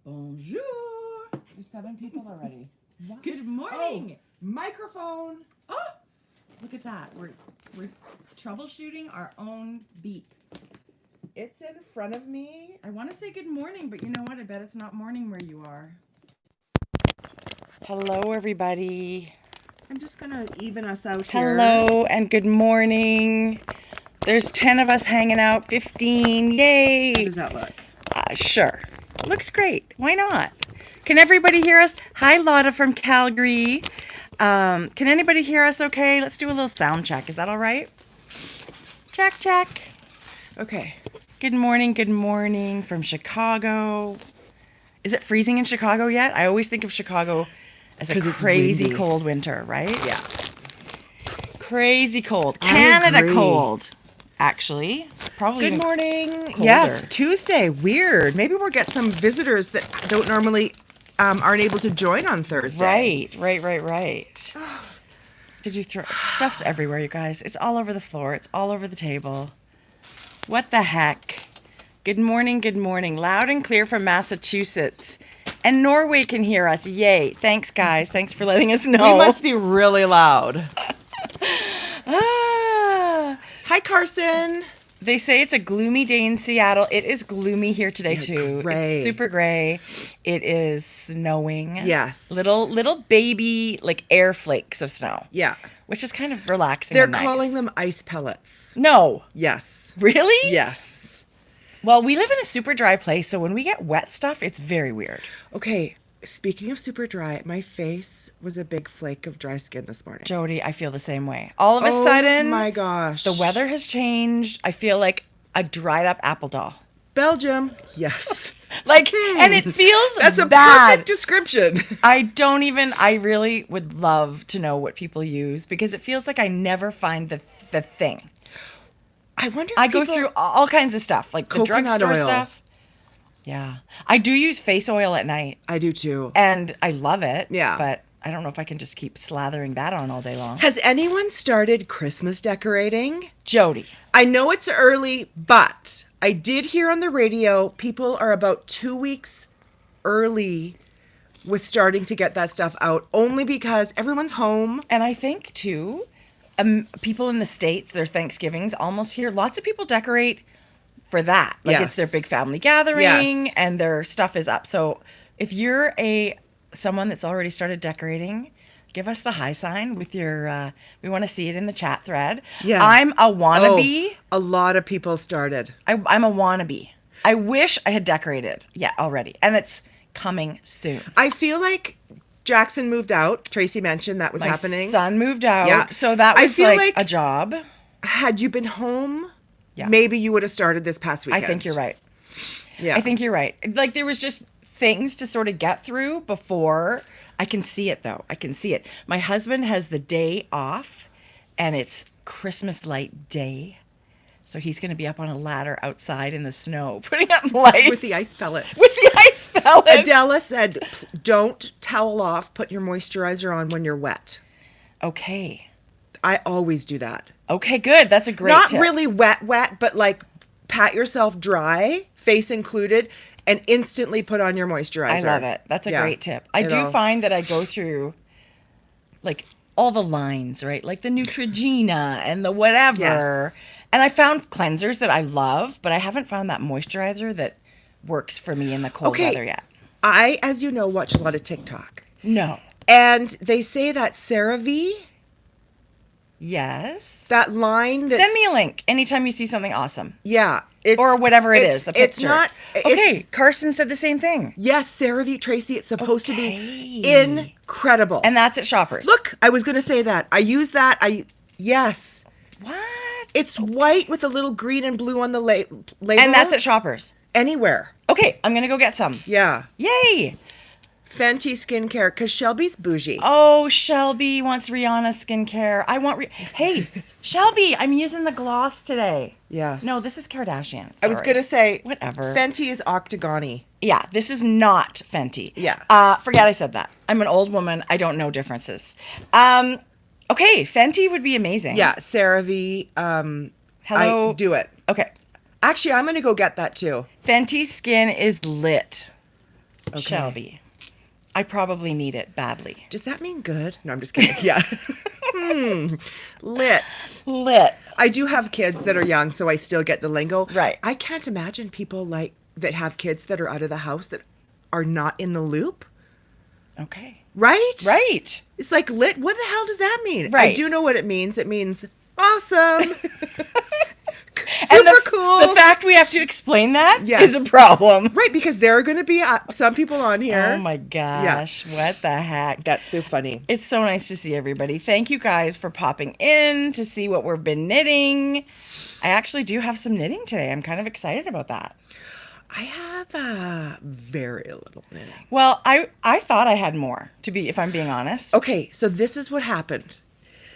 Bonjour. There's 7 people already. What? Good morning. Oh, microphone. Oh, look at that. We're troubleshooting our own beep. It's in front of me. I want to say good morning, but you know what? I bet it's not morning where you are. Hello, everybody. I'm just going to even us out here. Hello and good morning. There's 10 of us hanging out, 15. Yay. How does that look? Sure. Looks great. Why not? Can everybody hear us? Hi, Lotta from Calgary. Can anybody hear us okay? Let's do a little sound check. Is that all right? Check, check. Okay. Good morning from Chicago. Is it freezing in Chicago yet? I always think of Chicago as a crazy cold winter, right? Yeah. Crazy cold. Canada agree. Cold, actually. Probably Good even morning. colder. Yes, Tuesday. Weird. Maybe we'll get some visitors that don't normally aren't able to join on Thursday. Right. Did you throw... Stuff's everywhere, you guys. It's all over the floor. It's all over the table. What the heck? Good morning. Loud and clear from Massachusetts. And Norway can hear us. Yay. Thanks, guys. Thanks for letting us know. We must be really loud. Ah. Hi, Carson. They say it's a gloomy day in Seattle. It is gloomy here today, too. Gray. It's super gray. It is snowing. Yes. Little baby, like, air flakes of snow. Yeah. Which is kind of relaxing. They're and nice. calling them ice pellets. No. Yes. Really? Yes. Well, we live in a super dry place, so when we get wet stuff, it's very weird. Okay. Speaking of super dry, my face was a big flake of dry skin this morning. Jodi, I feel the same way. All of a sudden, oh my gosh, the weather has changed. I feel like a dried up apple doll. Belgium, yes. Like, and it feels That's a bad. perfect description. I really would love to know what people use because it feels like I never find the thing. I wonder if I go through all kinds of stuff, like the Coconut drugstore oil. stuff. Yeah. I do use face oil at night. I do too. And I love it. Yeah. But I don't know if I can just keep slathering that on all day long. Has anyone started Christmas decorating? Jodi. I know it's early, but I did hear on the radio people are about 2 weeks early with starting to get that stuff out, only because everyone's home. And I think, too, people in the States, their Thanksgivings almost here, lots of people decorate for that. Like, it's their big family gathering, and their stuff is up. So if you're someone that's already started decorating, give us the high sign with your, we want to see it in the chat thread. Yeah. I'm a wannabe. Oh, a lot of people started. I'm a wannabe. I wish I had decorated already. And it's coming soon. I feel like Jackson moved out. Tracie mentioned that was happening. My son moved out. Yeah. So that was like a job. Had you been home, yeah, maybe you would have started this past weekend. I think you're right. Yeah. I think you're right. Like, there was just things to sort of get through before. I can see it, though. I can see it. My husband has the day off, and it's Christmas light day. So he's going to be up on a ladder outside in the snow, putting up lights. With the ice pellet. With the ice pellet. Adela said, don't towel off, put your moisturizer on when you're wet. Okay. I always do that. Okay, good. That's a great Not tip. really wet, but like pat yourself dry, face included, and instantly put on your moisturizer. I love it. That's a great tip. I do find that I go through like all the lines, right? Like the Neutrogena and the whatever. Yes. And I found cleansers that I love, but I haven't found that moisturizer that works for me in the cold weather yet. I, as you know, watch a lot of TikTok. No. And they say that CeraVe, Yes. that line that's... Send me a link anytime you see something awesome. Yeah. Or whatever it is, a picture. It's not... Okay, Carson said the same thing. Yes, CeraVe, Tracie, it's supposed to be incredible. And that's at Shoppers. Look, I was going to say that. I use that. Yes. What? It's white with a little green and blue on the label. And that's at Shoppers. Anywhere. Okay, I'm going to go get some. Yeah. Yay. Fenty skincare, because Shelby's bougie. Oh, Shelby wants Rihanna skincare. I want... Hey, Shelby, I'm using the gloss today. Yes. No, this is Kardashian. I was going to say... Whatever. Fenty is octagony. Yeah, this is not Fenty. Yeah. Forget I said that. I'm an old woman. I don't know differences. Okay, Fenty would be amazing. Yeah, CeraVe. Hello. Do it. Okay. Actually, I'm going to go get that too. Fenty Skin is lit. Okay. Shelby. I probably need it badly. Does that mean good? No, I'm just kidding. Yeah. Lit. Lit. I do have kids that are young, so I still get the lingo. Right. I can't imagine people that have kids that are out of the house that are not in the loop. Okay. Right? Right. It's like lit. What the hell does that mean? Right. I do know what it means. It means awesome. And Super cool. The fact we have to explain that Yes. is a problem. Right, because there are going to be some people on here. Oh my gosh. What the heck? That's so funny. It's so nice to see everybody. Thank you guys for popping in to see what we've been knitting. I actually do have some knitting today. I'm kind of excited about that. I have very little knitting. Well, I thought I had more, if I'm being honest. Okay, so this is what happened.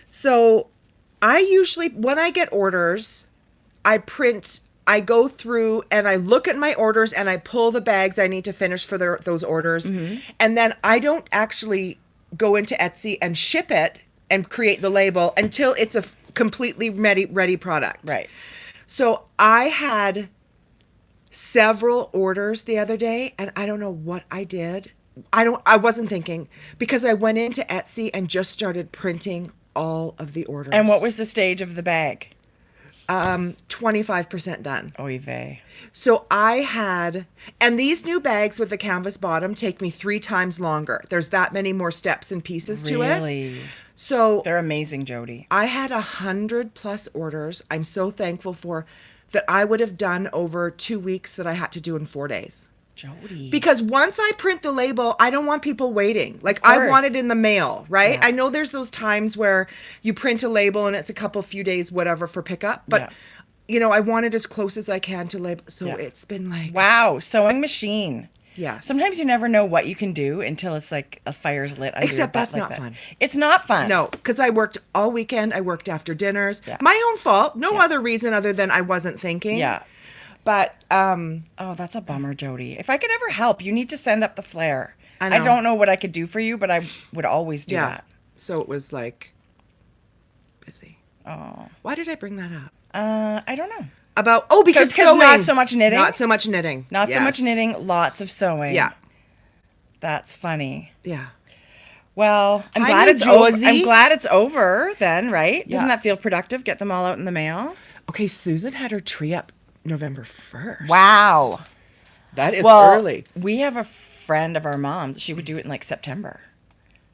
So I usually, when I get orders, I go through and I look at my orders and I pull the bags I need to finish for those orders. Mm-hmm. And then I don't actually go into Etsy and ship it and create the label until it's a completely ready product. Right. So I had several orders the other day and I don't know what I did. I wasn't thinking because I went into Etsy and just started printing all of the orders. And what was the stage of the bag? 25% done. Oy vey. So I had, and these new bags with the canvas bottom take me 3 times longer. There's that many more steps and pieces to it. Really? So They're amazing, Jodi. I had 100+ orders. I'm so thankful for that. I would have done over 2 weeks that I had to do in 4 days. Jodi. Because once I print the label, I don't want people waiting. Like I want it in the mail, right? Yeah. I know there's those times where you print a label and it's a few days, whatever, for pickup. But, you know, I want it as close as I can to label. So it's been like. Wow. Sewing machine. Yes. Sometimes you never know what you can do until it's like a fire's lit under your Except butt that's like not that. fun. It's not fun. No, because I worked all weekend. I worked after dinners. Yeah. My own fault. No other reason other than I wasn't thinking. Yeah. But, oh, that's a bummer, Jodi. If I could ever help, you need to send up the flare. I know. I don't know what I could do for you, but I would always do that. So it was like busy. Oh. Why did I bring that up? I don't know. Because Because not so much knitting. Not so much knitting. Not so much knitting, lots of sewing. Yeah. That's funny. Yeah. Well, I'm Hi, glad New it's over. Josie. I'm glad it's over then, right? Yeah. Doesn't that feel productive? Get them all out in the mail. Okay, Susan had her tree up November 1st. Wow. That is Well, early. we have a friend of our mom's. She would do it in like September.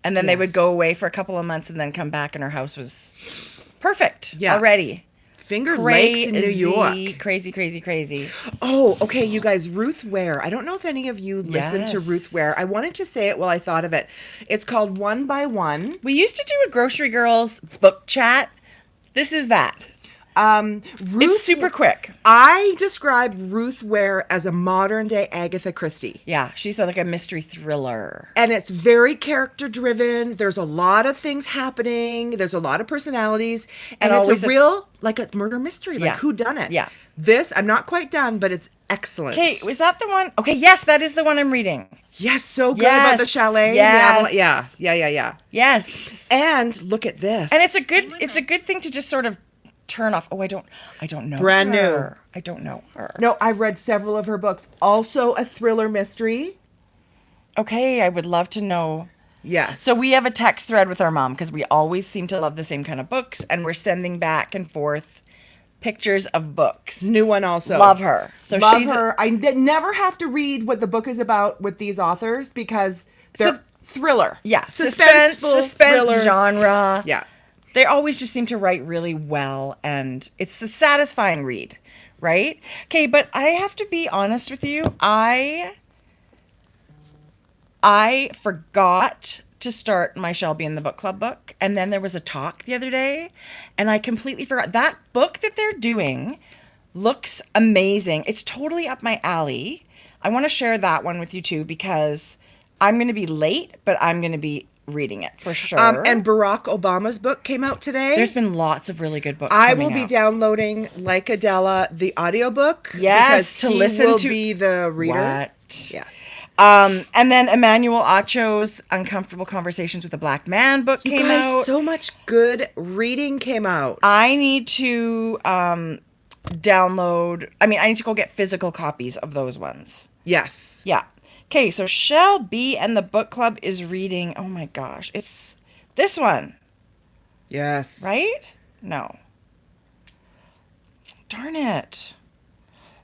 And then they would go away for a couple of months and then come back and her house was perfect already. Finger Lakes in New York. Crazy, crazy, crazy. Oh, okay, you guys, Ruth Ware. I don't know if any of you listen to Yes. Ruth Ware. I wanted to say it while I thought of it. It's called One by One. We used to do a Grocery Girls book chat. This is that. Ruth, It's super quick. I describe Ruth Ware as a modern day Agatha Christie. Yeah, she's like a mystery thriller. And it's very character driven. There's a lot of things happening. There's a lot of personalities. And it's always a real, like a murder mystery. Like who done it? Yeah. This, I'm not quite done, but it's excellent. Okay, was that the one? Okay, yes, that is the one I'm reading. Yes, so good about the Yes, chalet. yes. Yeah. Yes. And look at this. And it's a good thing to just sort of turn off. Oh, I don't know Brand new. her. I don't know her. No, I've read several of her books. Also a thriller mystery. Okay, I would love to know. Yes. So we have a text thread with our mom because we always seem to love the same kind of books, and we're sending back and forth pictures of books. New one also. Love her. So Love she's her. I never have to read what the book is about with these authors because they're thriller. Yeah, Suspense suspense genre. Yeah. They always just seem to write really well, and it's a satisfying read, right? Okay, but I have to be honest with you. I forgot to start my Shelby in the Book Club book, and then there was a talk the other day, and I completely forgot. That book that they're doing looks amazing. It's totally up my alley. I want to share that one with you too because I'm going to be late, but I'm going to be reading it for sure. And Barack Obama's book came out today. There's been lots of really good books. I coming will be out. downloading, like Adela, the audiobook. Yes, because to he listen will to- be the reader. What? Yes. And then Emmanuel Acho's Uncomfortable Conversations with a Black Man book You came guys, out. so much good reading came out. I need to I need to go get physical copies of those ones. Yes. Yeah. Okay, so Shelby and the book club is reading, oh my gosh, it's this one, Yes. right? No. Darn it.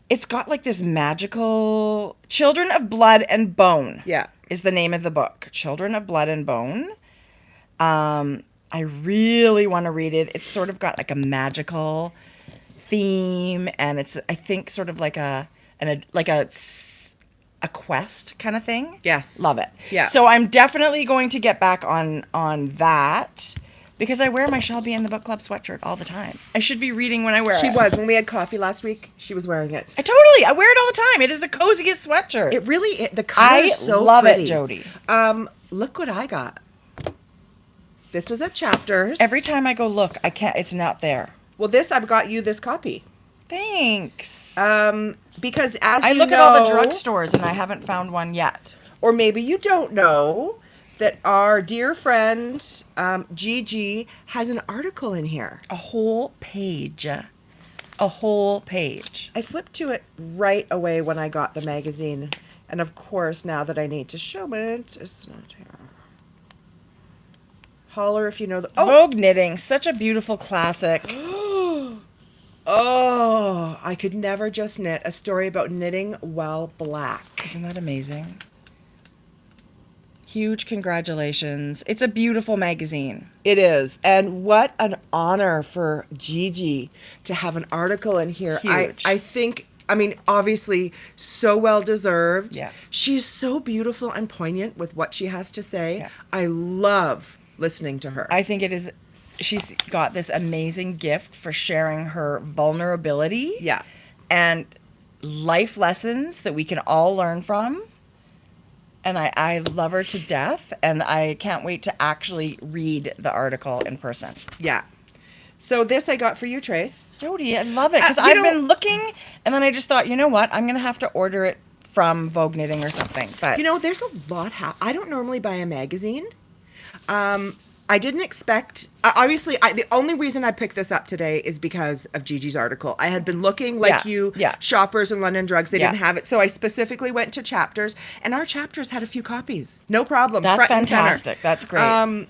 It's got like this magical Children of Blood and Bone. Yeah. Is the name of the book. Children of Blood and Bone. I really want to read it. It's sort of got like a magical theme, and it's, I think, sort of like a quest kind of thing. Yes. Love it. Yeah. So I'm definitely going to get back on that because I wear my Shelby and the Book Club sweatshirt all the time. I should be reading when I wear it. She was. When we had coffee last week, she was wearing it. I wear it all the time. It is the coziest sweatshirt. It really, the color is so love pretty. it, Jodi. Look what I got. This was at Chapters. Every time I go look, I can't, it's not there. Well, I've got you this copy. Thanks. Because as I you look know, at all the drugstores and I haven't found one yet. or maybe you don't know, that our dear friend Gigi has an article in here. A whole page. A whole page. I flipped to it right away when I got the magazine. And of course, now that I need to show it, it's not here. Holler if you know the... Vogue Knitting, such a beautiful classic. Oh, I could never just knit. A story about knitting while black. Isn't that amazing? Huge congratulations. It's a beautiful magazine. It is. And what an honor for Gigi to have an article in here. Huge. I think, I mean, obviously, so well deserved. Yeah. She's so beautiful and poignant with what she has to say. Yeah. I love listening to her. I think she's got this amazing gift for sharing her vulnerability. Yeah. And life lessons that we can all learn from. And I love her to death, and I can't wait to actually read the article in person. Yeah. So this I got for you, Trace. Jodi, I love it, because I've been looking, and then I just thought, you know what, I'm going to have to order it from Vogue Knitting or something. But You know, there's a lot. I don't normally buy a magazine. I didn't expect, obviously, the only reason I picked this up today is because of Gigi's article. I had been looking like Shoppers and London Drugs. They didn't have it. So I specifically went to Chapters, and our Chapters had a few copies. No problem. That's front and center. fantastic. That's great.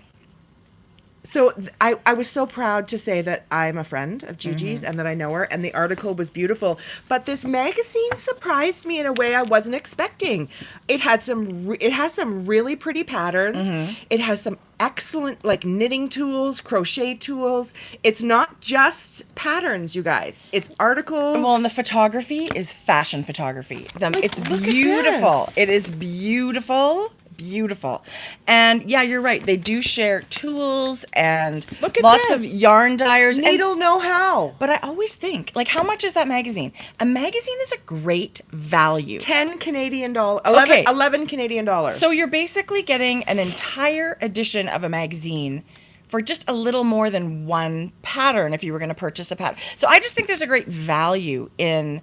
So I was so proud to say that I'm a friend of Gigi's and that I know her, and the article was beautiful. But this magazine surprised me in a way I wasn't expecting. It has some really pretty patterns. It has some excellent like knitting tools, crochet tools. It's not just patterns, you guys. It's articles. Well, and the photography is fashion photography. It's look at beautiful. this. It is beautiful. Beautiful. And yeah, you're right. They do share tools and Look at lots this. of yarn dyers. Needle know-how. But I always think, like, how much is that magazine? A magazine is a great value. 10 Canadian dollars. Okay. 11 Canadian dollars. So you're basically getting an entire edition of a magazine for just a little more than one pattern if you were going to purchase a pattern. So I just think there's a great value in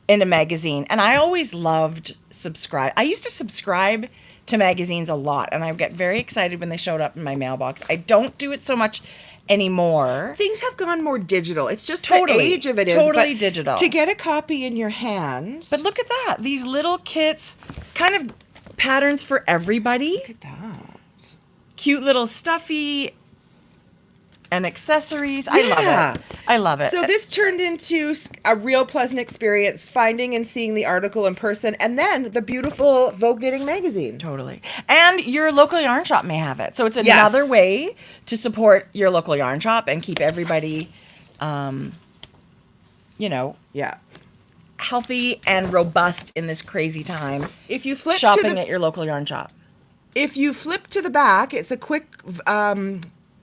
a magazine. And I always loved subscribe. I used to subscribe to magazines a lot, and I would get very excited when they showed up in my mailbox. I don't do it so much anymore. Things have gone more digital. It's just Totally. the age of it is. Totally but digital. To get a copy in your hands. But look at that. These little kits, kind of patterns for everybody. Look at that. Cute little stuffy and accessories. I Yeah. love it. I love it. So this turned into a real pleasant experience, finding and seeing the article in person, and then the beautiful Vogue Knitting magazine. Totally. And your local yarn shop may have it. So it's another way to support your local yarn shop and keep everybody, Yeah. healthy and robust in this crazy time. If you flip Shopping at your local yarn shop. If you flip to the back, it's a quick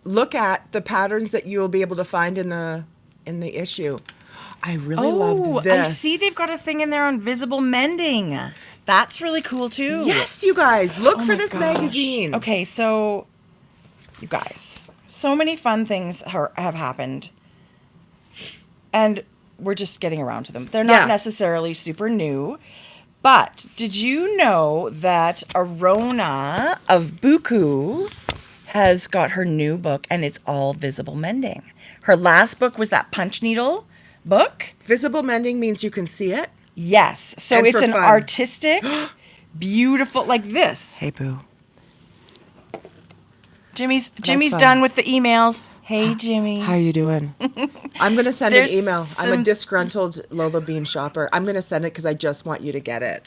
look at the patterns that you will be able to find in the issue. I really loved this. I see they've got a thing in there on visible mending. That's really cool too. Yes, you guys, look for my this gosh. magazine. Okay, so you guys, so many fun things have happened, and we're just getting around to them. They're not necessarily super new, but did you know that Arona of Buku has got her new book, and it's all visible mending? Her last book was that punch needle book. Visible mending means you can see it. Yes. So And it's for an fun. artistic, beautiful, like this. Hey, boo. Jimmy's fun. done with the emails. Hey, Jimmy. How you doing? I'm going to send an There's email. I'm a some- disgruntled Lola Bean shopper. I'm going to send it because I just want you to get it.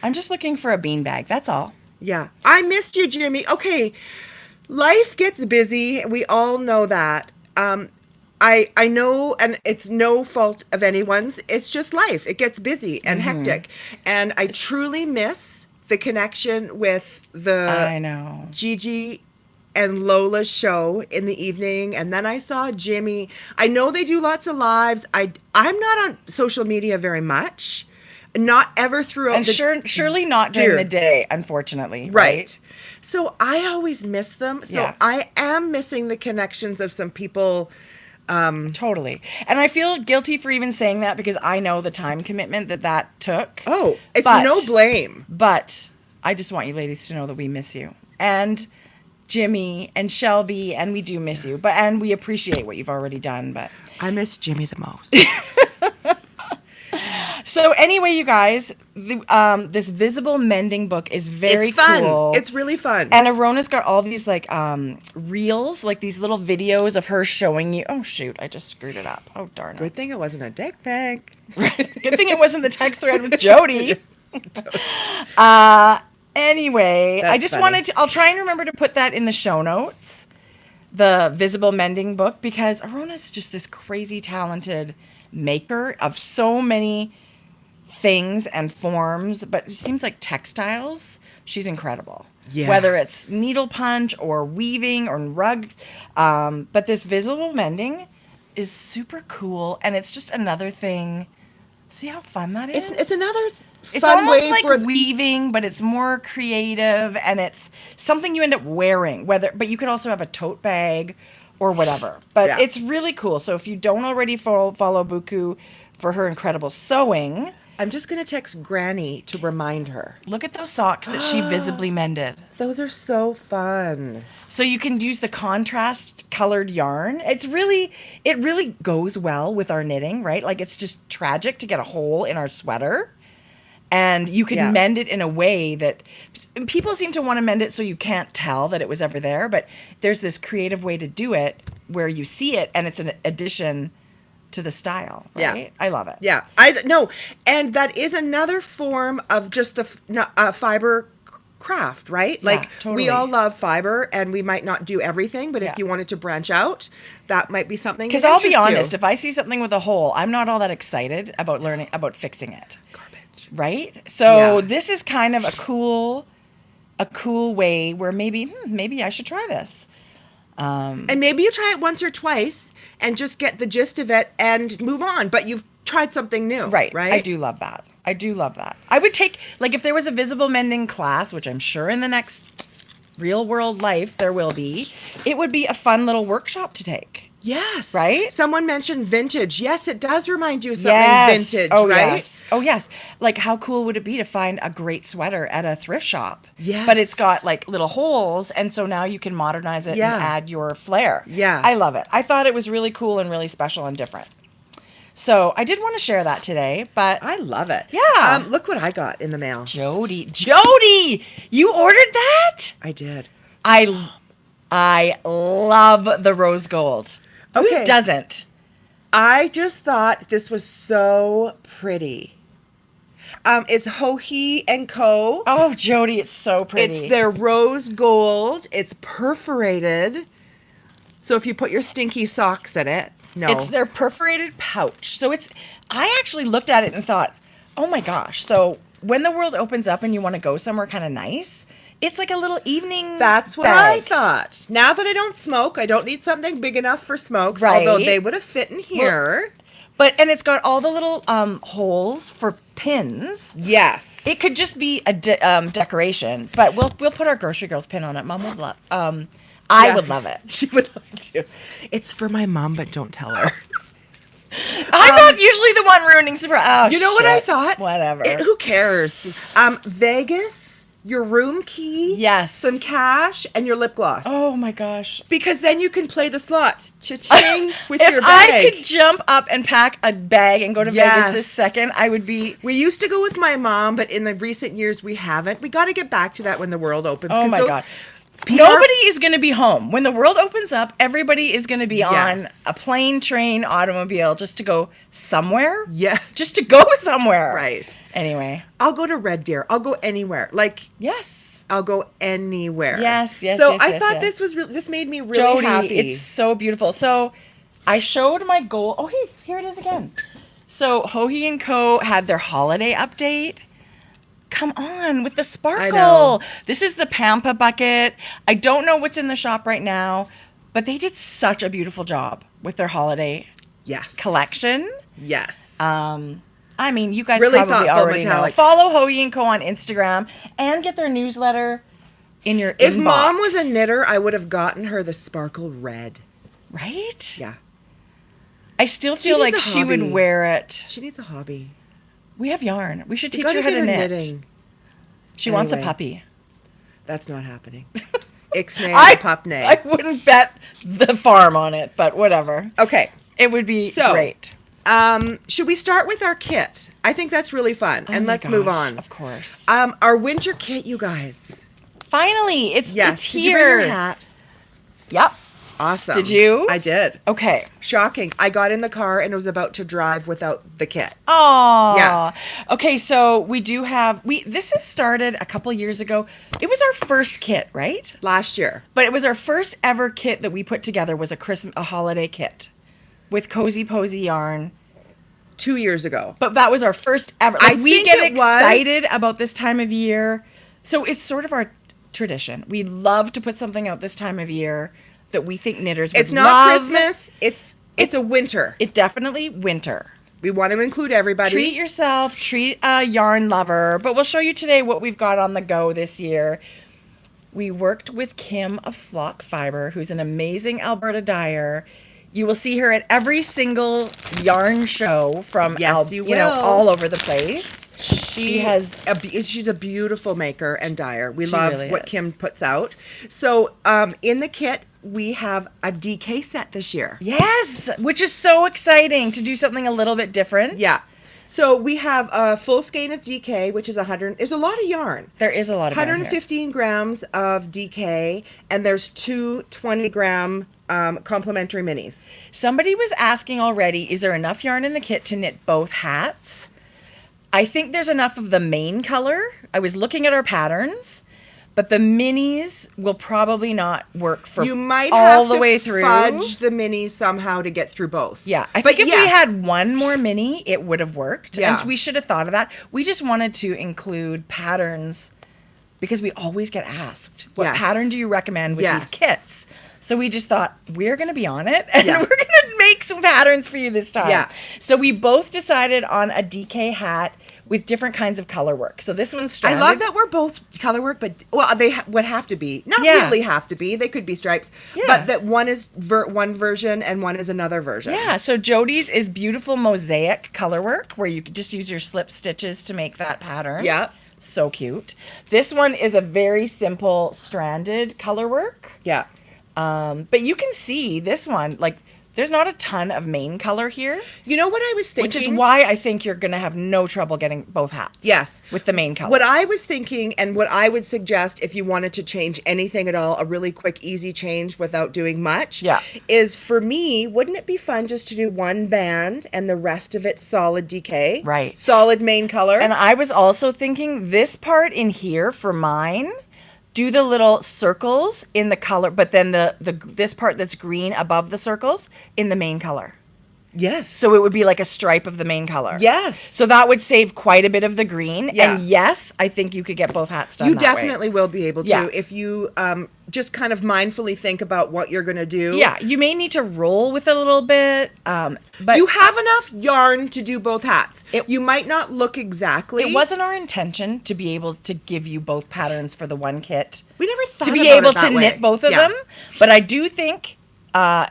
I'm just looking for a beanbag. That's all. Yeah. I missed you, Jimmy. Okay. Life gets busy. We all know that. I know, and it's no fault of anyone's. It's just life. It gets busy and hectic. And I truly miss the connection with I know. Gigi and Lola's show in the evening, and then I saw Jimmy. I know they do lots of lives. I'm not on social media very much, not ever throughout. And surely not during the day, unfortunately. Right. So I always miss them. So Yeah. I am missing the connections of some people. Totally. And I feel guilty for even saying that because I know the time commitment that took. Oh, it's But- no blame. But I just want you ladies to know that we miss you. And Jimmy and Shelby, and we do miss you. And we appreciate what you've already done. But I miss Jimmy the most. so anyway, you guys, this visible mending book is very It's fun. cool. It's really fun. And Arona's got all these like reels, like these little videos of her showing you. Oh shoot, I just screwed it up. Oh darn Good it. thing it wasn't a dick pic. Good thing it wasn't the text thread with Jodi. Anyway, I That's just funny. wanted to, I'll try and remember to put that in the show notes, the visible mending book, because Arona's just this crazy talented maker of so many things and forms, but it seems like textiles, she's incredible. Yes. Whether it's needle punch or weaving or rug, but this visible mending is super cool, and it's just another thing. See how fun that is? It's another It's fun almost way like for weaving, but it's more creative, and it's something you end up wearing. But you could also have a tote bag or whatever. But Yeah. it's really cool. So if you don't already follow Buku for her incredible sewing, I'm just going to text Granny to remind her. look at those socks that she visibly mended. Those are so fun. So you can use the contrast colored yarn. It really goes well with our knitting, right? Like it's just tragic to get a hole in our sweater. And you can Yeah. mend it in a way that people seem to want to mend it so you can't tell that it was ever there. But there's this creative way to do it where you see it and it's an addition to the style. Right? Yeah. I love it. Yeah, I know, and that is another form of just the fiber craft, right? Yeah, Like totally. we all love fiber, and we might not do everything, but Yeah. if you wanted to branch out, that might be something. Because that I'll be interests you. honest, if I see something with a hole, I'm not all that excited about learning about fixing it. Garbage. Right? So Yeah. this is kind of a cool way where maybe I should try this. And maybe you try it once or twice and just get the gist of it and move on. But you've tried something new, Right. Right? I do love that. I would take, like, if there was a visible mending class, which I'm sure in the next real world life there will be, it would be a fun little workshop to take. Yes. Right? Someone mentioned vintage. Yes, it does remind you of something vintage, Oh, right? yes. Oh, yes. Like, how cool would it be to find a great sweater at a thrift shop? Yes. But it's got, like, little holes, and so now you can modernize it Yeah. and add your flair. Yeah. I love it. I thought it was really cool and really special and different. So I did want to share that today, but I love it. Yeah. Look what I got in the mail. Jodi, you ordered that? I did. I love the rose gold. Okay. Who doesn't? I just thought this was so pretty. It's Tracie and Co. Oh, Jodi, it's so pretty. It's their rose gold. It's perforated. So if you put your stinky socks in it, no. It's their perforated pouch. So I actually looked at it and thought, oh my gosh. So when the world opens up and you want to go somewhere kind of nice, it's like a little evening That's what I bag. thought. Now that I don't smoke, I don't need something big enough for smokes, Right. although they would have fit in here. And it's got all the little holes for pins. Yes. It could just be a decoration, but we'll put our grocery girls pin on it. Mom would love. I Yeah. would love it. She would love it too. It's for my mom, but don't tell her. I'm not usually the one ruining surprise. Oh, You know what I shit. thought? Whatever. Who cares? Vegas your room key, Yes. some cash, and your lip gloss. Oh my gosh. Because then you can play the slot. Cha-ching with If your bag. I could jump up and pack a bag and go to Vegas this second, I would be. We used to go with my mom, but in the recent years we haven't. We got to get back to that when the world opens. Oh my God. PR Nobody is going to be home. When the world opens up, everybody is going to be on Yes. a plane, train, automobile just to go somewhere. Yeah. Just to go somewhere. Right. Anyway. I'll go to Red Deer. I'll go anywhere. Like, Yes. I'll go anywhere. Yes, yes, So yes, I yes, thought yes. this was this made me really Jodi, happy. it's so beautiful. So I showed my goal. Oh, hey, here it is again. So Tracie & Co had their holiday update. Come on with the sparkle. know. This is the Pampa bucket. I don't know what's in the shop right now, but they did such a beautiful job with their holiday Yes. collection. Yes. I mean, you guys Really probably thoughtful, already know. metallic. Follow Tracie & Co on Instagram and get their newsletter in your If inbox. Mom was a knitter, I would have gotten her the sparkle red. Right? Yeah. I still She feel needs like a she would hobby. wear it. She needs a hobby. We have yarn. We should We teach gotta her how get to knit. knitting. She wants a Anyway. puppy. That's not happening. Ixnay, I pupnay. wouldn't bet the farm on it, but whatever. Okay. It would be So, great. Should we start with our kit? I think that's really fun. Oh And my let's move gosh, on. Of course. Our winter kit, you guys. Finally, it's Yes. it's Did here. you bring your hat? Yep. Awesome. Did you? I did. Okay. Shocking. I got in the car and was about to drive without the kit. Oh. Yeah. Okay, so we do have this has started a couple years ago. It was our first kit, right? Last year. But it was our first ever kit that we put together was a holiday kit with Cozy Posy yarn. 2 years ago. But that was our first ever. I Like, we think get it excited was- about this time of year. So it's sort of our tradition. We love to put something out this time of year that we think knitters would It's not love. Christmas. It's a winter. It definitely winter. We want to include everybody. Treat yourself, treat a yarn lover. But we'll show you today what we've got on the go this year. We worked with Kim of Flock Fiber, who's an amazing Alberta dyer. You will see her at every single yarn show from Yes, you will. all over the place. She has she's a beautiful maker and dyer. We She love really what is. Kim puts out. So in the kit, we have a DK set this year. Yes, which is so exciting to do something a little bit different. Yeah. So we have a full skein of DK, which is 100. There's a lot of yarn. There is a lot of yarn here. 115 grams of DK, and there's two 20-gram complimentary minis. Somebody was asking already, is there enough yarn in the kit to knit both hats? I think there's enough of the main color. I was looking at our patterns, but the minis will probably not work for You might all have the to way through. fudge the minis somehow to get through both. Yeah, I But think if yes. we had one more mini, it would have worked. Yeah. And we should have thought of that. We just wanted to include patterns because we always get asked, what Yes. pattern do you recommend with Yes. these kits? So we just thought, we're going to be on it and Yeah. we're going to make some patterns for you this time. Yeah. So we both decided on a DK hat with different kinds of color work. So this one's I stranded. love that we're both color work, but well, they would have to be. Not Yeah. really have to be. They could be stripes, Yeah. but that one is one version and one is another version. Yeah, so Jodi's is beautiful mosaic color work where you could just use your slip stitches to make that pattern. Yeah. So cute. This one is a very simple stranded color work. Yeah. But you can see this one, like there's not a ton of main color here, You know what I was thinking? which is why I think you're going to have no trouble getting both hats. Yes. With the main color. What I was thinking and what I would suggest if you wanted to change anything at all, a really quick, easy change without doing much, Yeah. is for me, wouldn't it be fun just to do one band and the rest of it solid DK? Right. Solid main color. And I was also thinking this part in here for mine, do the little circles in the color, but then the this part that's green above the circles in the main color. yes. So it would be like a stripe of the main color. yes. So that would save quite a bit of the green. Yeah. And yes, I think you could get both hats done You that way. definitely will be able to Yeah. if you just kind of mindfully think about what you're going to do. Yeah, you may need to roll with a little bit, but You have enough yarn to do both hats. It- You might not look exactly. it wasn't our intention to be able to give you both patterns for the one kit. We never thought To be about able it to that way. knit both of Yeah. them. But I do think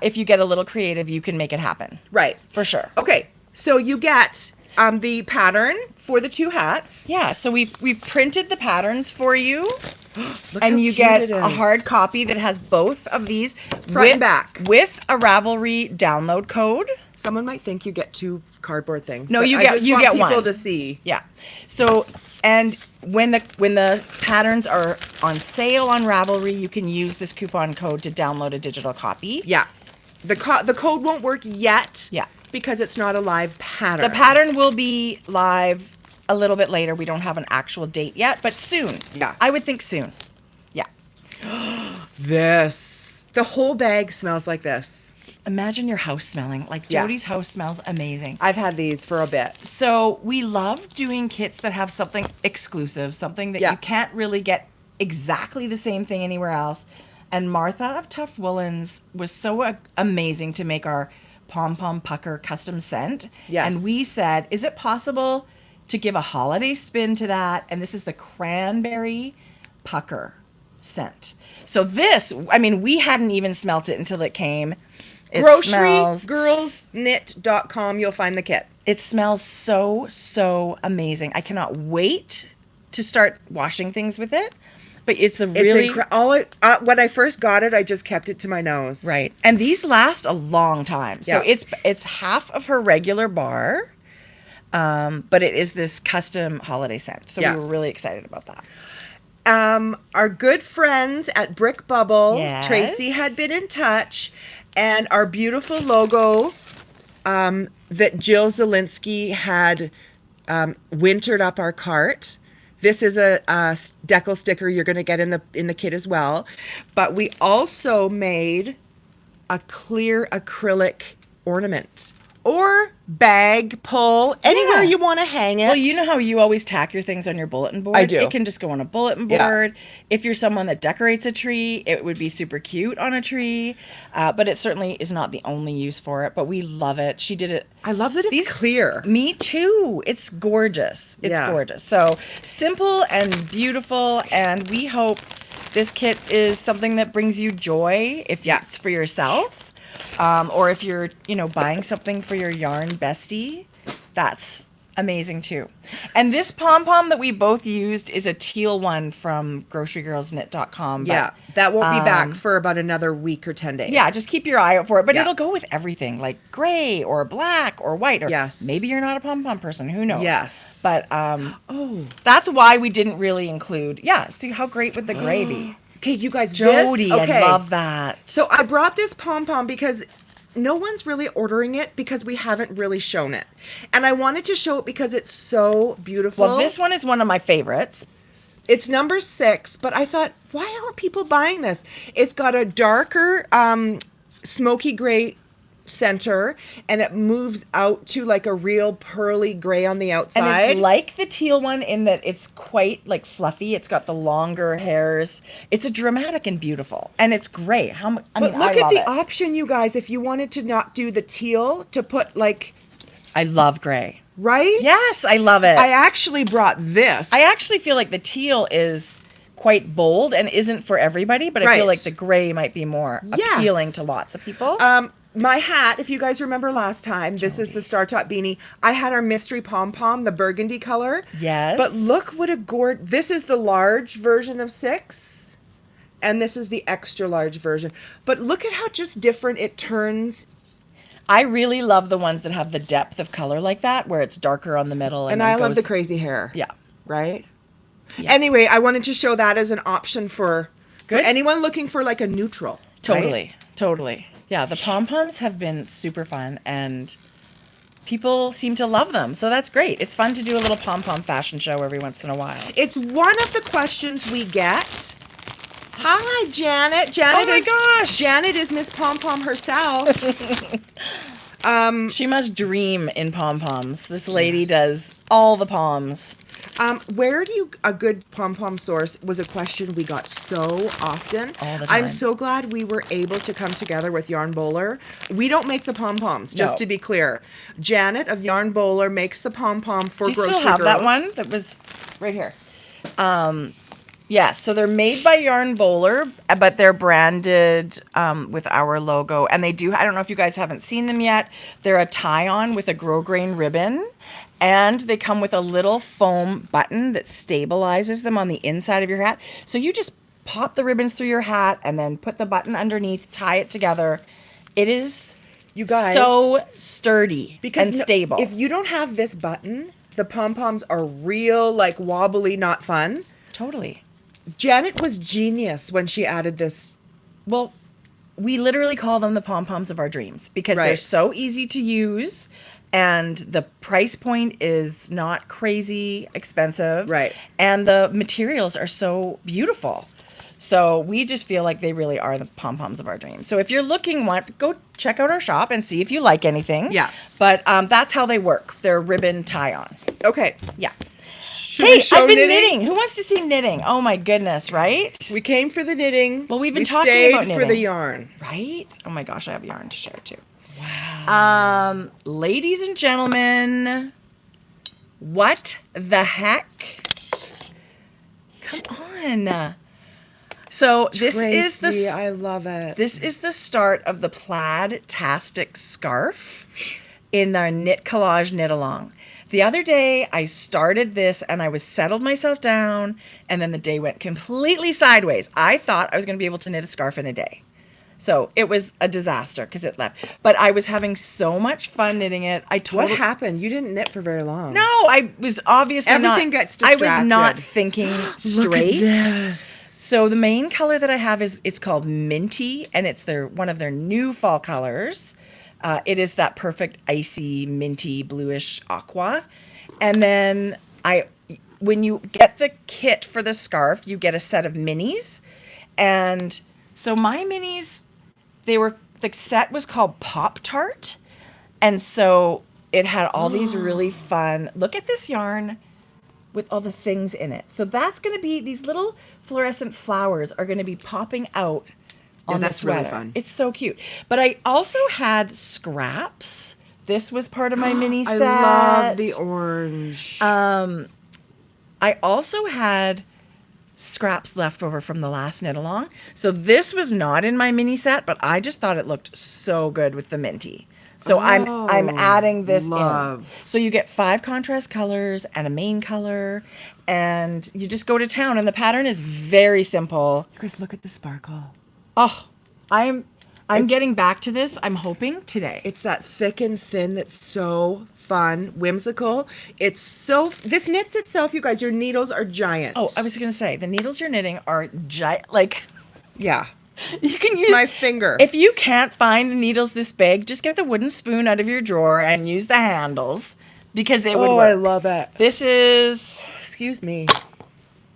if you get a little creative, you can make it happen. Right. For sure. Okay. So you get the pattern for the 2 hats. Yeah, so we've printed the patterns for you. Look And how you cute get it a is. hard copy that has both of these Front and back. with a Ravelry download code. Someone might think you get 2 cardboard things. No, but you I get just you want get people one to see. Yeah. So and when the patterns are on sale on Ravelry, you can use this coupon code to download a digital copy. Yeah. The code won't work yet. Yeah. Because it's not a live pattern. The pattern will be live a little bit later. We don't have an actual date yet, but soon. Yeah. I would think soon. Yeah. This. The whole bag smells like this. Imagine your house smelling. Like Yeah. Jodi's house smells amazing. I've had these for a bit. So we love doing kits that have something exclusive, something that Yeah. you can't really get exactly the same thing anywhere else. And Martha of Tough Woolens was so amazing to make our Pom Pom Pucker custom scent. Yes. And we said, is it possible to give a holiday spin to that? And this is the Cranberry Pucker scent. So this, I mean, we hadn't even smelt it until it came. It smells- GroceryGirlsKnit.com. You'll find the kit. It smells so amazing. I cannot wait to start washing things with it. But it's a really when I first got it, I just kept it to my nose. right. And these last a long time. So Yeah. it's half of her regular bar, but it is this custom holiday scent. So Yeah. we were really excited about that. Our good friends at Brick Bubble, Yes. Tracie had been in touch, and our beautiful logo that Jill Zielinski had wintered up our cart. This is a decal sticker you're going to get in the kit as well. But we also made a clear acrylic ornament or bag, pull, anywhere Yeah. you want to hang it. Well, you know how you always tack your things on your bulletin board? I do. It can just go on a bulletin Yeah. board. If you're someone that decorates a tree, it would be super cute on a tree. But it certainly is not the only use for it. But we love it. She did it. I love that it's These- clear. Me too. It's gorgeous. It's Yeah. gorgeous. So simple and beautiful. And we hope this kit is something that brings you joy if Yeah. it's for yourself. Or if you're, buying something for your yarn bestie, that's amazing too. And this pom-pom that we both used is a teal one from grocerygirlsknit.com. Yeah, that won't be back for about another week or 10 days. Yeah, just keep your eye out for it. But Yeah. it'll go with everything, like gray or black or white. Or Yes. maybe you're not a pom-pom person. Who knows? Yes. But Oh. that's why we didn't really include. Yeah, see how great would the gray be? Okay, you guys. Jodi, okay. I love that. So I brought this pom-pom because no one's really ordering it because we haven't really shown it. And I wanted to show it because it's so beautiful. well, this one is one of my favorites. It's number 6, but I thought, why aren't people buying this? It's got a darker smoky gray center, and it moves out to like a real pearly gray on the outside. And it's like the teal one in that it's quite like fluffy. It's got the longer hairs. It's a dramatic and beautiful. And it's great. But I look at love the it. option, you guys, if you wanted to not do the teal, to put like, I love gray. right? Yes, I love it. I actually brought this. I actually feel like the teal is quite bold and isn't for everybody, but I feel Right. like the gray might be more Yes. appealing to lots of people. My hat, if you guys remember last time, this is the Star Top beanie. I had our mystery pom-pom, the burgundy color. Yes. But look what a this is the large version of 6, and this is the extra large version. But look at how just different it turns. I really love the ones that have the depth of color like that, where it's darker on the middle. And then I love goes- the crazy hair. Yeah. Right? Anyway, I wanted to show that as an option for Good. anyone looking for like a neutral. right? Totally. Yeah, the pom-poms have been super fun, and people seem to love them. So that's great. It's fun to do a little pom-pom fashion show every once in a while. It's one of the questions we get. Hi, Janet. Janet Oh my gosh. Janet is Miss Pom Pom herself. She must dream in pom-poms. This lady does all the poms. Where do you a good pom pom source was a question we got so often. All the I'm time. so glad we were able to come together with Yarn Bowler. We don't make the pom poms, just No. to be clear. Janet of Yarn Bowler makes the pom pom for Do you grocery still have that girls. one? That was right here. Yeah, so they're made by Yarn Bowler, but they're branded with our logo. And they do, I don't know if you guys haven't seen them yet. They're a tie-on with a grosgrain ribbon. And they come with a little foam button that stabilizes them on the inside of your hat. So you just pop the ribbons through your hat and then put the button underneath, tie it together. It is You guys, so sturdy and stable. If you don't have this button, the pom-poms are real, like wobbly, not fun. Totally. Janet was genius when she added this. Well, we literally call them the pom-poms of our dreams because they're Right. so easy to use and the price point is not crazy expensive. Right. And the materials are so beautiful. So we just feel like they really are the pom-poms of our dreams. So if you're looking one, go check out our shop and see if you like anything. Yeah. But that's how they work. They're ribbon tie-on. Okay. Yeah. Should Hey, we show I've been knitting. Who wants to see knitting? Oh my goodness, right? We came for the knitting. Well, we've been we talking stayed about for knitting. the yarn. Right? Oh my gosh, I have yarn to share too. Wow. Ladies and gentlemen, what the heck? Come on. So this is Tracie, the I love it. this is the start of the Plaidtastic Scarf in the Knit Collage Knit Along. The other day I started this and I was settled myself down and then the day went completely sideways. I thought I was going to be able to knit a scarf in a day. So it was a disaster because it left. But I was having so much fun knitting it. What happened? You didn't knit for very long. No, I was obviously Everything gets distracted. I was not thinking straight. Look at this. So the main color that I have it's called Minty, and it's one of their new fall colors. It is that perfect icy minty bluish aqua. And then when you get the kit for the scarf, you get a set of minis. And so my minis, the set was called Pop Tart. And so it had all these really fun, look at this yarn with all the things in it. So that's going to be, these little fluorescent flowers are going to be popping out on the that's sweater. really fun. It's so cute. But I also had scraps. This was part of my mini set. I love the orange. I also had scraps left over from the last knit along. So this was not in my mini set, but I just thought it looked so good with the minty. So I'm adding this in. So you get 5 contrast colors and a main color, and you just go to town. And the pattern is very simple. Chris, look at the sparkle. Oh, I'm getting back to this. I'm hoping today. It's that thick and thin that's so fun, whimsical. It's so, this knits itself, you guys. Your needles are giant. Oh, I was going to say, the needles you're knitting are giant. Like, yeah. you can use my finger. If you can't find the needles this big, just get the wooden spoon out of your drawer and use the handles because it would work. I love it. This is, Excuse me.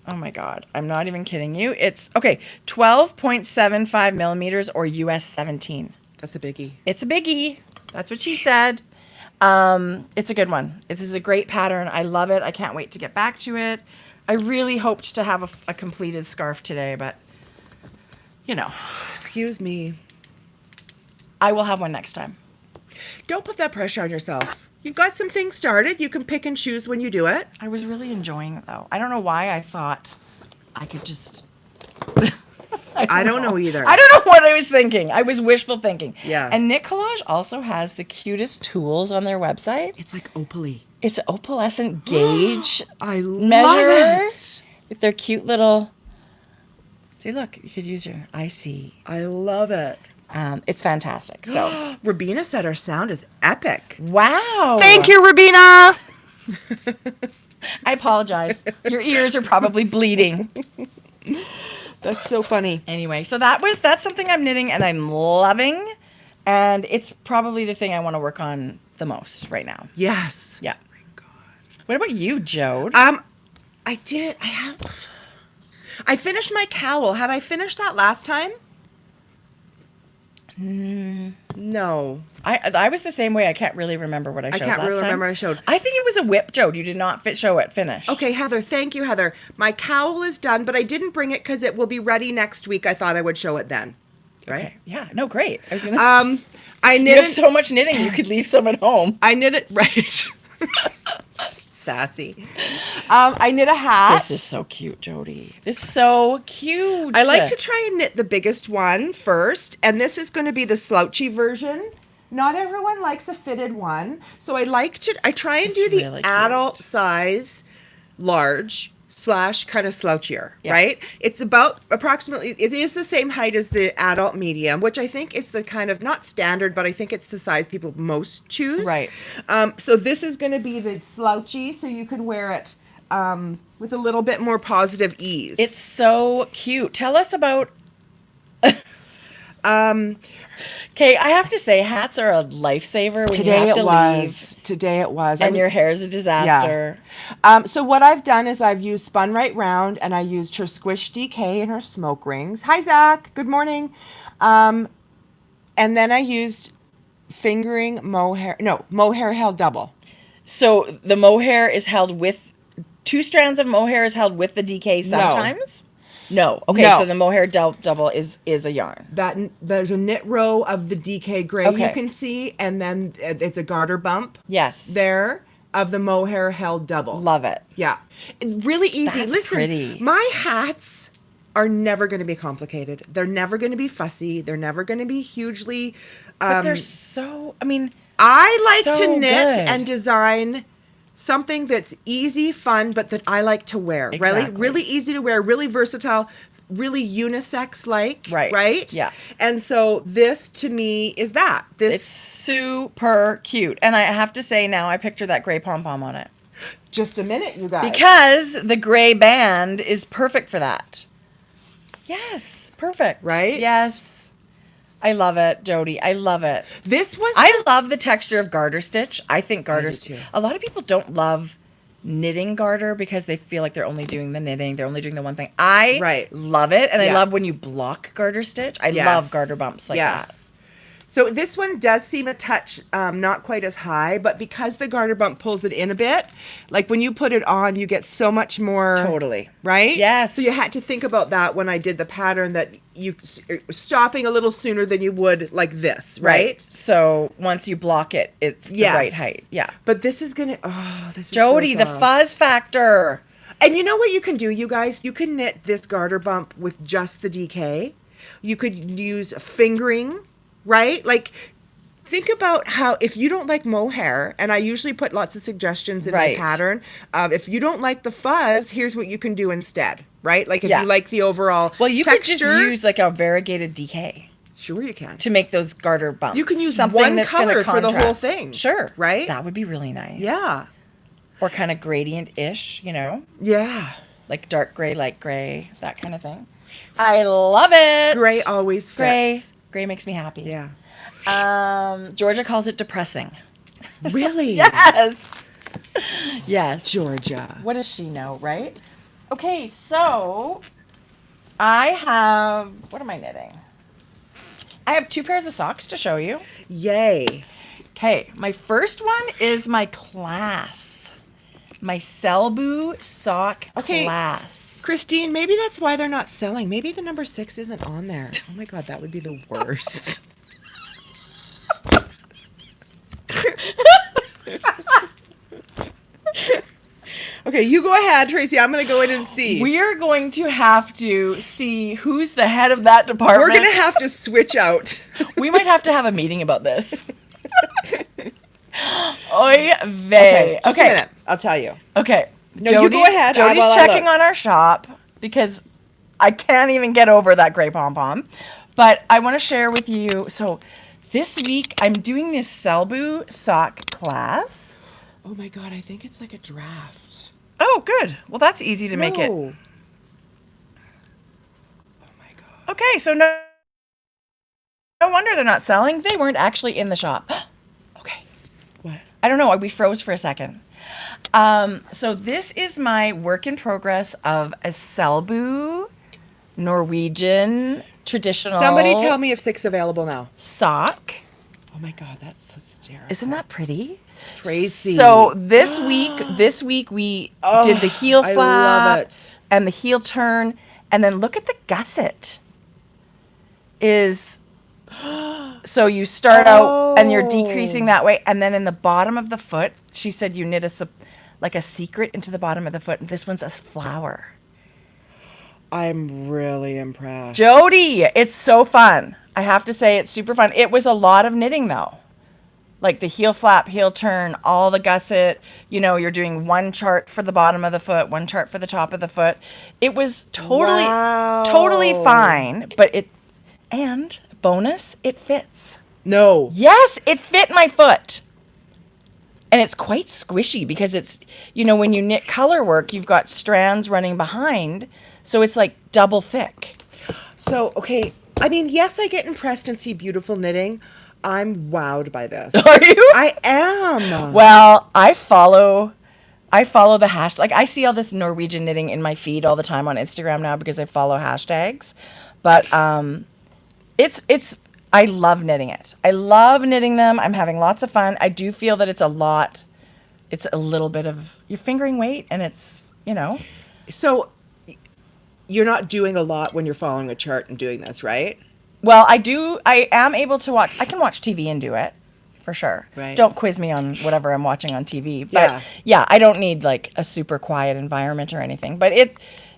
oh my God, I'm not even kidding you. It's, okay, 12.75 millimeters or US 17. That's a biggie. It's a biggie. That's what she said. It's a good one. This is a great pattern. I love it. I can't wait to get back to it. I really hoped to have a completed scarf today, but you know. Excuse me. I will have one next time. Don't put that pressure on yourself. You've got some things started. You can pick and choose when you do it. I was really enjoying it though. I don't know why I thought I could just... I don't know either. I don't know what I was thinking. I was wishful thinking. Yeah. And Knit Collage also has the cutest tools on their website. It's like opaly. It's an opalescent gauge I love measures it. with their cute little... See, look, you could use your IC. I love it. It's fantastic. So, Rabina said our sound is epic. wow. Thank you, Rabina. I apologize. Your ears are probably bleeding. That's so funny. Anyway, so that's something I'm knitting and I'm loving. And it's probably the thing I want to work on the most right now. Yes. Yeah. What about you, Jode? I finished my cowl. Had I finished that last time? No. I was the same way. I can't really remember what I showed last time. I can't really remember I showed. I think it was a whip, Jode. You did not show it finish. Okay, Heather. Thank you, Heather. My cowl is done, but I didn't bring it because it will be ready next week. I thought I would show it then. Right? Okay. Yeah. No, great. I was gonna. I You knit have so much knitting, you could leave some at home. I knit it right. Sassy. I knit a hat. This is so cute, Jody. This is so cute. I like to try and knit the biggest one first, and this is going to be the slouchy version. Not everyone likes a fitted one. So I try and It's do the really adult cute. size, large / kind of slouchier, Yeah. right? It's about approximately, it is the same height as the adult medium, which I think is the kind of, not standard, but I think it's the size people most choose. Right. So this is going to be the slouchy, so you can wear it with a little bit more positive ease. It's so cute. Tell us about. Okay, I have to say, hats are a lifesaver when you have to leave. Today it was. And your hair's a disaster. So what I've done is I've used Spun Right Round, and I used her Squish DK and her smoke rings. Hi, Zach. Good morning. And then I used fingering mohair. No, mohair held double. So the mohair is held with 2 strands of mohair is held with the DK sometimes. No. Okay, No. so the mohair double is a yarn. There's a knit row of the DK gray Okay. you can see, and then it's a garter bump Yes. there of the mohair held double. Love it. Yeah. It's really easy. That's Listen, pretty. my hats are never going to be complicated. They're never going to be fussy. They're never going to be hugely. But they're so. I mean, I like so to knit good. and design something that's easy, fun, but that I like to wear. Exactly. Really easy to wear, really versatile, really unisex-like. Right. Right? Yeah. And so this, to me, is that. it's super cute. And I have to say now, I picture that gray pom-pom on it. Just a minute, you guys. Because the gray band is perfect for that. Yes, perfect. Right? Yes. I love it, Jodi. I love it. This was... I love the texture of garter stitch. I think garter do stitch. too. A lot of people don't love knitting garter because they feel like they're only doing the knitting. They're only doing the one thing. I Right. love it. And I Yeah. love when you block garter stitch. I Yes. love garter bumps like that. So this one does seem a touch not quite as high, but because the garter bump pulls it in a bit, like when you put it on, you get so much more. Totally. Right? Yes. So you had to think about that when I did the pattern, that you stopping a little sooner than you would like this, right? So once you block it, it's the Yes. right height. Yeah. But this is gonna. Oh, this is Jodi, so the soft. fuzz factor. And you know what you can do, you guys? You can knit this garter bump with just the DK. You could use fingering, right? Like, think about how, if you don't like mohair, and I usually put lots of suggestions in Right. my pattern, if you don't like the fuzz, here's what you can do instead, right? Like if Yeah. you like the overall Well, you texture. could just use like a variegated DK Sure you can. to make those garter bumps. You can use something one that's gonna color for the whole contrast. thing. Sure. Right? That would be really nice. Yeah. Or kind of gradient-ish, you know? Yeah. Like dark gray, light gray, that kind of thing. I love it. Gray always fits. Gray. Gray makes me happy. Yeah. Georgia calls it depressing. Really? Yes. Yes. Georgia. What does she know, right? Okay, so I have, what am I knitting? I have 2 pairs of socks to show you. Yay. Okay, my first one is my class. My Selbu sock Okay. class. Christine, maybe that's why they're not selling. Maybe the number 6 isn't on there. Oh my God, that would be the worst. Okay, you go ahead, Tracie. I'm going to go in and see. We're going to have to see who's the head of that department. We're going to have to switch out. We might have to have a meeting about this. Oy vey. Okay, just a minute. I'll tell you. Okay. No, you go ahead, Jodi's while I checking look. on our shop because I can't even get over that gray pom-pom. But I want to share with you. So this week I'm doing this Selbu sock class. Oh my God, I think it's like a draft. Oh, good. Well, that's easy to make it. No. Oh my God. Okay, so no wonder they're not selling. They weren't actually in the shop. Okay. What? I don't know. We froze for a second. So this is my work in progress of a Selbu Norwegian traditional Somebody tell me if 6 available now. sock. Oh my God, that's hysterical. Isn't that pretty? Tracie? So this week we did the heel I flap love it. and the heel turn, and then look at the gusset. So you start out and you're decreasing that way, and then in the bottom of the foot, she said you knit like a secret into the bottom of the foot, and this one's a flower. I'm really impressed. Jodi, it's so fun. I have to say it's super fun. It was a lot of knitting though. Like the heel flap, heel turn, all the gusset, you're doing one chart for the bottom of the foot, one chart for the top of the foot. It was totally, Wow. totally fine, but and bonus, it fits. No. Yes, it fit my foot. And it's quite squishy because it's, when you knit color work, you've got strands running behind. So it's like double thick. So, okay. I mean, yes, I get impressed and see beautiful knitting. I'm wowed by this. Are you? I am. Well, I follow the hashtag. Like I see all this Norwegian knitting in my feed all the time on Instagram now because I follow hashtags. But I love knitting it. I love knitting them. I'm having lots of fun. I do feel that it's a little bit of you're fingering weight and it's, So you're not doing a lot when you're following a chart and doing this, right? Well, I am able to watch. I can watch TV and do it, for sure. Right. Don't quiz me on whatever I'm watching on TV. But yeah, I don't need like a super quiet environment or anything. But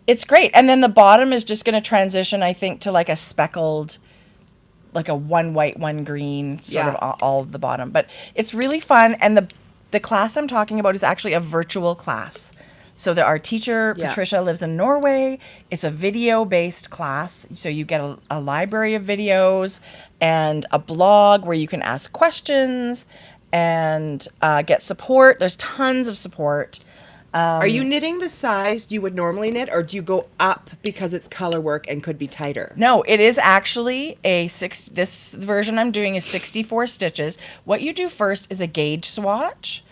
it's great. And then the bottom is just going to transition, I think, to like a speckled, like a one white, one green sort of all of the bottom. But it's really fun. And the class I'm talking about is actually a virtual class. So our teacher, Patricia, lives in Norway. It's a video-based class. So you get a library of videos and a blog where you can ask questions and get support. There's tons of support. Are you knitting the size you would normally knit, or do you go up because it's color work and could be tighter? No, it is actually this version I'm doing is 64 stitches. What you do first is a gauge swatch,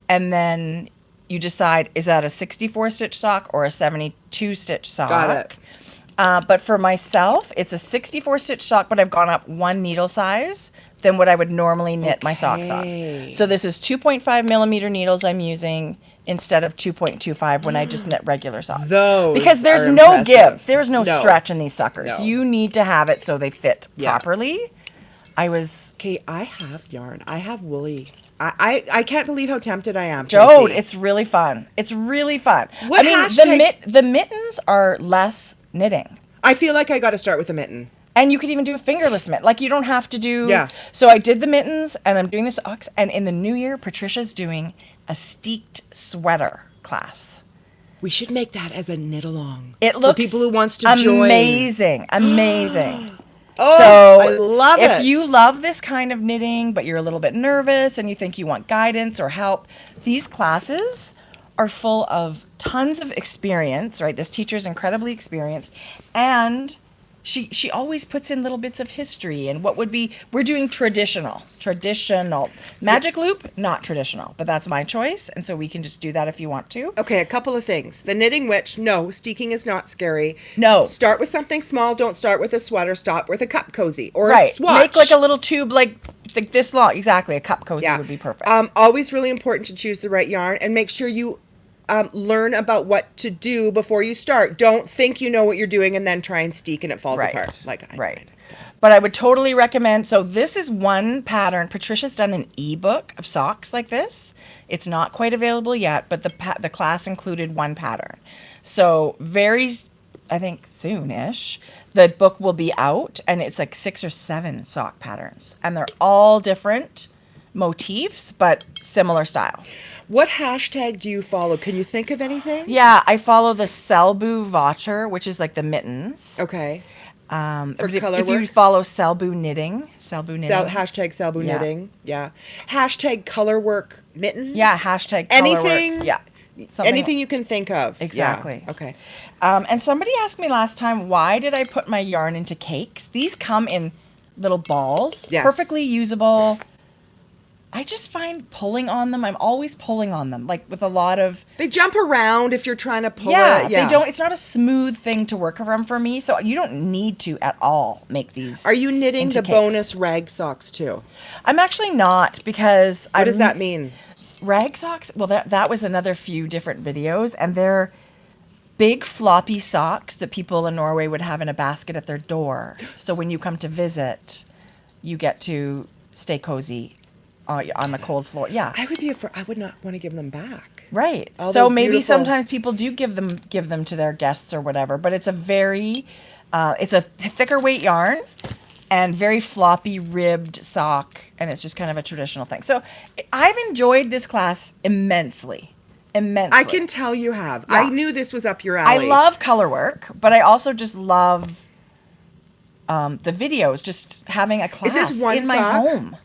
and then you decide, is that a 64 stitch sock or a 72 stitch sock? Got it. But for myself, it's a 64 stitch sock, but I've gone up one needle size than what I would normally knit my socks on. So this is 2.5 millimeter needles I'm using instead of 2.25 when I just knit regular socks. Because there's no give. There's no stretch in these suckers. No. You need to have it so they fit properly. Okay, I have yarn. I have woolly. I can't believe how tempted I am. Jode, it's really fun. It's really fun. What the mittens are less knitting. I feel like I got to start with a mitten. And you could even do a fingerless mitt. Like you don't have to do. Yeah. So I did the mittens and I'm doing the socks. And in the new year, Patricia's doing a steeked sweater class. We should make that as a knit along. It looks for people who wants to join. Amazing. Oh, so I love it. If you love this kind of knitting, but you're a little bit nervous and you think you want guidance or help, these classes are full of tons of experience, right? This teacher's incredibly experienced, and she always puts in little bits of history and we're doing traditional. Magic loop, not traditional, but that's my choice. And so we can just do that if you want to. Okay, a couple of things. The knitting witch, no, steeking is not scary. No. Start with something small. Don't start with a sweater. Start with a cup cozy or a swatch. Make like a little tube like this long. Exactly. A cup cozy would be perfect. Always really important to choose the right yarn and make sure you learn about what to do before you start. Don't think you know what you're doing and then try and steek and it falls apart. But I would totally recommend. So this is one pattern. Patricia's done an ebook of socks like this. It's not quite available yet, but the class included one pattern. So I think soon-ish, the book will be out, and it's like 6 or 7 sock patterns, and they're all different motifs, but similar style. What hashtag do you follow? Can you think of anything? Yeah, I follow the Selbu Voucher, which is like the mittens. Okay. For color work? You follow Selbu Knitting. Hashtag Selbu Knitting. Yeah. Hashtag color work mittens. Yeah, hashtag color anything. Work. Yeah. Anything you can think of. Exactly. Yeah. Okay. And somebody asked me last time, why did I put my yarn into cakes? These come in little balls. Yes. Perfectly usable. I just find pulling on them, I'm always pulling on them, like with a lot of... They jump around if you're trying to pull it. They don't, it's not a smooth thing to work around for me, so you don't need to at all make these. Are you knitting the cakes. bonus rag socks too? I'm actually not, because... What does that mean? Rag socks? Well, that was another few different videos, and they're big floppy socks that people in Norway would have in a basket at their door. So when you come to visit, you get to stay cozy on the cold floor. Yeah. I would not want to give them back. Right. So maybe sometimes people do give them to their guests or whatever, but it's a very it's a thicker weight yarn, and very floppy ribbed sock, and it's just kind of a traditional thing. So I've enjoyed this class immensely. I can tell you have. Yeah. I knew this was up your I alley. love color work, but I also just love the videos, just having a class this one in my sock? home.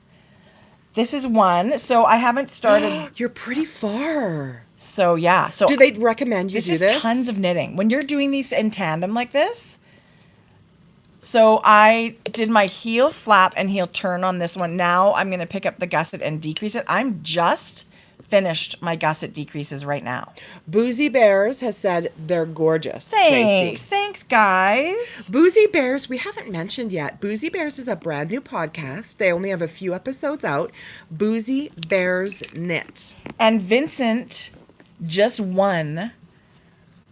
This is one. So I haven't started. You're pretty far. So yeah. So Do they recommend you this do is this? tons of knitting. When you're doing these in tandem like this. So I did my heel flap and heel turn on this one. Now I'm going to pick up the gusset and decrease it. I'm just finished my gusset decreases right now. Boozy Bears has said they're gorgeous. Thanks. Tracie. Thanks, guys. Boozy Bears, we haven't mentioned yet. Boozy Bears is a brand new podcast. They only have a few episodes out. Boozy Bears Knit. And Vincent just won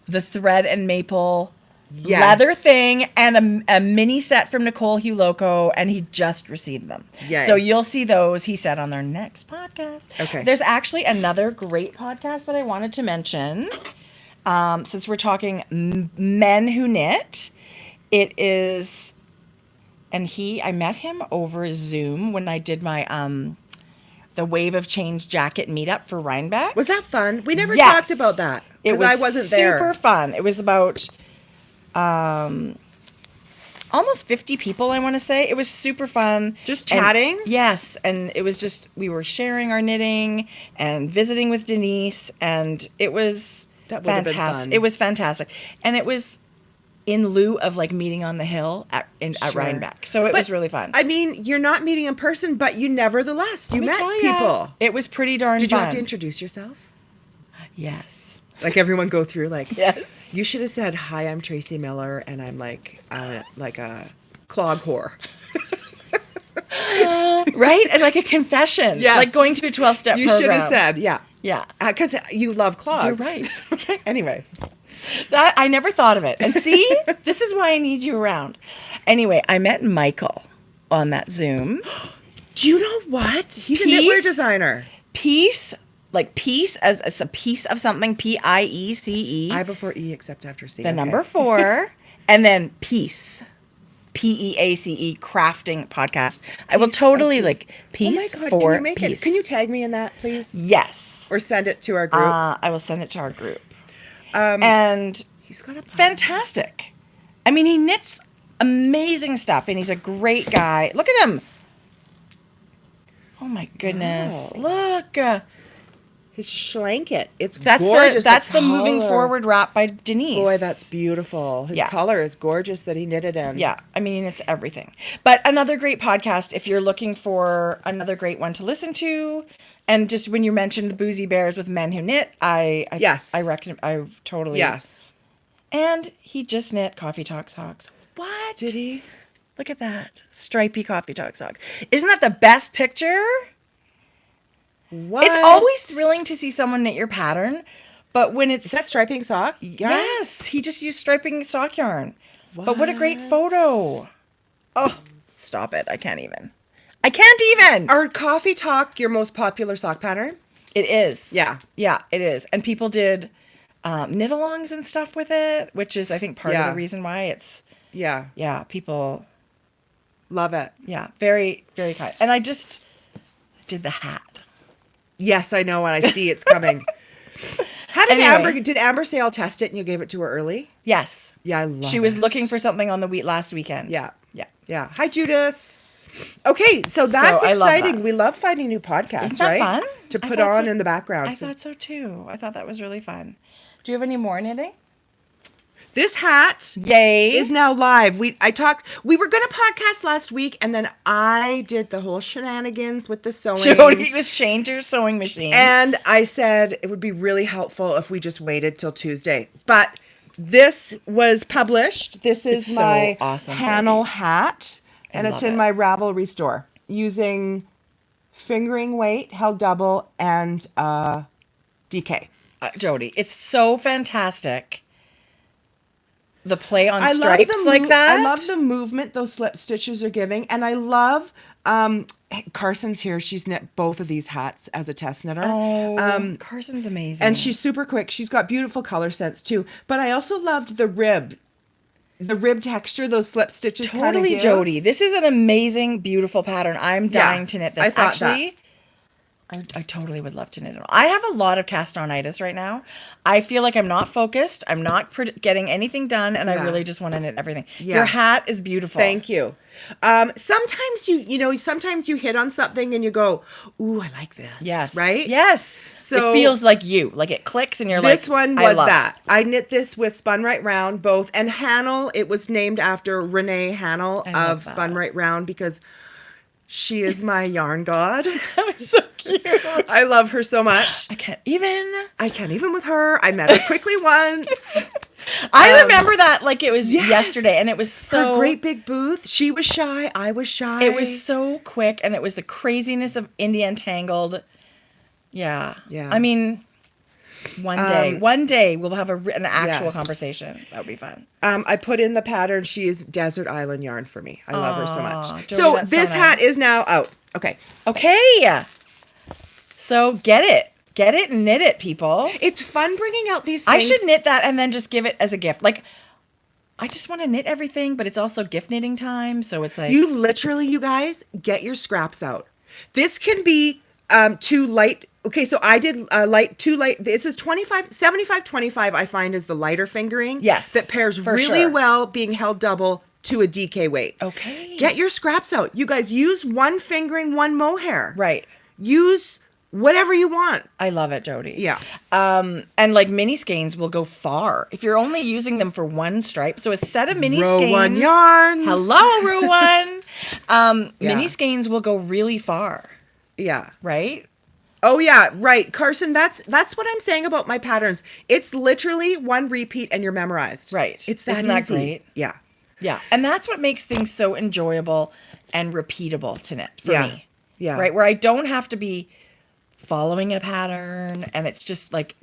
the thread and maple leather thing and a mini set from Nicole Huloco, and he just received them. Yay. So you'll see those, he said, on their next podcast. Okay. There's actually another great podcast that I wanted to mention. Since we're talking men who knit, it is, and I met him over Zoom when I did my the Wave of Change jacket meetup for Rhinebeck. Was that fun? We never Yes. talked about that. It was Because I wasn't there. super fun. It was about almost 50 people, I want to say. It was super fun. Just And- chatting? yes. And it was just, we were sharing our knitting and visiting with Denise, and it was That would have been fantastic. fun. It was fantastic. And it was in lieu of like meeting on the hill at Sure. Rhinebeck. So it But, was really fun. I mean, you're not meeting in person, but you nevertheless, you Let me met tell ya, people. It was pretty darn Did fun. you have to introduce yourself? Yes. Like everyone go through like, Yes. you should have said, hi, I'm Tracie Millar, and I'm like a clog whore. Right? And like a confession. Yes. Like going to a 12-step You program. should have said, yeah. Yeah. Because you love clogs. You're right. Okay. Anyway. That I never thought of it. And see, this is why I need you around. Anyway, I met Michael on that Zoom. Do you know what? He's a Peace? knitwear designer. Peace, like peace as a piece of something, Piece. I before E except after C. The okay. number 4, and then peace. Peace crafting podcast. I will Peace totally of like peace oh my God, for can you make peace. It? Can you tag me in that, please? Yes. Or send it to our group. I will send it to our group. And And he's got a fantastic. I mean, he knits amazing stuff, and he's a great guy. Look at him. Oh my goodness! Wow. Look, his schlanket. It's that's gorgeous. the moving color. forward wrap by Denise. Boy, that's beautiful. His Yeah. color is gorgeous that he knitted in. Yeah, I mean, it's everything. But another great podcast if you're looking for another great one to listen to. And just when you mentioned the Boozy Bears with Men Who Knit, Yes. I reckon I totally Yes. And he just knit Coffee Talk socks. What? Did he? Look at that. Stripy Coffee Talk socks. Isn't that the best picture? What? It's always thrilling to see someone knit your pattern, but when it's Is that striping sock? yes, he just used striping sock yarn. But what a great photo. Oh, stop it. I can't even. Are Coffee Talk your most popular sock pattern? It is. Yeah. Yeah, it is. And people did knit-alongs and stuff with it, which is, I think, part of Yeah. the reason why it's, Yeah. people, Love it. very, very kind. And I just did the hat. Yes, I know, and I see it's coming. How did Anyway. Did Amber say I'll test it and you gave it to her early? Yes. Yeah, I love it. She was looking for something on the last weekend. Yeah. Yeah. Yeah. Hi, Judith. Okay, so that's I love exciting. that. We love finding new podcasts, Isn't that right? fun? To I put thought on so- in the background. I So thought so too. I thought that was really fun. Do you have any more knitting? this hat Yay. is now live. We were going to podcast last week, and then I did the whole shenanigans with the sewing. Jodi was chained to her sewing machine. And I said it would be really helpful if we just waited till Tuesday. But this was published. This is It's so my awesome, panel Jodi. hat, and it's love in it. my Ravelry store using fingering weight, held double, and DK. Jodi, it's so fantastic. The play on I love stripes the like that. I love the movement those slip stitches are giving, and I love Carson's here. She's knit both of these hats as a test knitter. Oh, Carson's amazing. And she's super quick. She's got beautiful color sense too. But I also loved the rib. the rib texture, those slip stitches kind of Totally, Jodi. This is an amazing, beautiful pattern. I'm dying to knit this. I thought Actually, I totally would love to knit it. I have a lot of cast on-itis right now. I feel like I'm not focused. I'm not getting anything done, and I really just want to knit everything. Yeah. Your hat is beautiful. Thank you. Sometimes sometimes you hit on something and you go, ooh, I like this. Yes. Right? Yes. So it feels like you. Like it clicks and you're like, this one was that. I knit this with Spun Right Round, both. And Hannel, it was named after Renee Hannel of Spun Right Round because she is my yarn god. That was so cute. I love her so much. I can't even with her. I met her quickly once. I remember that like it was yesterday, and it was so her great big booth. She was shy. I was shy. It was so quick, and it was the craziness of India Entangled. Yeah. Yeah. I mean, one day we'll have an actual conversation. That would be fun. I put in the pattern. She is Desert Island yarn for me. I love her so much. Jodi, So that's this so hat nice. is now out. Okay. Okay. So get it and knit it, people. It's fun bringing out these things. I should knit that and then just give it as a gift. Like, I just want to knit everything, but it's also gift knitting time. So it's like you guys, get your scraps out. This can be too light. Okay, so I did too light. This is 75, 25, I find is the lighter fingering. Yes, That pairs for really sure. well being held double to a DK weight. Okay. Get your scraps out. You guys use one fingering, one mohair. Right. Use whatever you want. I love it, Jodi. Yeah. And like mini skeins will go far if you're only using them for one stripe. So a set of mini Row skeins. one yarns. Hello, row one. Yeah. Mini skeins will go really far. Yeah. Right. Oh yeah, right. Carson, that's what I'm saying about my patterns. It's literally one repeat and you're memorized. Right. It's that Isn't that easy. great? Yeah. Yeah. And that's what makes things so enjoyable and repeatable to knit for me. Yeah. Right. Where I don't have to be following a pattern and it's just like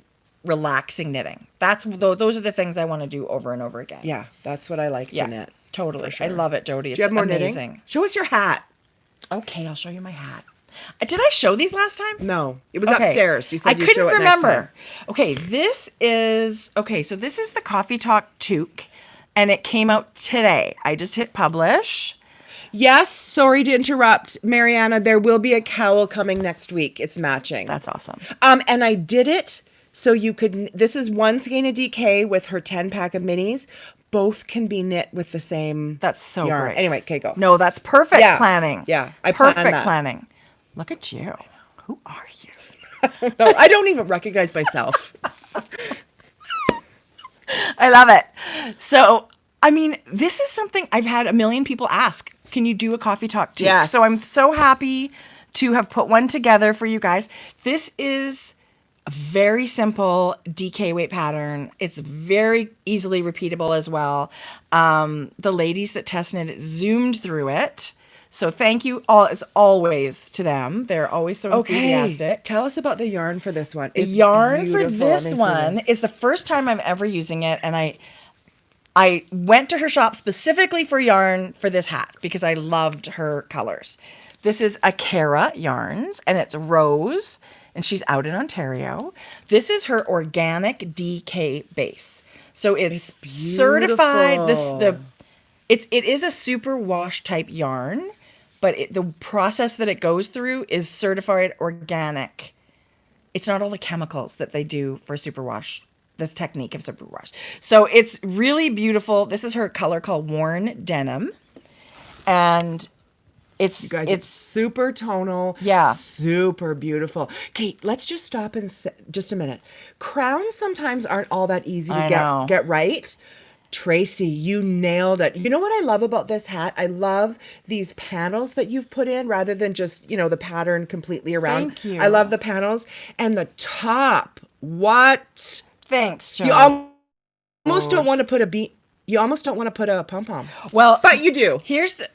relaxing knitting. Those are the things I want to do over and over again. Yeah, that's what I like to knit. Totally. Sure. I love it, Jodi. It's Do you have more amazing. knitting? Show us your hat. Okay, I'll show you my hat. Did I show these last time? No, it was upstairs. You said I you'd couldn't show it remember. next time. Okay, so this is the Coffee Talk toque, and it came out today. I just hit publish. Yes, sorry to interrupt, Mariana. There will be a cowl coming next week. It's matching. That's awesome. And I did it so you could. This is one skein of DK with her 10-pack of minis. Both can be knit with the same. That's so yarn. great. Anyway, okay, go. No, that's perfect planning. Yeah, I planned perfect that. planning. Look at you. Who are you? No, I don't even recognize myself. I love it. So, I mean, this is something I've had a million people ask. Can you do a Coffee Talk toque? Yes. So I'm so happy to have put one together for you guys. This is a very simple DK weight pattern. It's very easily repeatable as well. The ladies that test knit it zoomed through it. So thank you all as always to them. They're always so enthusiastic. Tell us about the yarn for this one. The It's yarn for beautiful. Let me this see one this. is the first time I'm ever using it, and I went to her shop specifically for yarn for this hat because I loved her colors. This is a Cara yarns, and it's rose, and she's out in Ontario. This is her organic DK base. So it's certified. It is a super wash type yarn, but the process that it goes through is certified organic. It's not all the chemicals that they do for superwash, this technique of superwash. So it's really beautiful. This is her color called Worn Denim. And it's super tonal. Yeah. Super beautiful. Kate, let's just stop and just a minute. Crowns sometimes aren't all that easy to get right. Tracie, you nailed it. You know what I love about this hat? I love these panels that you've put in rather than just, the pattern completely around. Thank you. I love the panels. And the top. What? Thanks, Joe. You almost don't want to put you almost don't want to put a pom-pom. Well, but you do.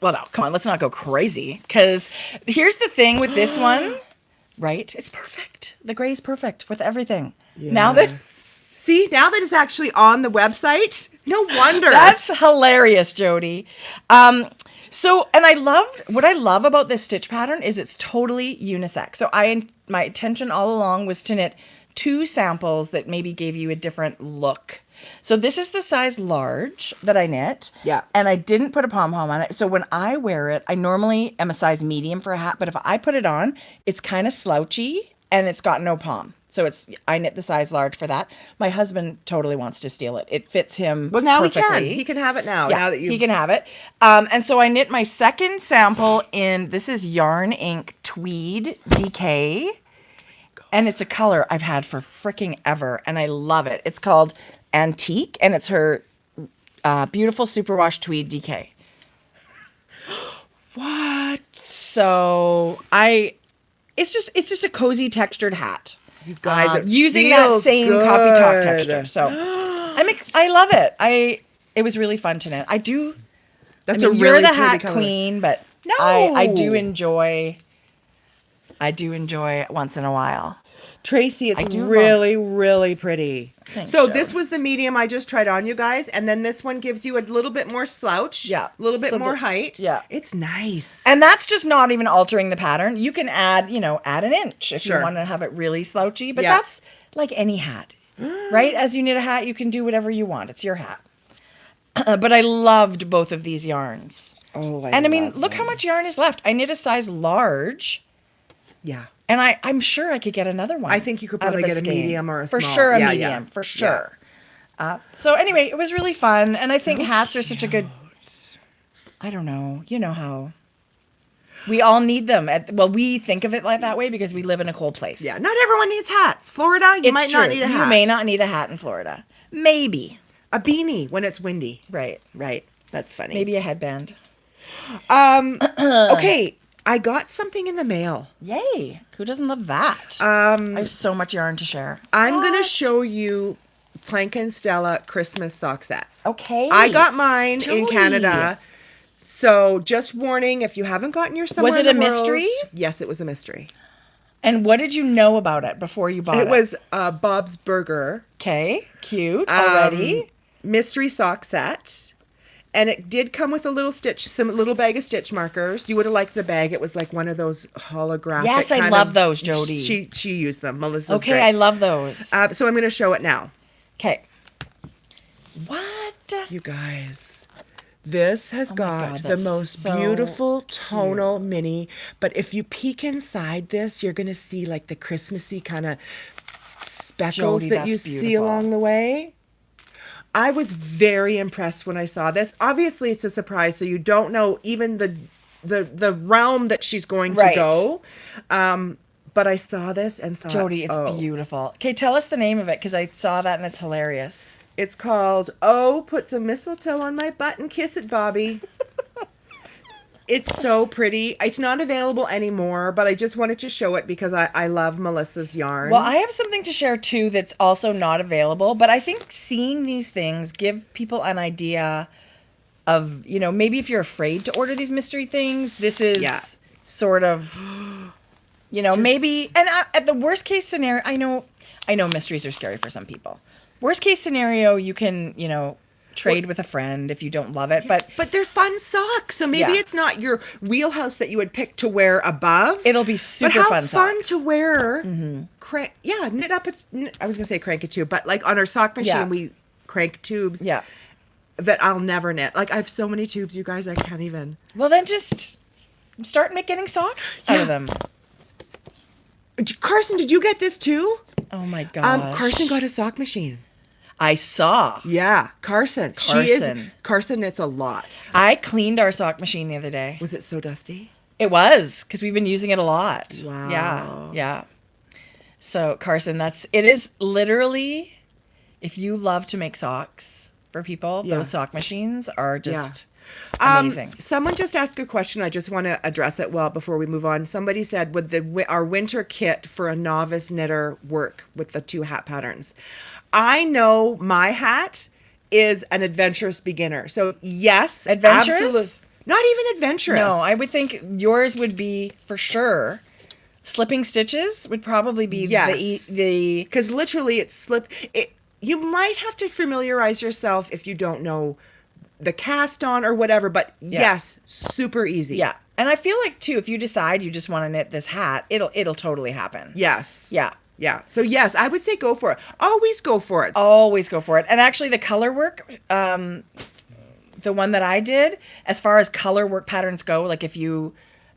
No, come on, let's not go crazy. Because here's the thing with this one, right? It's perfect. The gray is perfect with everything. Yes. Now that it's actually on the website, no wonder. That's hilarious, Jodi. What I love about this stitch pattern is it's totally unisex. So my intention all along was to knit 2 samples that maybe gave you a different look So this is the size large that I knit. Yeah. And I didn't put a pom-pom on it. So when I wear it, I normally am a size medium for a hat, but if I put it on, it's kind of slouchy and it's got no pom. So I knit the size large for that. My husband totally wants to steal it. It fits him Well, now perfectly. he can have it now. Yeah, Now that he can have it. And so I knit my second sample in, this is Yarn Ink Tweed DK. And it's a color I've had for freaking ever. And I love it. It's called Antique. And it's her beautiful superwash tweed DK. What? So it's just a cozy textured hat. You guys, it using that feels same good. coffee talk texture. So I love it. It was really fun to knit. That's I a mean, really you're the pretty hat color. queen, but No. I do enjoy it once in a while. Tracie, I it's do really, really pretty. Thanks, So Jo. this was the medium I just tried on, you guys. And then this one gives you a little bit more slouch. Yeah. A little bit So more height. yeah. It's nice. And that's just not even altering the pattern. You can add an inch if Sure. you want to have it really slouchy, but Yeah. that's like any hat, right? As you knit a hat, you can do whatever you want. It's your hat. But I loved both of these yarns. Oh, And I mean, love look how them. much yarn is left. I knit a size large. Yeah. And I'm sure I could get another one. I think you could out of probably get a skein. medium or a for small. sure a Yeah, medium yeah. for Yeah. sure. So anyway, it was really fun, and I think hats are such a good. I don't know. You know how we all need them. We think of it like that way because we live in a cold place. Yeah. Not everyone needs hats. Florida, you It's might true. not need a hat. You may not need a hat in Florida. Maybe. A beanie when it's windy. Right. Right. That's funny. Maybe a headband. Okay. I got something in the mail. Yay! Who doesn't love that? I have so much yarn to share. I'm going to What? show you Plank and Stella Christmas sock set. Okay. I got mine in Jodi. Canada. So just warning, if you haven't gotten your somewhere Was it in a the world- mystery? Yes, it was a mystery. And what did you know about it before you bought it? It was Bob's Burger Okay, cute already. mystery sock set. And it did come with a little little bag of stitch markers. You would have liked the bag. It was like one of those holographic. Yes, I kind love of- those, Jodi. She used them. Melissa's Okay, great. I love those. So I'm going to show it now. Okay. What? You guys, this has my got God, the that's most so beautiful tonal mini. But if you peek inside this, you're going to see like the Christmassy kind of speckles Jodi, that you that's see beautiful. along the way. I was very impressed when I saw this. Obviously, it's a surprise, so you don't know even the realm that she's going to Right. go. But I saw this and thought, Jodi, it's oh. beautiful. Okay, tell us the name of it because I saw that and it's hilarious. It's called Oh, Put Some Mistletoe on My Butt and Kiss It, Bobby. It's so pretty. It's not available anymore, but I just wanted to show it because I love Melissa's yarn. Well, I have something to share too that's also not available, but I think seeing these things give people an idea of, maybe if you're afraid to order these mystery things, this is Yeah. sort of, maybe, and at the worst case scenario, I know mysteries are scary for some people. Worst case scenario, you can, trade with a friend if you don't love it, but they're fun socks, so maybe Yeah. it's not your wheelhouse that you would pick to wear above. it'll be super but how fun socks. to wear. Knit up. I was gonna say crank a tube, but like on our sock machine, Yeah. we crank tubes. Yeah. That I'll never knit. Like I have so many tubes, you guys, I can't even. Well, then just start getting socks out of them. Carson, did you get this too? Oh my gosh. Carson got a sock machine. I saw. Yeah, Carson. Carson. Carson knits a lot. I cleaned our sock machine the other day. Was it so dusty? It was, because we've been using it a lot. Wow. Yeah. So, Carson, it is literally, if you love to make socks for people, Yeah. those sock machines are just amazing. Someone just asked a question. I just want to address it before we move on. Somebody said, would our winter kit for a novice knitter work with the two hat patterns? I know my hat is an adventurous beginner. So yes, Adventurous? absolutely. Not even adventurous. No, I would think yours would be, for sure, slipping stitches would probably be Yes. the Because literally it's you might have to familiarize yourself if you don't know the cast on or whatever, but yes, super easy. yeah. And I feel like too, if you decide you just want to knit this hat, it'll totally happen. Yes. Yeah. Yeah. So yes, I would say go for it. Always go for it. Always go for it. And actually the color work, the one that I did, as far as color work patterns go, like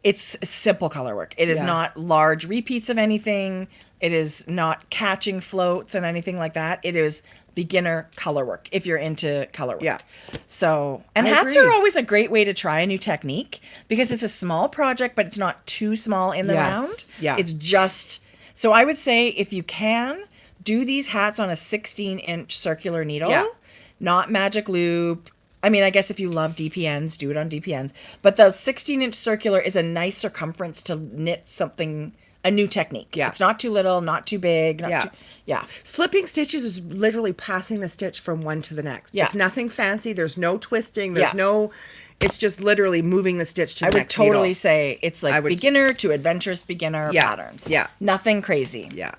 it's simple color work. It is not large repeats of anything. It is not catching floats and anything like that. It is beginner color work if you're into color work. Yeah. So, and hats are always a great way to try a new technique because it's a small project, but it's not too small in the round. Yeah. It's just, so I would say if you can, do these hats on a 16-inch circular needle, not magic loop. I mean, I guess if you love DPNs, do it on DPNs. But the 16-inch circular is a nice circumference to knit something, a new technique. Yeah. It's not too little, not too big. Not too, Slipping stitches is literally passing the stitch from one to the next. Yeah. It's nothing fancy. There's no twisting. There's no... It's just literally moving the stitch to the next I would totally needle. Say it's like beginner to adventurous beginner patterns. Yeah. Nothing crazy. Yeah.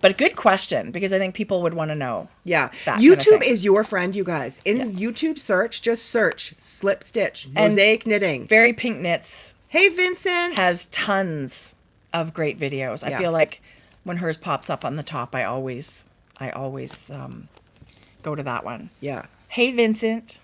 But a good question, because I think people would want to know. Yeah. That YouTube is your friend, you guys. In YouTube search, just search slip stitch, mosaic knitting. Very Pink Knits. Hey, Vincent. Has tons of great videos. I feel like when hers pops up on the top, I always go to that one. Yeah. Hey, Vincent.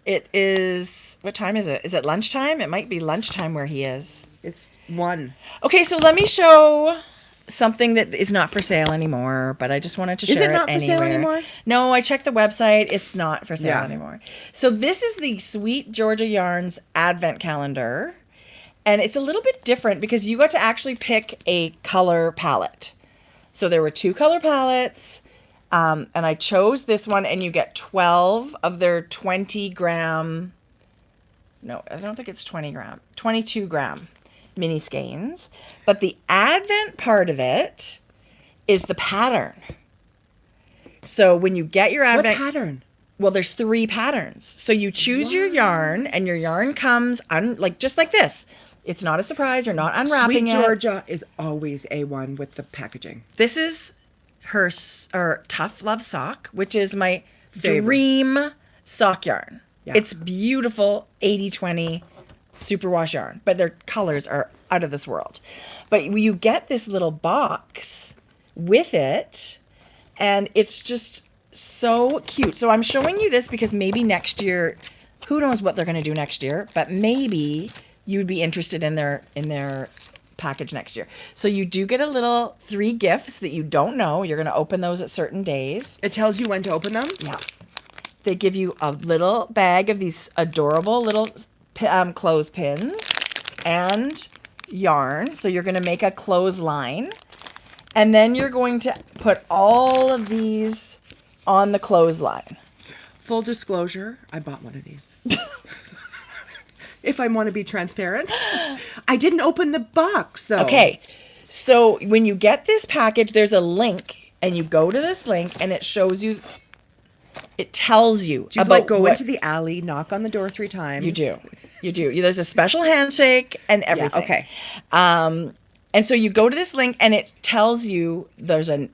It is, what time is it? Is it lunchtime? It might be lunchtime where he is. It's 1. Okay, so let me show something that is not for sale anymore, but I just wanted to share it Is it not for sale anymore? No, I checked the website. It's not for sale anymore. So this is the Sweet Georgia Yarns Advent Calendar. And it's a little bit different because you got to actually pick a color palette. So there were 2 color palettes. And I chose this one, and you get 12 of their 20-gram. No, I don't think it's 20 gram. 22-gram mini skeins. But the Advent part of it is the pattern. So when you get your Advent... What pattern? Well, there's 3 patterns. So you choose your yarn, and your yarn comes just like this. It's not a surprise. You're not unwrapping Sweet Georgia is always A1 with the packaging. This is her Tough Love sock, which is my dream sock yarn. Yeah. It's beautiful 80/20 superwash yarn, but their colors are out of this world. But you get this little box with it, and it's just so cute. So I'm showing you this because maybe next year, who knows what they're going to do next year, but maybe you'd be interested in their package next year. So you do get a little 3 gifts that you don't know. You're going to open those at certain days. It tells you when to open them? Yeah. They give you a little bag of these adorable little clothespins and yarn. So you're going to make a clothesline. And then you're going to put all of these on the clothesline. Full disclosure, I bought one of these. If I want to be transparent. I didn't open the box, though. Okay. So when you get this package, there's a link, and you go to this link, and it shows you, it tells you do you about go into the alley, knock on the door 3 times? You do. You do. There's a special handshake and everything. Yeah, okay. And so you go to this link, and it tells you there's a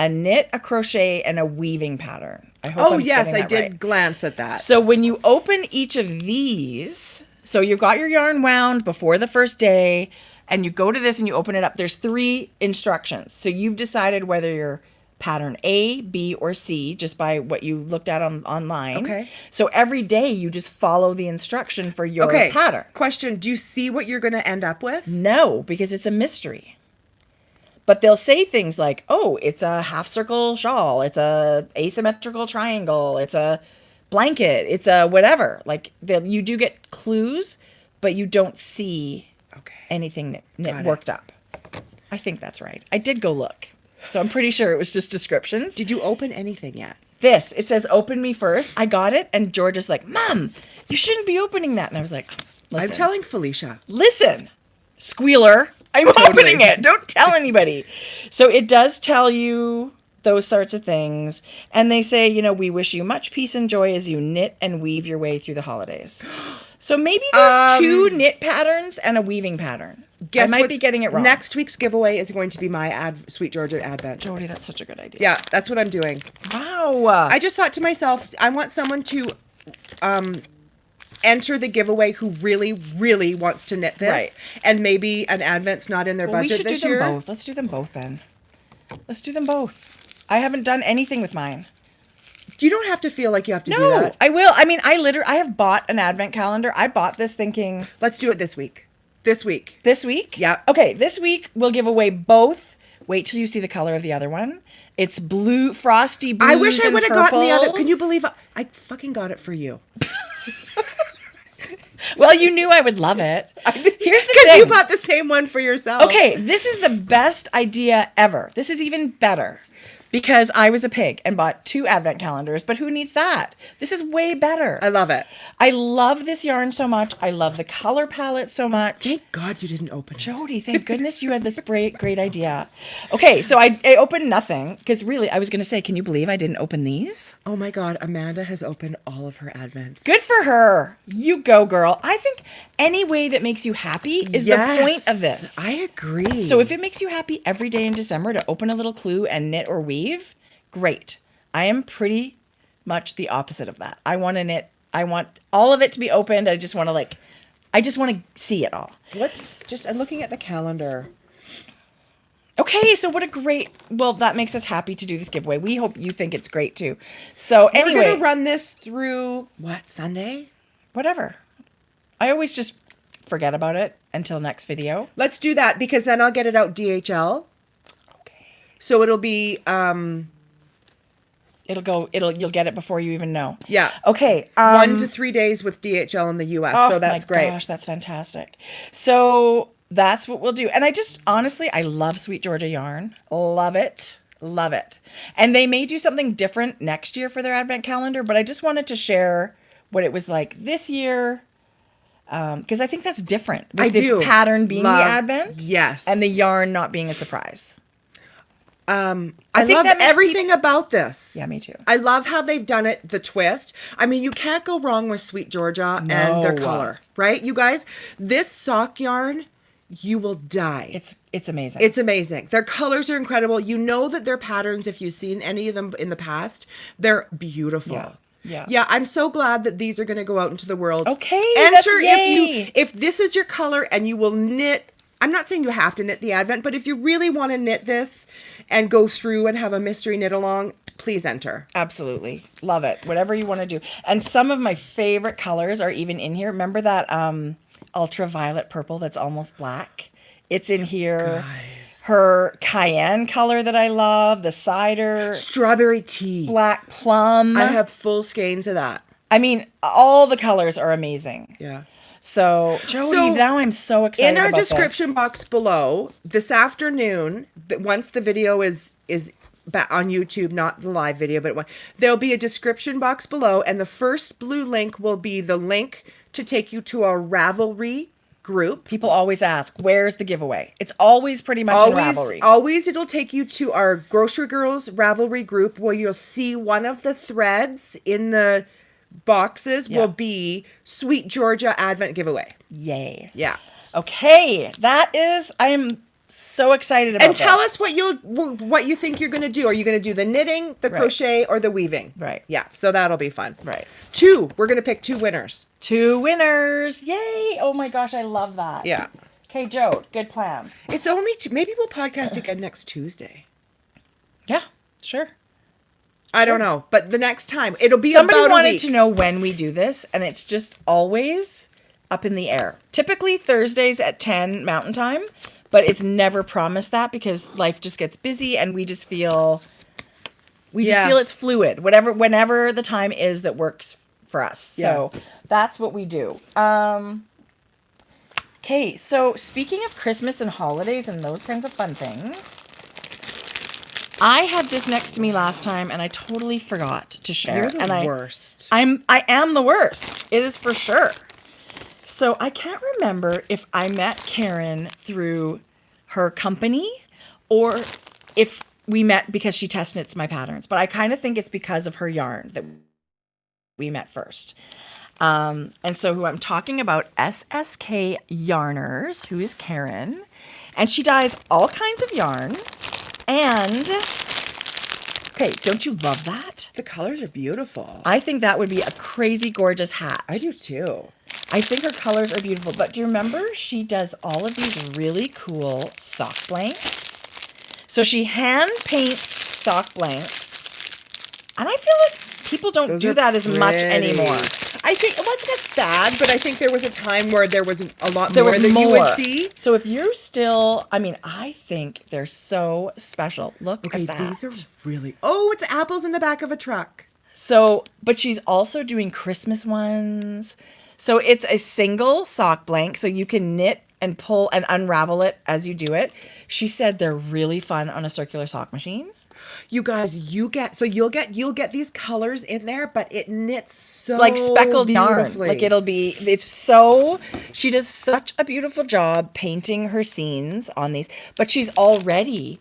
knit, a crochet, and a weaving pattern. I hope I'm yes, getting I that did right. glance at that. So when you open each of these, so you've got your yarn wound before the first day, and you go to this and you open it up. There's 3 instructions. So you've decided whether you're pattern A, B, or C just by what you looked at online. Okay. So every day you just follow the instruction for your pattern. Question, do you see what you're going to end up with? No, because it's a mystery. But they'll say things like, oh, it's a half circle shawl. It's a asymmetrical triangle. It's a blanket. It's a whatever. Like you do get clues, but you don't see anything knit worked up. I think that's right. I did go look. So I'm pretty sure it was just descriptions. Did you open anything yet? It says open me first. I got it. And George is like, Mom, you shouldn't be opening that. And I was like, listen. I'm telling Felicia. Listen, squealer. I'm opening it. Don't tell anybody. So it does tell you those sorts of things. And they say, we wish you much peace and joy as you knit and weave your way through the holidays. So maybe there's 2 knit patterns and a weaving pattern. I might be getting it wrong. Next week's giveaway is going to be my Sweet Georgia Advent. Jodi, that's such a good idea. Yeah, that's what I'm doing. Wow. I just thought to myself, I want someone to enter the giveaway who really, really wants to knit this. Right. And maybe an Advent's not in their budget this year. We should do them both. Let's do them both then. Let's do them both. I haven't done anything with mine. You don't have to feel like you have to do No, that. I will. I mean, I have bought an advent calendar. I bought this thinking Let's do it this week. This week. this week. Yeah. Okay, this week we'll give away both. Wait till you see the color of the other one. It's blue, frosty blues. I wish I and would have gotten the other. purples. Can you believe I fucking got it for you? Well, you knew I would love it. Here's the Because thing. you bought the same one for yourself. Okay, this is the best idea ever. This is even better because I was a pig and bought 2 advent calendars, but who needs that? This is way better. I love it. I love this yarn so much. I love the color palette so much. Thank God you didn't open it. Jodi, thank goodness you had this great idea. Okay, so I opened nothing because really I was going to say, can you believe I didn't open these? Oh my God, Amanda has opened all of her advents. Good for her. You go, girl. I think any way that makes you happy is the point of this. I agree. So if it makes you happy every day in December to open a little clue and knit or weave, great. I am pretty much the opposite of that. I want to knit. I want all of it to be opened. I just want to see it all. I'm looking at the calendar. Okay, so that makes us happy to do this giveaway. We hope you think it's great too. So anyway, We're going to run this through, Sunday? whatever. I always just forget about it until next video. Let's do that because then I'll get it out DHL. Okay. So it'll be, You'll get it before you even know. yeah. Okay. 1 to 3 days with DHL in the US. Oh so that's my great. gosh, that's fantastic. So that's what we'll do. And I love Sweet Georgia yarn. Love it. Love it. And they may do something different next year for their advent calendar, but I just wanted to share what it was like this year. Because I think that's different. With the pattern being the advent. Yes. And the yarn not being a surprise. I think love that makes everything about this. Yeah, me too. I love how they've done it, the twist. I mean, you can't go wrong with Sweet Georgia and their No. color, right? You guys, this sock yarn, you will die. It's amazing. It's amazing. Their colors are incredible. You know that their patterns, if you've seen any of them in the past, they're beautiful. Yeah. Yeah, I'm so glad that these are going to go out into the world. Okay, Enter yay. if this is your color and you will knit. I'm not saying you have to knit the advent, but if you really want to knit this and go through and have a mystery knit along, please enter. Absolutely. Love it. Whatever you want to do. And some of my favorite colors are even in here. Remember that ultraviolet purple that's almost black? It's in here. Guys. Her cayenne color that I love, the cider, Strawberry tea. black plum. I have full skeins of that. I mean, all the colors are amazing. Yeah. So, Jodi, now I'm so excited In our about description this. box below, this afternoon, once the video is back on YouTube, not the live video, but there'll be a description box below, and the first blue link will be the link to take you to our Ravelry group. People always ask, where's the giveaway? It's always pretty much in Ravelry. Always it'll take you to our Grocery Girls Ravelry group where you'll see one of the threads in the boxes will be Sweet Georgia Advent giveaway. Yay. Yeah. Okay, I am so excited about And tell this. us what you think you're going to do. Are you going to do the knitting, the crochet, or the weaving? Right. Yeah, so that'll be fun. Right. We're going to pick 2 winners. 2 winners. Yay. Oh my gosh, I love that. Yeah. Okay, Joe, good plan. It's only, maybe we'll podcast again next Tuesday. Yeah, sure. I don't know, but the next time, it'll be Somebody about a wanted week. to know when we do this, and it's just always up in the air. Typically Thursdays at 10 Mountain Time, but it's never promised that because life just gets busy and we just feel it's fluid. Whenever the time is that works for us. Yeah. So that's what we do. Okay, so speaking of Christmas and holidays and those kinds of fun things, I had this next to me last time and I totally forgot to share. You're the worst. I am the worst. It is for sure. So I can't remember if I met Karen through her company or if we met because she test knits my patterns, but I kind of think it's because of her yarn that we met first. And so who I'm talking about, SSK Yarners, who is Karen, and she dyes all kinds of yarn. And, okay, don't you love that? The colors are beautiful. I think that would be a crazy gorgeous hat. I do too. I think her colors are beautiful. But do you remember she does all of these really cool sock blanks? So she hand paints sock blanks. And I feel like people don't Those do are that as much pretty. anymore. I think it wasn't a fad, but I think there was a time where there was a lot There more was that more. you would see. So if you're still, I mean, I think they're so special. Look Okay, at that. these are really. Oh, it's apples in the back of a truck. So, but she's also doing Christmas ones. So it's a single sock blank, so you can knit and pull and unravel it as you do it. She said they're really fun on a circular sock machine. You guys, you'll get these colors in there, but it knits so It's like speckled yarn. beautifully. Like she does such a beautiful job painting her scenes on these, but she's already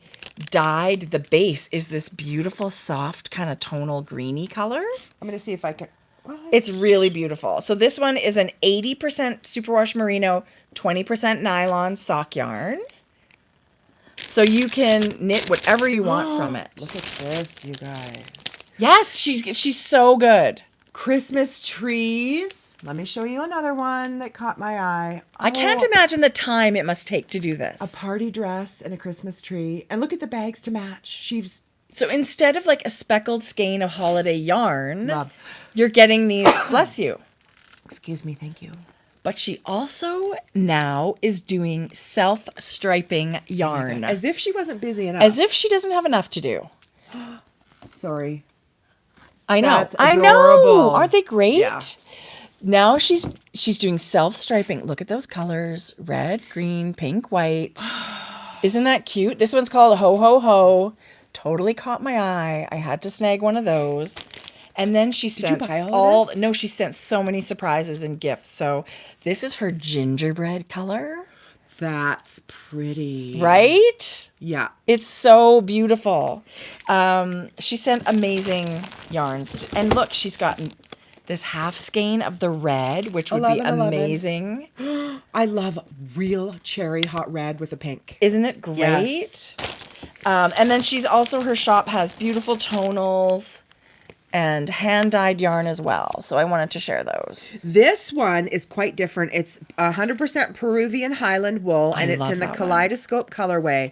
dyed the base is this beautiful soft kind of tonal greeny color. I'm gonna see if I can. What? It's really beautiful. So this one is an 80% superwash merino, 20% nylon sock yarn. So you can knit whatever you want from it. Look at this, you guys. Yes, she's so good. Christmas trees. Let me show you another one that caught my eye. I can't imagine the time it must take to do this. A party dress and a Christmas tree. And look at the bags to match. She's So instead of like a speckled skein of holiday yarn, Love. you're getting these, bless you. Excuse me, thank you. But she also now is doing self-striping yarn. As if she wasn't busy enough. As if she doesn't have enough to do. Sorry. I know. That's I know. adorable. Aren't they great? Yeah. Now she's doing self-striping. Look at those colors. Red, green, pink, white. Isn't that cute? This one's called Ho Ho Ho. Totally caught my eye. I had to snag one of those. And then she sent you buy all this? No, she sent so many surprises and gifts. So this is her gingerbread color. That's pretty. Right? Yeah. It's so beautiful. She sent amazing yarns. And look, she's gotten this half skein of the red, which would be 11. amazing. I love real cherry hot red with a pink. Isn't it great? Yes. And then her shop has beautiful tonals and hand-dyed yarn as well. So I wanted to share those. This one is quite different. It's 100% Peruvian Highland wool, and it's love in the that one. Kaleidoscope colorway.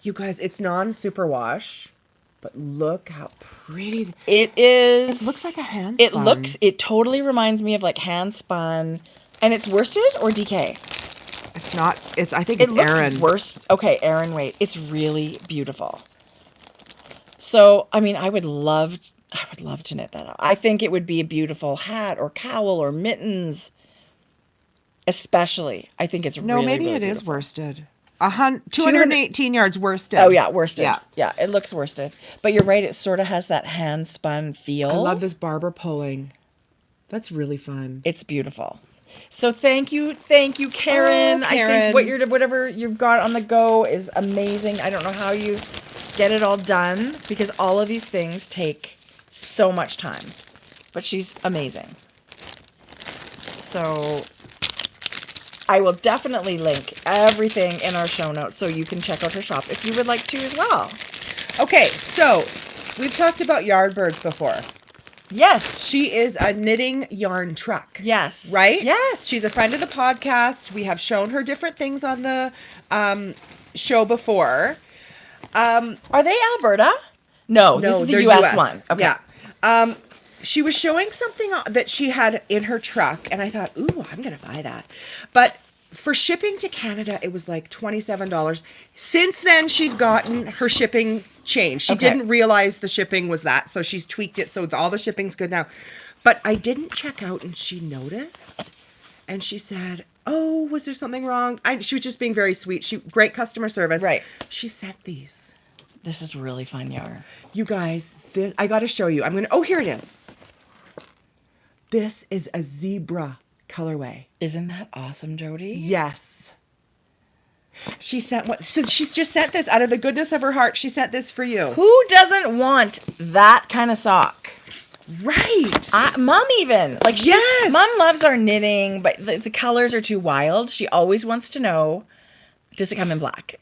You guys, it's non-superwash, but look how pretty. It is. It looks like a hand It spun. it totally reminds me of like hand spun. And it's worsted or DK? It's not, I think It it's looks Aran. worse. Okay, Aran, wait. It's really beautiful. So, I mean, I would love to knit that out. I think it would be a beautiful hat or cowl or mittens. Especially. I think it's No, really, maybe really it is beautiful. worsted. 218 yards worsted. Oh, yeah, worsted. Yeah. Yeah, it looks worsted. But you're right, it sort of has that hand spun feel. I love this barber pulling. That's really fun. It's beautiful. So thank you, Karen. Oh, I Karen. think whatever you've got on the go is amazing. I don't know how you get it all done because all of these things take so much time. But she's amazing. So I will definitely link everything in our show notes so you can check out her shop if you would like to as well. Okay, so we've talked about Yardbirds before. Yes. She is a knitting yarn truck. Yes. Right? Yes. She's a friend of the podcast. We have shown her different things on the show before. Are they Alberta? No, this is the they're US one. Okay. Yeah. She was showing something that she had in her truck, and I thought, ooh, I'm going to buy that. But for shipping to Canada, it was like $27. Since then, she's gotten her shipping changed. She Okay. didn't realize the shipping was that, so she's tweaked it so all the shipping's good now. But I didn't check out, and she noticed, and she said, oh, was there something wrong? She was just being very sweet. Great customer service. Right. She sent these. This is really fun yarn. You guys, I got to show you. here it is. This is a zebra colorway. Isn't that awesome, Jodi? Yes. She sent so she's just sent this out of the goodness of her heart. She sent this for you. Who doesn't want that kind of sock? Right. Mom even. Like, Yes. Mom loves our knitting, but the colors are too wild. She always wants to know, does it come in black?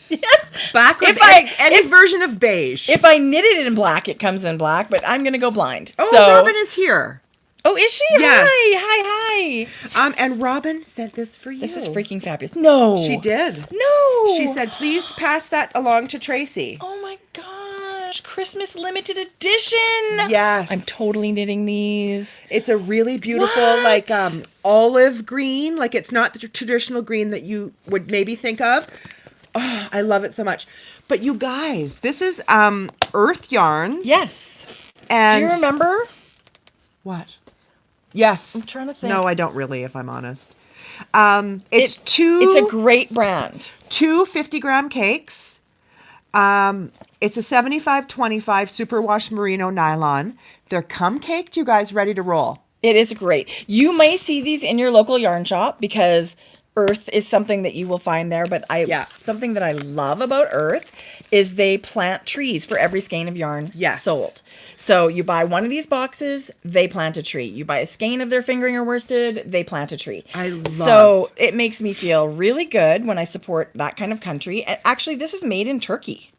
Yes. Black or any version of beige. If I knit it in black, it comes in black, but I'm going to go blind. Oh, so, Robin is here. Oh, is she? Yes. Hi. And Robin sent this for you. This is freaking fabulous. No. She did. No. She said, please pass that along to Tracie. Oh my gosh. Christmas limited edition. Yes. I'm totally knitting these. It's a really beautiful, What? like olive green. Like it's not the traditional green that you would maybe think of. Oh, I love it so much. But you guys, this is Earth Yarns. Yes. And Do you remember? What? Yes. I'm trying to think. No, I don't really, if I'm honest. It's It's a great brand. two 50-gram cakes. It's a 75-25 superwash merino nylon. They're cum caked, you guys, ready to roll. It is great. You may see these in your local yarn shop because Earth is something that you will find there. But something that I love about Earth is they plant trees for every skein of yarn sold. So you buy one of these boxes, they plant a tree. You buy a skein of their fingering or worsted, they plant a tree. So it makes me feel really good when I support that kind of country. And actually, this is made in Turkey.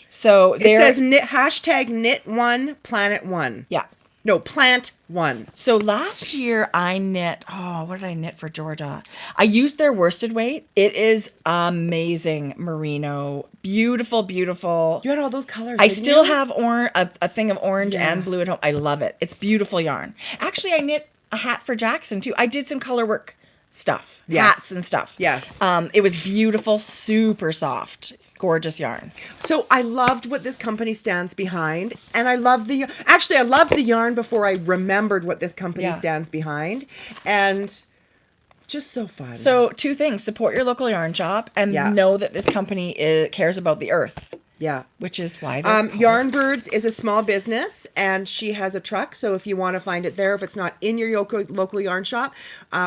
So it says hashtag knit one, planet one. Yeah. No, plant one. So last year I knit, what did I knit for Georgia? I used their worsted weight. It is amazing merino. Beautiful, beautiful. You had all those colors. I still have a thing of orange and blue at home. I love it. It's beautiful yarn. Actually, I knit a hat for Jackson too. I did some color work stuff, hats and stuff. Yes. It was beautiful, super soft. Gorgeous yarn. So I loved what this company stands behind, and I love the yarn before I remembered what this company stands behind, and just so fun. So 2 things: support your local yarn shop, and know that this company cares about the earth. Yeah, which is why Yarn Birds is a small business, and she has a truck. So if you want to find it there, if it's not in your local yarn shop,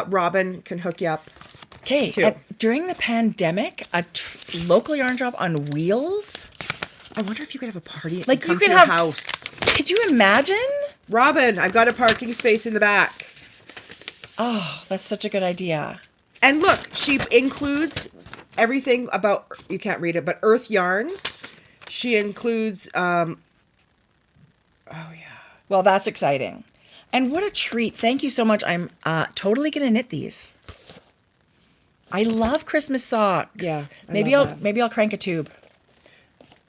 Robin can hook you up. Okay, during the pandemic, a local yarn shop on wheels. I wonder if you could have a party like come you could to your house. Could you imagine? Robin, I've got a parking space in the back. Oh, that's such a good idea. And look, she includes everything about, you can't read it, but Earth Yarns. She includes, Well, that's exciting. And what a treat. Thank you so much. I'm totally going to knit these. I love Christmas socks. Yeah. Maybe I'll crank a tube.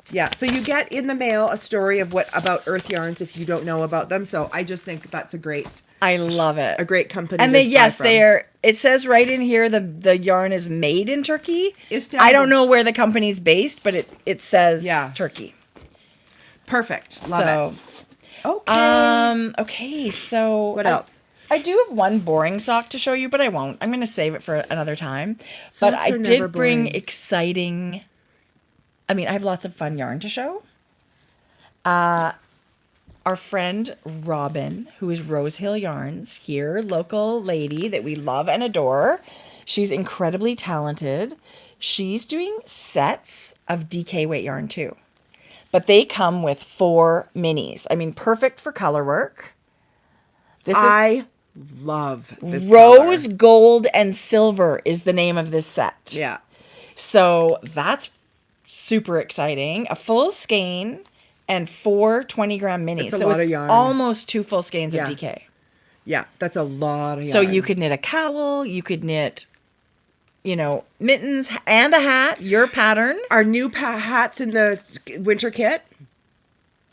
Yeah. So you get in the mail a story of about Earth Yarns if you don't know about them. So I just think that's a great company. And it says right in here the yarn is made in Turkey. I don't know where the company's based, but it says Turkey. Perfect. Love it. Okay. Okay, so what else? I do have one boring sock to show you, but I won't. I'm going to save it for another time. But I did bring exciting... I mean, I have lots of fun yarn to show. Our friend Robin, who is Rose Hill Yarns here, local lady that we love and adore. She's incredibly talented. She's doing sets of DK weight yarn too. But they come with 4 minis. I mean, perfect for color work. I love this Rose, color. Gold, and Silver is the name of this set. Yeah. So that's super exciting. A full skein and 4 20-gram minis. That's a lot of yarn. Almost 2 full skeins of DK. Yeah, that's a lot of yarn. So you could knit a cowl. You could knit, mittens and a hat. Your pattern. Our new hats in the winter kit.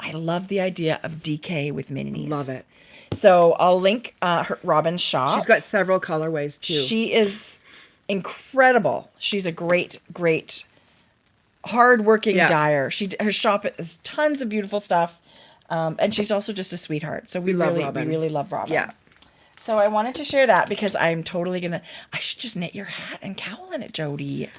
I love the idea of DK with minis. Love it. So I'll link Robin's shop. She's got several colorways too. She is incredible. She's a great, great, hardworking dyer. Her shop is tons of beautiful stuff, and she's also just a sweetheart. So we really love Robin. Yeah. So I wanted to share that because I'm totally gonna. I should just knit your hat and cowl in it, Jodi.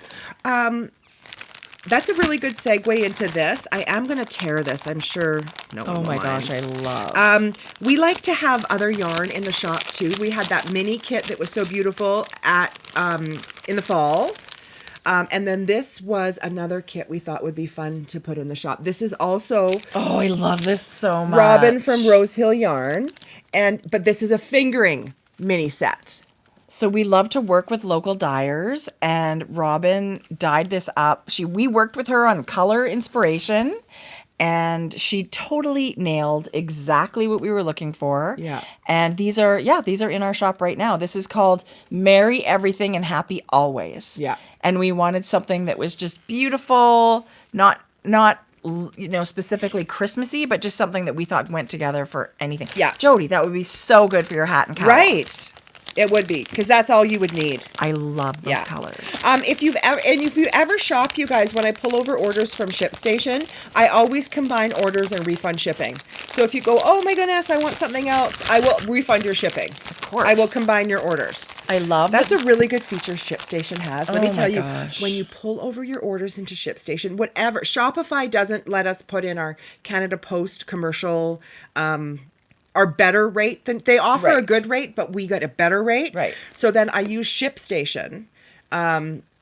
That's a really good segue into this. I am going to tear this. I'm sure no one will mind. Gosh, I love. We like to have other yarn in the shop too. We had that mini kit that was so beautiful at in the fall. And then this was another kit we thought would be fun to put in the shop. This is also I love this so much. Robin from Rose Hill Yarn, but this is a fingering mini set. So we love to work with local dyers, and Robin dyed this up. We worked with her on color inspiration, and she totally nailed exactly what we were looking for. Yeah. And these are in our shop right now. This is called Merry Everything and Happy Always. Yeah. And we wanted something that was just beautiful, not specifically Christmassy, but just something that we thought went together for anything. Yeah. Jodi, that would be so good for your hat and cowl. Right. It would be, because that's all you would need. I love those Yeah. colors. If you ever shop, you guys, when I pull over orders from ShipStation, I always combine orders and refund shipping. So if you go, oh my goodness, I want something else, I will refund your shipping. Of course. I will combine your orders. I love That's a really good feature ShipStation has. Let me Oh tell my you, gosh. when you pull over your orders into ShipStation, whatever, Shopify doesn't let us put in our Canada Post commercial, our better rate. Than they offer a Right. good rate, but we got a better rate. Right. So then I use ShipStation.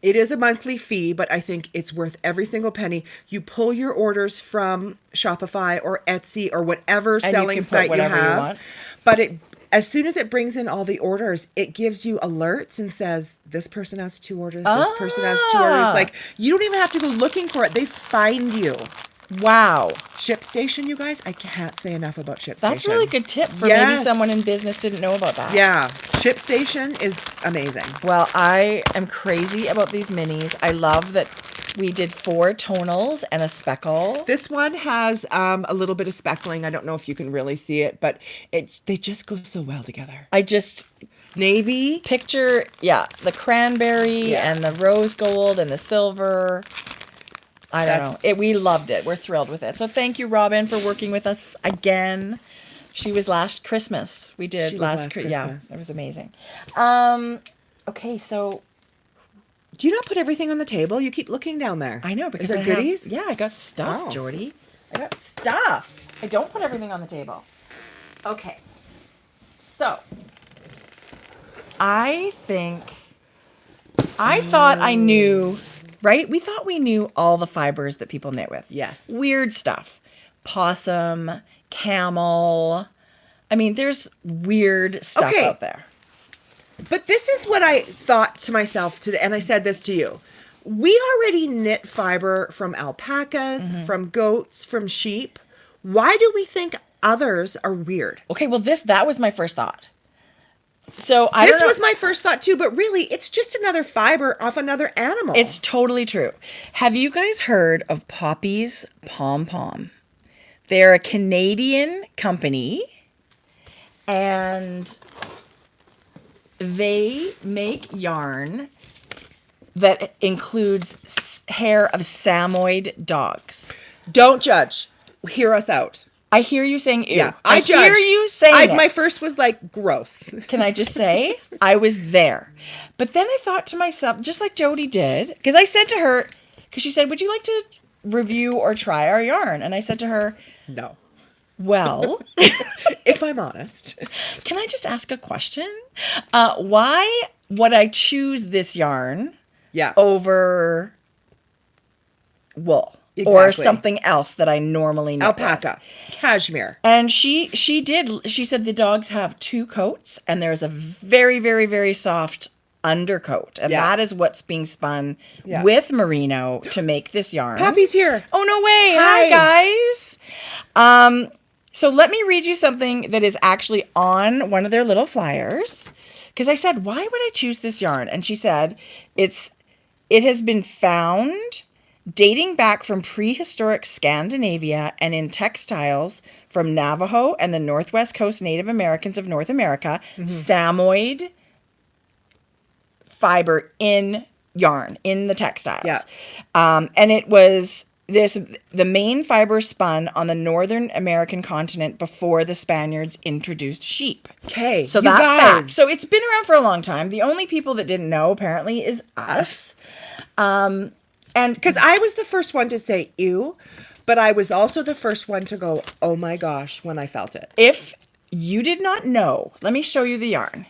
It is a monthly fee, but I think it's worth every single penny. You pull your orders from Shopify or Etsy or whatever And you selling can put site you whatever you have. want. But as soon as it brings in all the orders, it gives you alerts and says, this person has 2 orders, this person has 2 orders. Ah. Like, you don't even have to go looking for it. They find you. Wow. ShipStation, you guys, I can't say enough about ShipStation. That's a really good tip for maybe Yes. someone in business didn't know about that. Yeah, ShipStation is amazing. Well, I am crazy about these minis. I love that we did 4 tonals and a speckle. This one has a little bit of speckling. I don't know if you can really see it, but they just go so well together. I just Navy. picture, the cranberry Yeah. and the rose gold and the silver. I don't know. We loved it. We're thrilled with it. So thank you, Robin, for working with us again. She was last Christmas. We did She was last last Christmas. Yeah, Christmas. it was amazing. Okay, so Do you not put everything on the table? You keep looking down there. I know because Is there I have- goodies? yeah, I got stuff, Oh. Jodi. I got stuff. I don't put everything on the table. Okay. So, I thought I knew, right? We thought we knew all the fibers that people knit with. Yes. Weird stuff. Possum, camel. I mean, there's weird stuff Okay. out there. But this is what I thought to myself today, and I said this to you. We already knit fiber from alpacas, from goats, from sheep. Why do we think others are weird? Okay, well, that was my first thought. So I This don't know. was my first thought too, but really, it's just another fiber off another animal. It's totally true. Have you guys heard of Poppy's Pom Pom? They're a Canadian company, and they make yarn that includes hair of Samoyed dogs. Don't judge. Hear us out. I hear you saying ew. Yeah, I judged. hear you saying it. My first was like gross. Can I just say, I was there. But then I thought to myself, just like Jodi did, because I said to her, because she said, would you like to review or try our yarn? And I said to her, No. well, If I'm honest. can I just ask a question? Why would I choose this yarn Yeah. over wool or Exactly. something else that I normally knit with? Alpaca. Cashmere. And she said the dogs have 2 coats and there's a very, very, very soft undercoat. And Yeah. that is what's being spun Yeah. with merino to make this yarn. Poppy's here. Oh, no way. Hi. Hi, guys. So let me read you something that is actually on one of their little flyers. Because I said, why would I choose this yarn? And she said, it has been found dating back from prehistoric Scandinavia and in textiles from Navajo and the Northwest Coast Native Americans of North America, Samoyed fiber in yarn, in the textiles. Yeah. And it was the main fiber spun on the Northern American continent before the Spaniards introduced sheep. Okay. So you that's guys. fact. So it's been around for a long time. The only people that didn't know apparently is us. And Because I was the first one to say ew, but I was also the first one to go, oh my gosh, when I felt it. if you did not know, let me show you the yarn.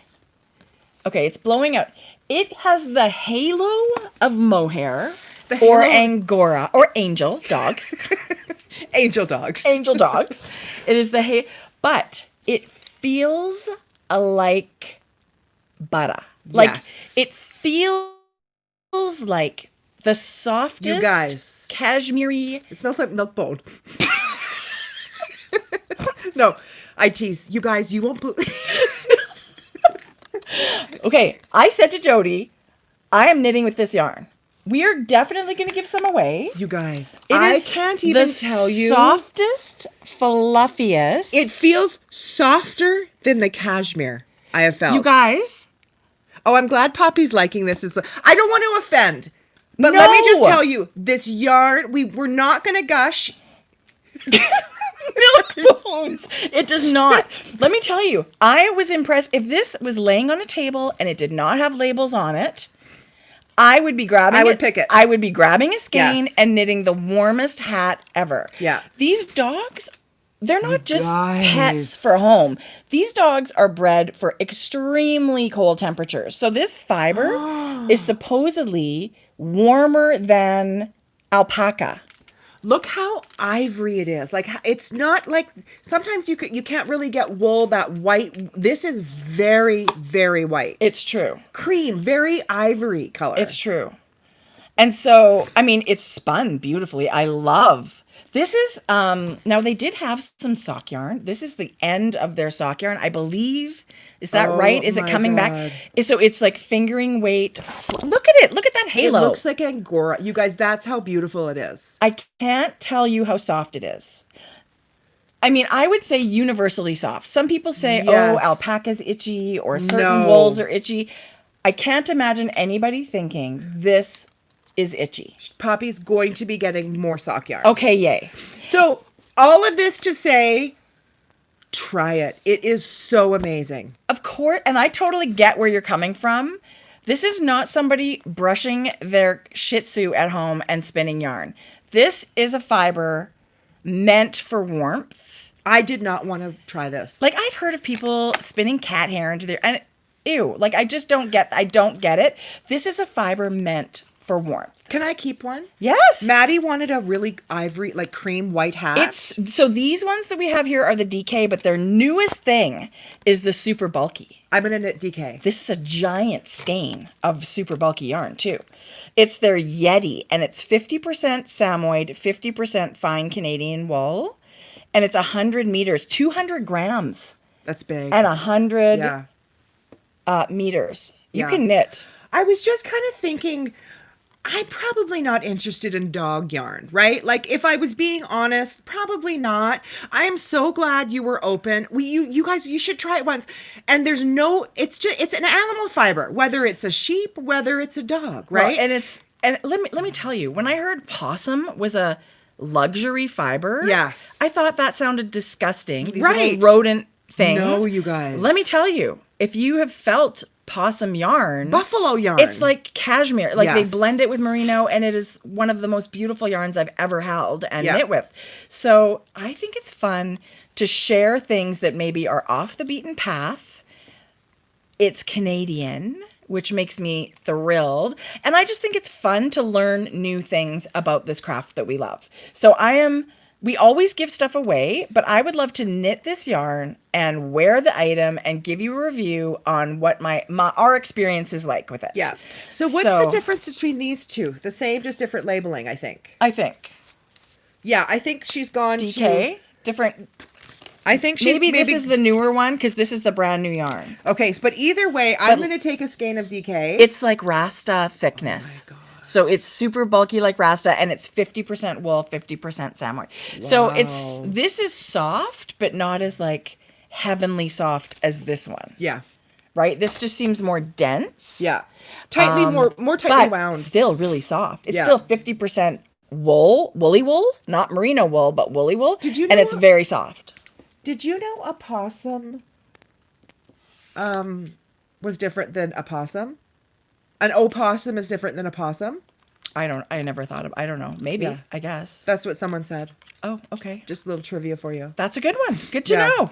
Okay, it's blowing out. It has the halo of mohair or halo- angora or angel dogs. Angel dogs. Angel dogs. It is the but it feels like butter. Like Yes. it feels like the softest, You guys. cashmere. It smells like milk bone. No, I tease. You guys, you won't believe. Okay, I said to Jodi, I am knitting with this yarn. We are definitely going to give some away. You guys, It I is can't even the tell you. softest, fluffiest. It feels softer than the cashmere I have felt. You guys. Oh, I'm glad Poppy's liking this. I don't want to offend, but let me just No. tell you, this yarn, we're not going to gush. Milk bones. It does not. Let me tell you, I was impressed. If this was laying on a table and it did not have labels on it, I would be grabbing I would pick it. I would be grabbing a skein Yes. and knitting the warmest hat ever. Yeah. These dogs, they're not just guys. pets for home. These dogs are bred for extremely cold temperatures. So this fiber is supposedly warmer than alpaca. Look how ivory it is. Like, it's not like, sometimes you can't really get wool that white. This is very, very white. It's true. cream, very ivory color. It's true. And so, I mean, it's spun beautifully. I love. This is, now they did have some sock yarn. This is the end of their sock yarn, I believe. Is that Oh right? Is it my coming God. back? So it's like fingering weight. Look at it. Look at that It halo. looks like Angora. You guys, that's how beautiful it is. I can't tell you how soft it is. I mean, I would say universally soft. Some people say, Yes. oh, alpaca's itchy or certain No. wools are itchy. I can't imagine anybody thinking this is itchy. Poppy's going to be getting more sock yarn. Okay, yay. So all of this to say, try it. It is so amazing. Of course, and I totally get where you're coming from. This is not somebody brushing their Shih Tzu at home and spinning yarn. This is a fiber meant for warmth. I did not want to try this. Like, I've heard of people spinning cat hair into their, and ew, like, I don't get it. This is a fiber meant for warmth. Can I keep one? Yes. Maddie wanted a really ivory, like cream white hat. So these ones that we have here are the DK, but their newest thing is the super bulky. I'm going to knit DK. This is a giant skein of super bulky yarn too. It's their Yeti, and it's 50% Samoyed, 50% fine Canadian wool, and it's 100 meters, 200 grams, That's big. and 100 yeah. meters. You Yeah. can knit. I was just kind of thinking, I'm probably not interested in dog yarn, right? Like, if I was being honest, probably not. I am so glad you were open. You guys, you should try it once. And it's an animal fiber, whether it's a sheep, whether it's a dog, right? Well, and let me tell you, when I heard possum was a luxury fiber, Yes. I thought that sounded disgusting. These Right. little rodent things. No, you guys. Let me tell you, if you have felt possum yarn, Buffalo yarn. it's like cashmere. Like, Yes. they blend it with merino, and it is one of the most beautiful yarns I've ever held and Yeah. knit with. So I think it's fun to share things that maybe are off the beaten path. It's Canadian, which makes me thrilled. And I just think it's fun to learn new things about this craft that we love. So we always give stuff away, but I would love to knit this yarn and wear the item and give you a review on what our experience is like with it. Yeah. So what's the difference between these two? The same, just different labeling, I think. I think. Yeah, I think she's gone DK, different. I think she's Maybe this is the newer one because this is the brand new yarn. Okay, but either way, I'm going to take a skein of DK. It's like Rasta thickness. Oh my God. So it's super bulky like Rasta, and it's 50% wool, 50% samoy. So this is soft, but not as like heavenly soft as this one. Yeah. Right? This just seems more dense. Yeah. Tightly, more tightly wound. Still really soft. It's Yeah. still 50% woolly wool, not merino wool, but woolly wool. Did you and know it's very soft. Did you know a possum was different than a possum? An opossum is different than a possum? I never thought of, I don't know. Maybe, Yeah. I guess. That's what someone said. Oh, okay. Just a little trivia for you. That's a good one. Good to Yeah. know.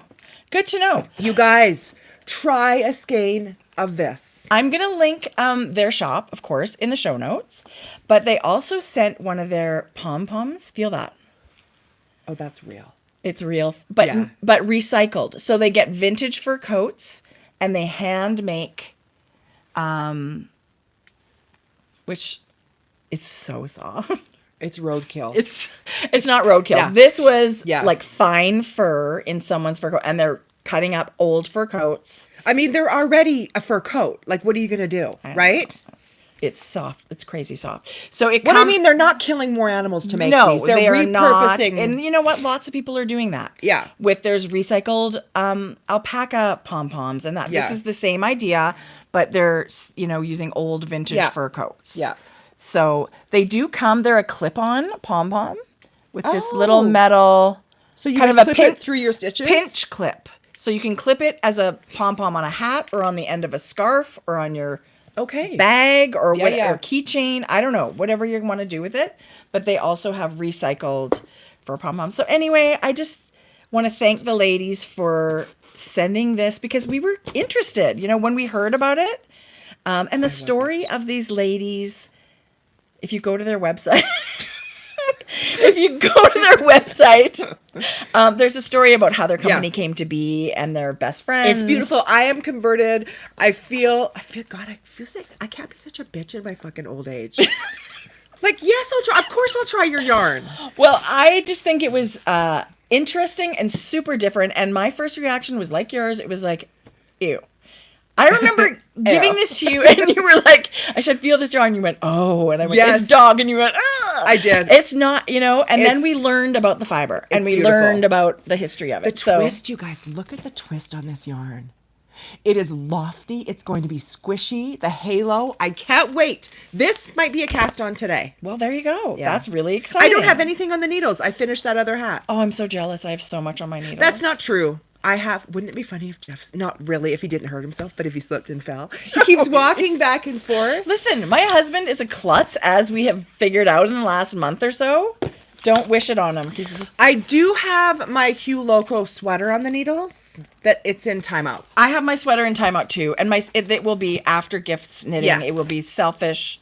Good to know. You guys, try a skein of this. I'm going to link their shop, of course, in the show notes. But they also sent one of their pom-poms. Feel that. Oh, that's real. It's real, but Yeah. but recycled. So they get vintage fur coats and they hand make, which It's so soft. It's roadkill. It's not roadkill. Yeah. This was Yeah. like fine fur in someone's fur coat, and they're cutting up old fur coats. I mean, they're already a fur coat. Like, what are you going to do? Right? It's soft. It's crazy soft. So it What I mean, they're not killing more animals to make these. They're they are not. repurposing. And you know what? Lots of people are doing that. Yeah. There's recycled alpaca pom-poms and that. Yeah. This is the same idea, but they're, using old vintage fur coats. Yeah. So they do come, they're a clip-on pom-pom with this little Oh. metal, So you kind can of a clip it through your stitches? pinch clip. So you can clip it as a pom-pom on a hat or on the end of a scarf or on your Okay. bag or Yeah, what, yeah. or keychain. I don't know, whatever you want to do with it. But they also have recycled for pom-poms. So anyway, I just want to thank the ladies for sending this because we were interested, when we heard about it. And the story of these ladies, if you go to their website, there's a story about how their company came to be and their best friends. It's beautiful. I am converted. I feel like I can't be such a bitch in my fucking old age. Like, yes, I'll try. Of course I'll try your yarn. Well, I just think it was interesting and super different. And my first reaction was like yours. It was like, ew. I remember giving this to you and you were like, I should feel this yarn. You went, oh, and I went, Yes. it's dog. And you went, oh. I did. It's not, and then we learned about the fiber and we beautiful. learned about the history of it. The twist, you guys, look at the twist on this yarn. It is lofty. It's going to be squishy. The halo. I can't wait. This might be a cast on today. Well, there you go. Yeah. That's really exciting. I don't have anything on the needles. I finished that other hat. Oh, I'm so jealous. I have so much on my needles. That's not true. Wouldn't it be funny if Jeff's, not really if he didn't hurt himself, but if he slipped and fell. He keeps walking back and forth. Listen, my husband is a klutz, as we have figured out in the last month or so. Don't wish it on him. He's just. I do have my Hue Loco sweater on the needles that it's in timeout. I have my sweater in timeout too, and it will be after gifts knitting. Yes. It will be selfish,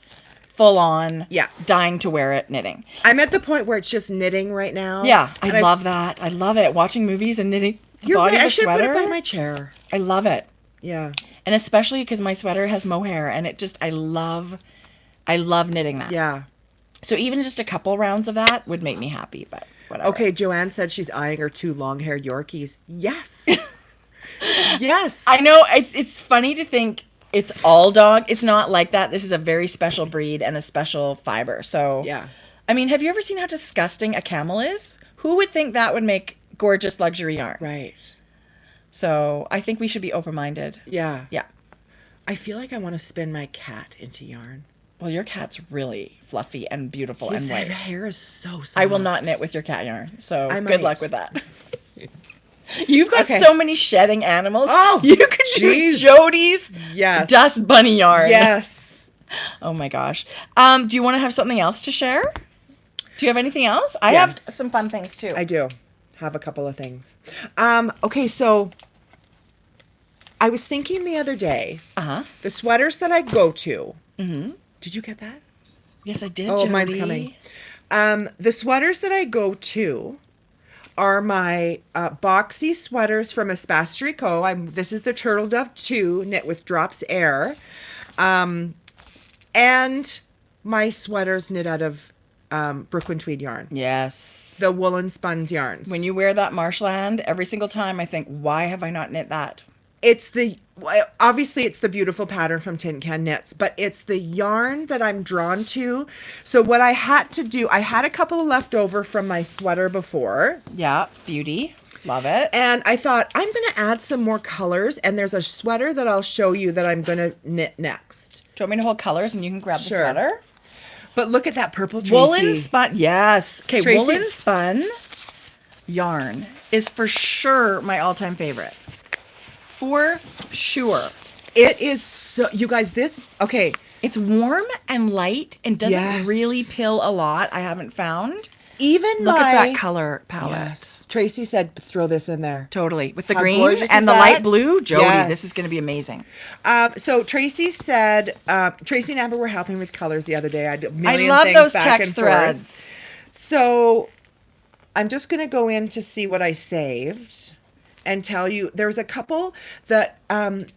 full on. Yeah. Dying to wear it knitting. I'm at the point where it's just knitting right now. Yeah, And I love that. I love it. Watching movies and knitting. The You're body right. of I a should put sweater. it by my chair. I love it, Yeah. and especially because my sweater has mohair, and I love knitting that. Yeah. So even just a couple rounds of that would make me happy, but whatever. Okay, Joanne said she's eyeing her 2 long-haired Yorkies. Yes. Yes. I know it's funny to think it's all dog. It's not like that. This is a very special breed and a special fiber. So Yeah. I mean, have you ever seen how disgusting a camel is? Who would think that would make gorgeous luxury yarn? Right. So I think we should be open-minded. Yeah. Yeah. I feel like I want to spin my cat into yarn. Well, your cat's really fluffy and beautiful His and white. hair is so soft. I will not knit with your cat yarn. So I good might. luck with that. You've got Okay. so many shedding animals. Oh, you could do jeez. Jodi's Yes. dust bunny yarn. Yes. Oh my gosh. Do you want to have something else to share? Do you have anything else? I have Yes. some fun things too. I do have a couple of things. Okay, so I was thinking the other day, Uh-huh. the sweaters that I go to. Mm-hmm. Did you get that? Yes, I did. Oh, Jodi. mine's coming. The sweaters that I go to are my boxy sweaters from Espace Co. This is the Turtle Dove 2 knit with Drops Air. And my sweaters knit out of Brooklyn Tweed yarn. Yes. The woolen spun yarns. When you wear that marshland, every single time I think, why have I not knit that? It's obviously it's the beautiful pattern from Tin Can Knits, but it's the yarn that I'm drawn to. So what I had to do, I had a couple of leftover from my sweater before. Yeah, beauty. Love it. And I thought, I'm going to add some more colors. And there's a sweater that I'll show you that I'm going to knit next. Do you want me to hold colors and you can grab Sure. the sweater? But look at that purple Tracie. Woolen spun. Yes. Okay, Tracie. woolen spun yarn is for sure my all-time favorite. For sure. It is so, you guys, okay. It's warm and light and doesn't Yes. really pill a lot. I haven't found. Even Look at that color palette. Yes. Tracie said, throw this in there. Totally. With the How green gorgeous and is the that? light blue. Jodi, Yes. this is going to be amazing. So Tracie said, Tracie and Amber were helping with colors the other day. I did a I million love things those back text and forth. threads. So I'm just going to go in to see what I saved and tell you. There's a couple that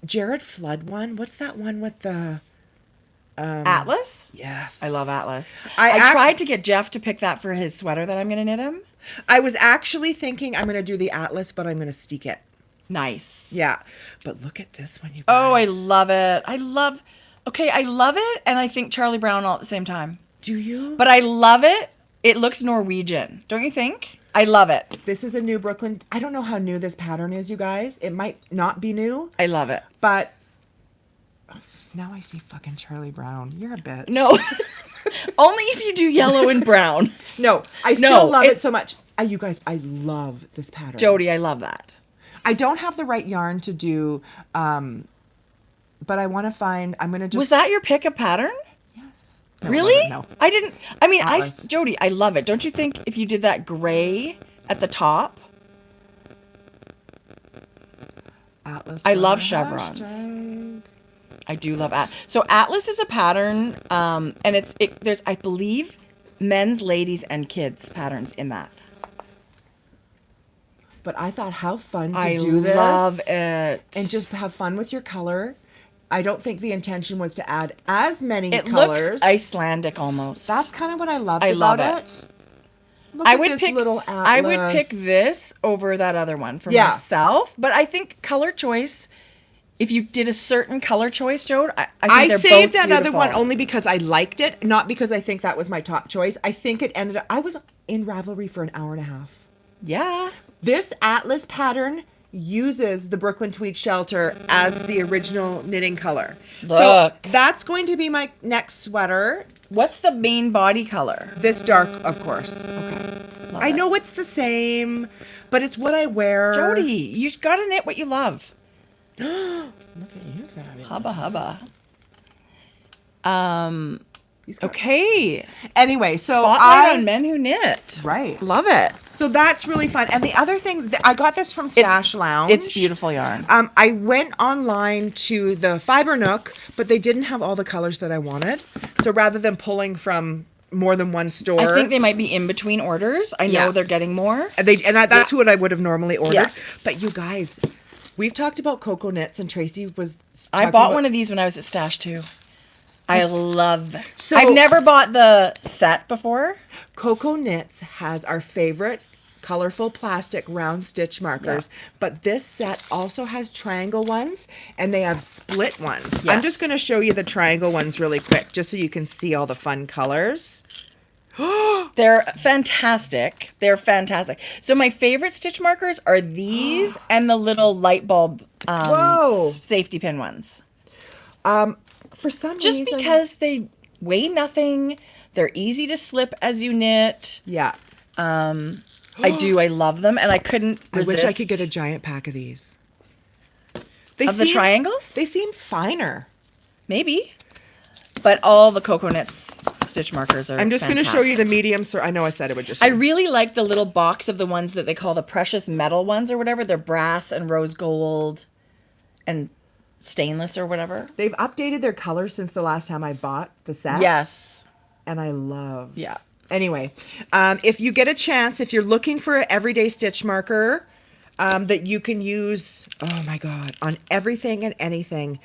Jared Flood one. What's that one with the Atlas? Yes. I love Atlas. I I ac- tried to get Jeff to pick that for his sweater that I'm going to knit him. I was actually thinking I'm going to do the Atlas, but I'm going to steek it. Nice. Yeah. But look at this one, you guys. Oh, I love it. I love it, and I think Charlie Brown all at the same time. Do you? But I love it. It looks Norwegian, don't you think? I love it. This is a new Brooklyn. I don't know how new this pattern is, you guys. It might not be new, I love it. but now I see fucking Charlie Brown. You're a bitch. No, only if you do yellow and brown. No, I still love it so much. You guys, I love this pattern. Jodi, I love that. I don't have the right yarn to do, but I want to find. I'm gonna just. Was that your pick of pattern? Yes. No, it Really? wasn't, no. I didn't. I mean, Atlas. Jodi, I love it. Don't you think if you did that gray at the top? Atlas. I love hashtag. chevrons. I do love Atlas. So Atlas is a pattern, and there's, I believe, men's, ladies, and kids patterns in that. But I thought, how fun to do this. I love it. And just have fun with your color. I don't think the intention was to add as many It colors. looks Icelandic almost. That's kind of what I loved I about love it. Look I at would this pick little Atlas. I would pick this over that other one for Yeah. myself. But I think color choice, if you did a certain color choice, Jode, I think I they're saved both that other beautiful. one only because I liked it, not because I think that was my top choice. I think it ended up. I was in Ravelry for an hour and a half. Yeah. This Atlas pattern uses the Brooklyn Tweed Shelter as the original knitting color. Look. So that's going to be my next sweater. What's the main body color? This dark, of course. Okay. Love I it. know it's the same, but it's what I wear. Jodi, you gotta knit what you love. Look at you, fabulous. Hubba hubba. He's got- Okay. Anyway, so Spotlight on men who knit. Right. Love it. So that's really fun. And the other thing, I got this from Stash Lounge. It's beautiful yarn. I went online to the Fiber Nook, but they didn't have all the colors that I wanted. So rather than pulling from more than one store, I think they might be in between orders. I know Yeah. they're getting more. that's what I would have normally ordered. Yeah. But you guys, we've talked about Coco Knits, and Tracie was. I bought one of these when I was at Stash too. I love them. So- I've never bought the set before. Coco Knits has our favorite colorful plastic round stitch markers, but this set also has triangle ones, and they have split ones. I'm Yes. just going to show you the triangle ones really quick, just so you can see all the fun colors. They're fantastic. They're fantastic. So my favorite stitch markers are these and the little light bulb Whoa. safety pin ones. For some Just reason, because they weigh nothing. They're easy to slip as you knit. yeah, I love them, and I couldn't resist. I wish I could get a giant pack of these. They Of the triangles? They seem finer. Maybe. But all the Coco Knits stitch markers are I'm just going to show you the medium. So I know I said it would just. I really like the little box of the ones that they call the precious metal ones or whatever. They're brass and rose gold and stainless or whatever. They've updated their colors since the last time I bought the set. Yes. And I love. Yeah. Anyway, if you get a chance, if you're looking for an everyday stitch marker that you can use, oh my God, on everything and anything,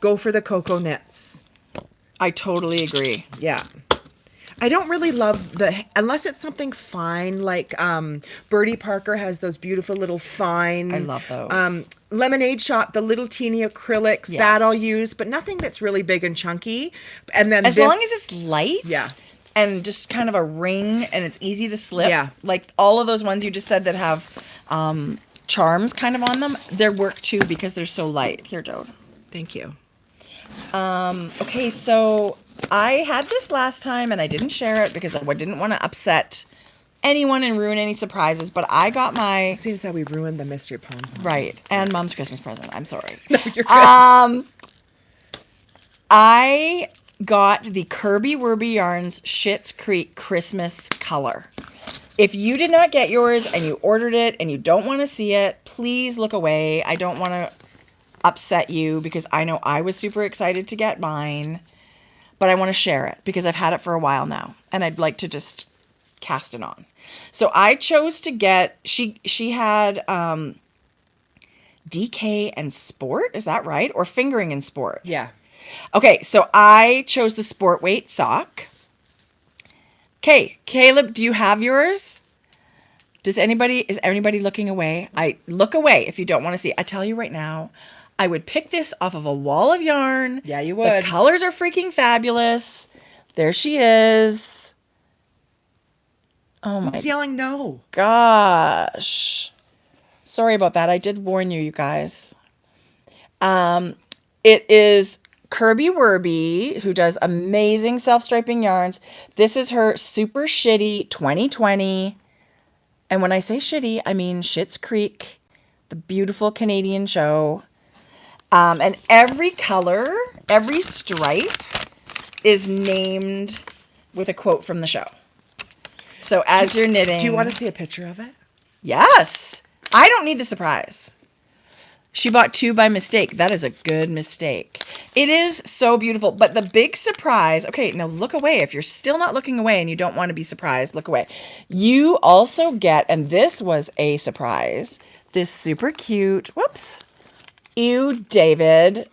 go for the Coco Knits. I totally agree. Yeah. I don't really love unless it's something fine, like Birdie Parker has those beautiful little fine. I love those. Lemonade Shop, the little teeny acrylics, Yes. that I'll use, but nothing that's really big and chunky. And then As long as it's light. Yeah. And just kind of a ring and it's easy to slip. Yeah. Like all of those ones you just said that have charms kind of on them, they work too because they're so light. Here, Jode. Thank you. Okay, so I had this last time and I didn't share it because I didn't want to upset anyone and ruin any surprises, but I got my Seems that we ruined the mystery Pom Pom. right and Mom's Christmas present. I'm sorry. No, you're good. I got the Kirby Werby Yarns Schitt's Creek Christmas color. If you did not get yours and you ordered it and you don't want to see it, please look away. I don't want to upset you because I know I was super excited to get mine, but I want to share it because I've had it for a while now and I'd like to just cast it on. So I chose to get, she had DK and Sport, is that right? Or Fingering and Sport. Yeah. Okay, so I chose the sport weight sock. Okay, Caleb, do you have yours? Is anybody looking away? I look away if you don't want to see. I tell you right now, I would pick this off of a wall of yarn. Yeah, you would. The colors are freaking fabulous. There she is. Oh my Who's yelling no? gosh. Sorry about that. I did warn you, you guys. It is Kirby Werby, who does amazing self-striping yarns. This is her Super Shitty 2020. And when I say shitty, I mean Schitt's Creek, the beautiful Canadian show. And every color, every stripe is named with a quote from the show. So as you're knitting... Do you want to see a picture of it? Yes. I don't need the surprise. She bought 2 by mistake. That is a good mistake. It is so beautiful. But the big surprise... Okay, now look away. If you're still not looking away and you don't want to be surprised, look away. You also get, and this was a surprise, this super cute... Whoops. Ew, David.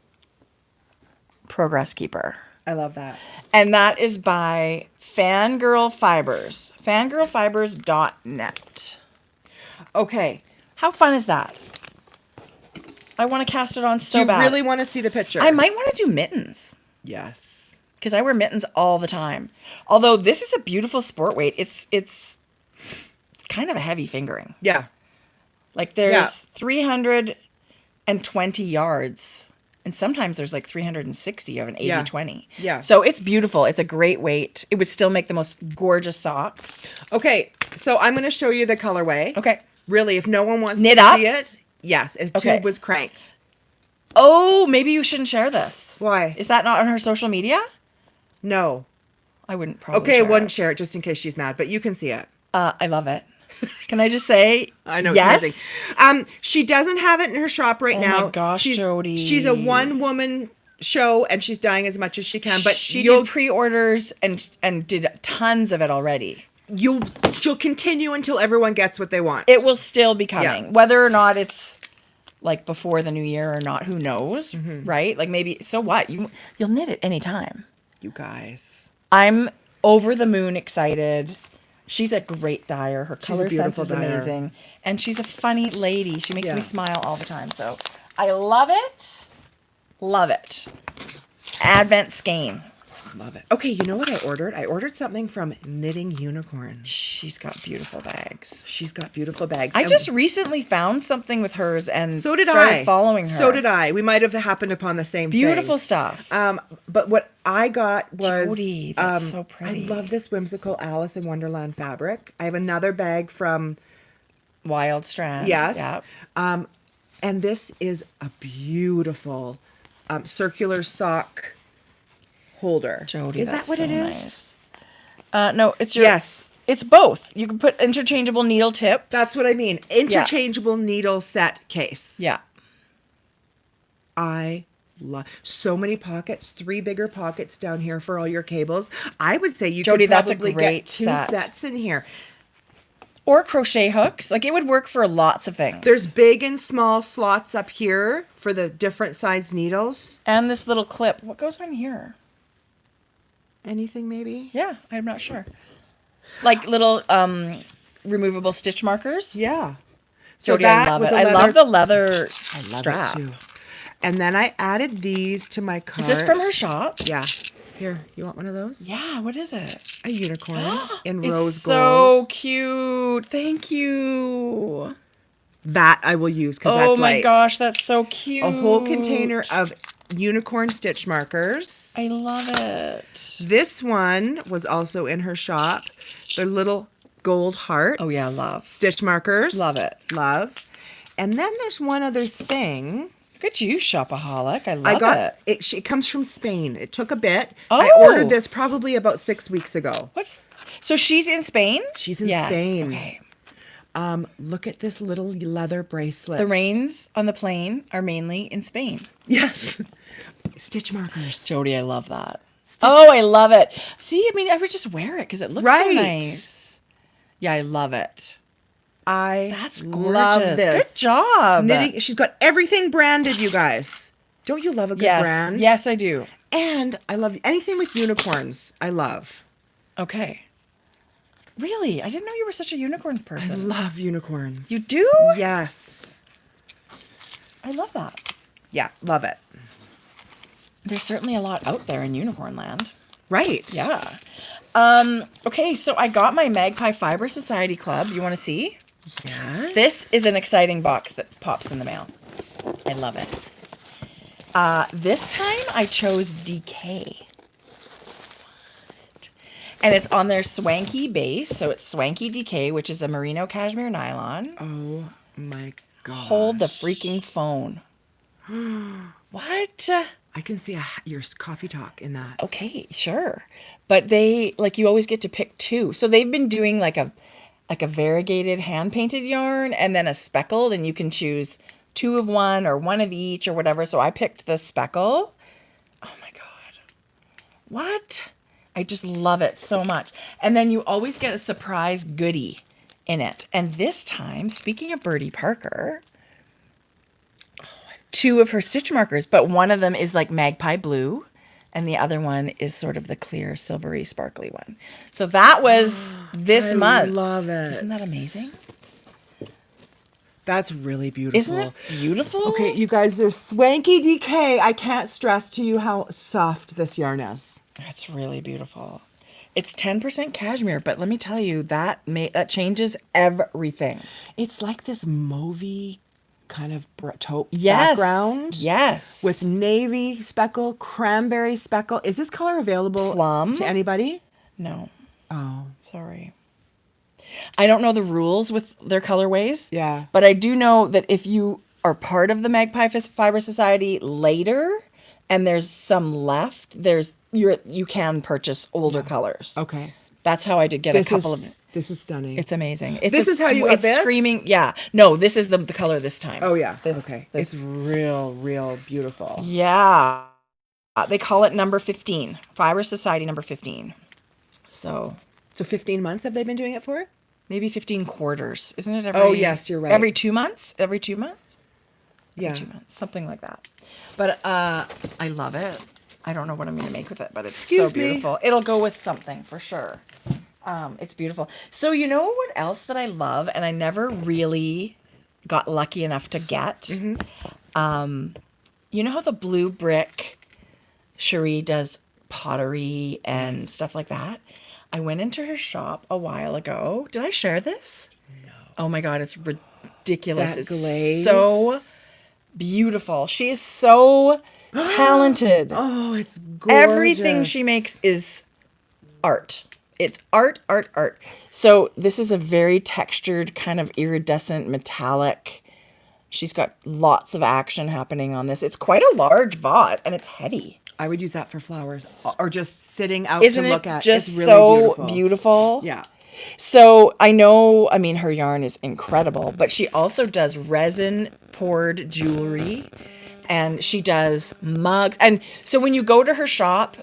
Progress Keeper. I love that. And that is by Fangirl Fibers. Fangirlfibers.net. Okay. How fun is that? I want to cast it on so Do you bad. really want to see the picture? I might want to do mittens. Yes. Because I wear mittens all the time. Although this is a beautiful sport weight. It's kind of a heavy fingering. Yeah. Like there's 320 yards. And sometimes there's like 360 of an 80-20. Yeah. So it's beautiful. It's a great weight. It would still make the most gorgeous socks. Okay, so I'm going to show you the colorway. Okay. Really, if no one wants Knit to up? see it, yes, a Okay. tube was cranked. Oh, maybe you shouldn't share this. Why? Is that not on her social media? No. I wouldn't probably Okay, I share wouldn't it. share it just in case she's mad, but you can see it. I love it. Can I just say I know. yes? It's amazing. She doesn't have it in her shop right Oh now. my gosh, Jodi. She's a one-woman show, and she's dying as much as she can. But she did pre-orders and did tons of it already. she'll continue until everyone gets what they want. It will still be coming. Yeah. Whether or not it's like before the new year or not, who knows, right? Like maybe, so what? You'll knit it anytime. You guys. I'm over the moon excited. She's a great dyer. Her She's a color sense beautiful is dyer. amazing. And she's a funny lady. She makes Yeah. me smile all the time. So I love it. Love it. Advent skein. Love it. Okay, you know what I ordered? I ordered something from Knitting Unicorn. She's got beautiful bags. She's got beautiful bags. I And just recently found something with hers and so did started I. following her. So did I. We might have happened upon the same Beautiful thing. stuff. But what I got was Jodi, that's so pretty. I love this whimsical Alice in Wonderland fabric. I have another bag from Wild Strand. Yes. Yep. And this is a beautiful circular sock holder. Jodi, is that's that what so it is? nice. No, it's your. Yes. It's both. You can put interchangeable needle tips. That's what I mean. Interchangeable needle set case. Yeah. I love so many pockets, 3 bigger pockets down here for all your cables. I would say you Jodi, could that's a probably great get 2 set. sets in here. Or crochet hooks. Like it would work for lots of things. There's big and small slots up here for the different size needles. and this little clip. What goes on here? Anything maybe? Yeah, I'm not sure. Like little removable stitch markers. Yeah. Jodi, I love it. I love the leather I love strap. it too. And then I added these to my cart. Is this from her shop? Yeah. Here, you want one of those? Yeah. What is it? A unicorn in It's rose so gold. cute. Thank you. That I will use because Oh that's my light. gosh, that's so cute. A whole container of unicorn stitch markers. I love it. This one was also in her shop. They're little gold hearts. Oh, yeah, love. Stitch markers. Love it. Love. And then there's one other thing. Look at you, shopaholic. I love I got it. it comes from Spain. It took a bit. Oh. I ordered this probably about 6 weeks ago. So she's in Spain? She's in Yes, Spain. Okay. Look at this little leather bracelet. The reins on the plane are mainly in Spain. Yes. Stitch markers. Jodi, I love that. Oh, I love it. See, I mean, I would just wear it because it looks so Right. nice. Yeah, I love it. That's gorgeous. love this. Good job. Knitting. She's got everything branded, you guys. Don't you love a good Yes. brand? Yes, I do. And I love anything with unicorns. I love. Okay. Really? I didn't know you were such a unicorn I person. love unicorns. You do? Yes. I love that. Yeah, love it. There's certainly a lot out there in unicorn land. Right. Yeah. Okay, so I got my Magpie Fiber Society Club. You want to see? Yes. This is an exciting box that pops in the mail. I love it. This time I chose DK. And it's on their Swanky base. So it's Swanky DK, which is a merino cashmere nylon. Oh my god. Hold the freaking phone. What? I can see your coffee talk in that. Okay, sure. But they, like, you always get to pick two. So they've been doing like a variegated hand painted yarn and then a speckled, and you can choose 2 of one or 1 of each or whatever. So I picked the speckle. Oh my god. What? I just love it so much. And then you always get a surprise goodie in it. And this time, speaking of Birdie Parker, 2 of her stitch markers, but one of them is like magpie blue and the other one is sort of the clear silvery sparkly one. So that was this month. I love it. Isn't that amazing? That's really beautiful. Isn't it beautiful? Okay, you guys, there's Swanky DK. I can't stress to you how soft this yarn is. That's really beautiful. It's 10% cashmere, but let me tell you, that changes everything. It's like this mauvey kind of taupe Yes. background. Yes. With navy speckle, cranberry speckle. Is this color available Plum? to anybody? No, Oh, sorry. I don't know the rules with their colorways. yeah. But I do know that if you are part of the Magpie Fiber Society later and there's some left, you can purchase older colors. Okay. That's how I did get a couple of. This is stunning. It's amazing. This is how you got it's this? screaming. Yeah. No, this is the color this time. Oh yeah. This- okay. this- It's real beautiful. Yeah. They call it number 15. Fiber Society number 15. So So 15 months have they been doing it for? maybe 15 quarters. Isn't it every? Oh, yes, you're right. Every 2 months? Every 2 months? Yeah. Every 2 months. Something like that. But I love it. I don't know what I'm going to make with it, but it's Excuse so me. beautiful. It'll go with something for sure. It's beautiful. So you know what else that I love and I never really got lucky enough to get? Mm-hmm. You know how the blue brick Cherie does pottery and stuff like that? I went into her shop a while ago. Did I share this? No. Oh my god, it's ridiculous. That It's glaze. so beautiful. She is so talented. Oh, it's gorgeous. Everything she makes is art. It's art. So this is a very textured, kind of iridescent, metallic. She's got lots of action happening on this. It's quite a large vot, and it's heavy. I would use that for flowers or just sitting out Isn't to look it at. just It's really so beautiful? Yeah. So I mean, her yarn is incredible, but she also does resin poured jewelry and she does mugs. And so when you go to her shop,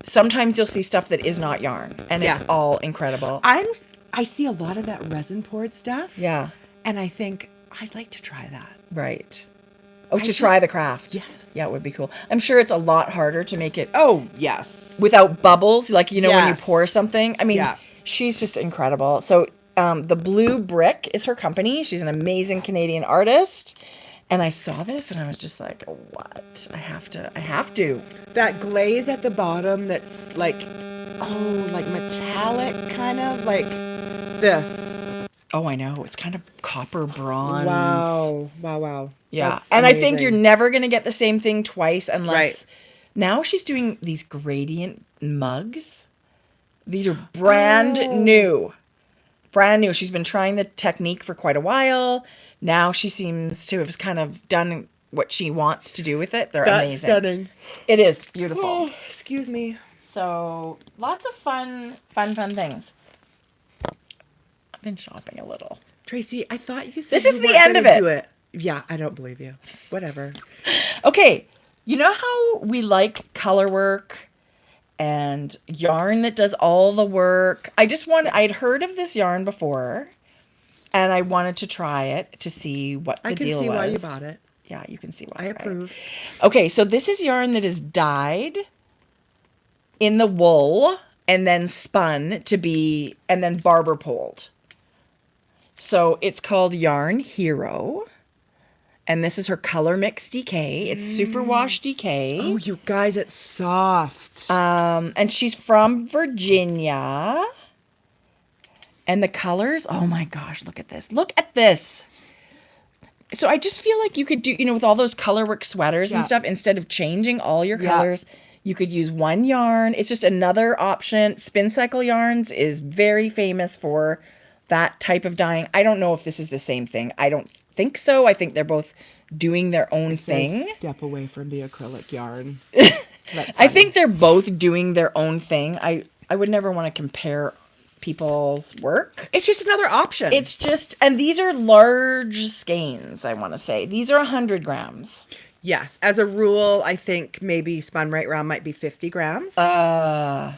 sometimes you'll see stuff that is not yarn and it's Yeah. all incredible. I see a lot of that resin poured stuff. Yeah. And I think I'd like to try that. Right. Oh, to just- try the craft. Yes. Yeah, it would be cool. I'm sure it's a lot harder to make it Oh, yes. without bubbles, like, when you Yes. pour something. I mean, Yeah. she's just incredible. So the Blue Brick is her company. She's an amazing Canadian artist. And I saw this and I was just like, what? I have to. That glaze at the bottom that's like metallic kind of like this. Oh, I know. It's kind of copper bronze. Wow. Yeah. That's And I think amazing. you're never going to get the same thing twice unless Right. now she's doing these gradient mugs. These are brand Oh. new. Brand new. She's been trying the technique for quite a while. Now she seems to have kind of done what she wants to do with it. They're That's amazing. stunning. It is beautiful. Oh, excuse me. So lots of fun things. I've been shopping a little. Tracie, I thought you said This you is the weren't end gonna of it. Do it. Yeah, I don't believe you. Whatever. Okay, you know how we like color work and yarn that does all the work? I'd heard of this yarn before and I wanted to try it to see what the I can deal see was. why you bought it. Yeah, you can see why. I right? approve. Okay, so this is yarn that is dyed in the wool and then spun to be, and then barber poled. So it's called Yarn Hero. And this is her color mix DK. It's superwash DK. Oh, you guys, it's soft. And she's from Virginia. And the colors, oh my gosh, look at this. Look at this. So I just feel like you could do, with all those colorwork sweaters and stuff, instead of changing all your colors, you could use one yarn. It's just another option. Spin Cycle Yarns is very famous for that type of dyeing. I don't know if this is the same thing. I don't think so. I think they're both doing their own thing. Step away from the acrylic yarn. I think they're both doing their own thing. I would never want to compare people's work. It's just another option. It's just, and these are large skeins, I want to say. These are 100 grams. Yes. As a rule, I think maybe spun right round might be 50 grams. Not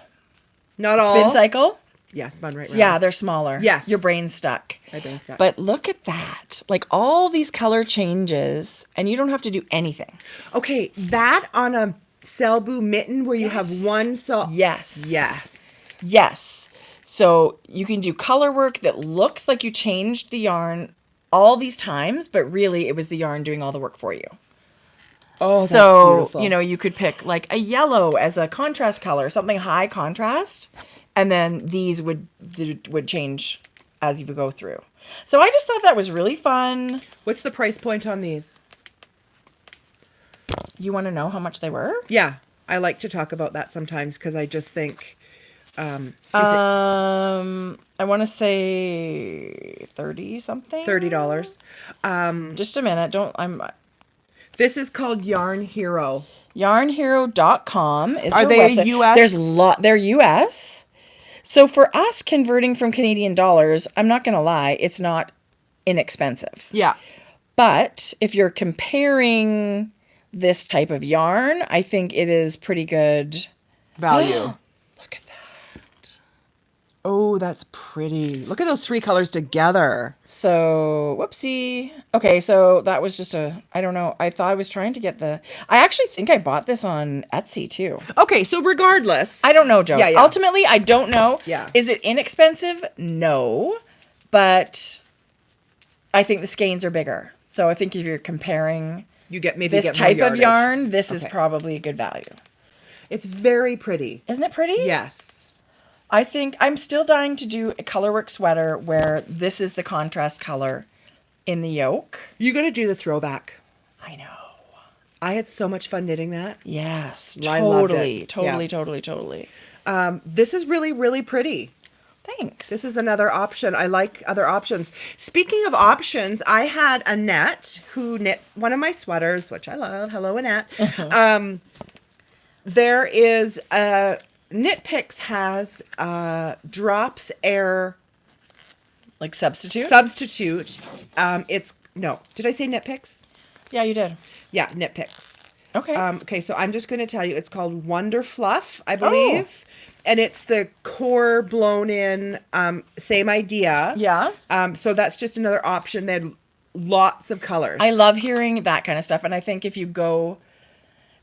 all. Spin Cycle? Yeah, spun right round. Yeah, they're smaller. Yes. Your brain's stuck. My brain's stuck. But look at that. Like all these color changes, and you don't have to do anything. Okay, that on a Selbu mitten where you have one Yes. Yes. Yes. So you can do color work that looks like you changed the yarn all these times, but really it was the yarn doing all the work for you. Oh, that's so, beautiful. you could pick like a yellow as a contrast color, something high contrast, and then these would change as you would go through. So I just thought that was really fun. What's the price point on these? You want to know how much they were? Yeah, I like to talk about that sometimes because I just think... I want to say 30 something. $30. Just a minute. This is called Yarn Hero. Yarnhero.com is Are her they website. US? They're US. So for us converting from Canadian dollars, I'm not going to lie, it's not inexpensive. Yeah. But if you're comparing this type of yarn, I think it is pretty good Value. Look at that. Oh, that's pretty. Look at those three colors together. So, whoopsie. Okay, so that was just I don't know. I thought I was trying to get I actually think I bought this on Etsy too. Okay, so regardless. I don't know, Joe. Yeah. Ultimately, I don't know. Yeah. Is it inexpensive? No. But I think the skeins are bigger. So I think if you're comparing You get this more type of yardage. yarn, this is Okay. probably a good value. It's very pretty. Isn't it pretty? Yes. I think I'm still dying to do a colorwork sweater where this is the contrast color in the yoke. You got to do the throwback. I know. I had so much fun knitting that. Yes, I loved totally, it. totally, Yeah. totally. This is really, really pretty. Thanks. This is another option. I like other options. Speaking of options, I had Annette who knit one of my sweaters, which I love. Hello, Annette. There is Knit Picks has Drops Air like substitute? substitute. Did I say Knit Picks? Yeah, you did. Yeah, Knit Picks. Okay. Okay, so I'm just going to tell you, it's called Wonder Fluff, I believe. And it's the core blown in, same idea. yeah. So that's just another option. They had lots of colors. I love hearing that kind of stuff. And I think if you go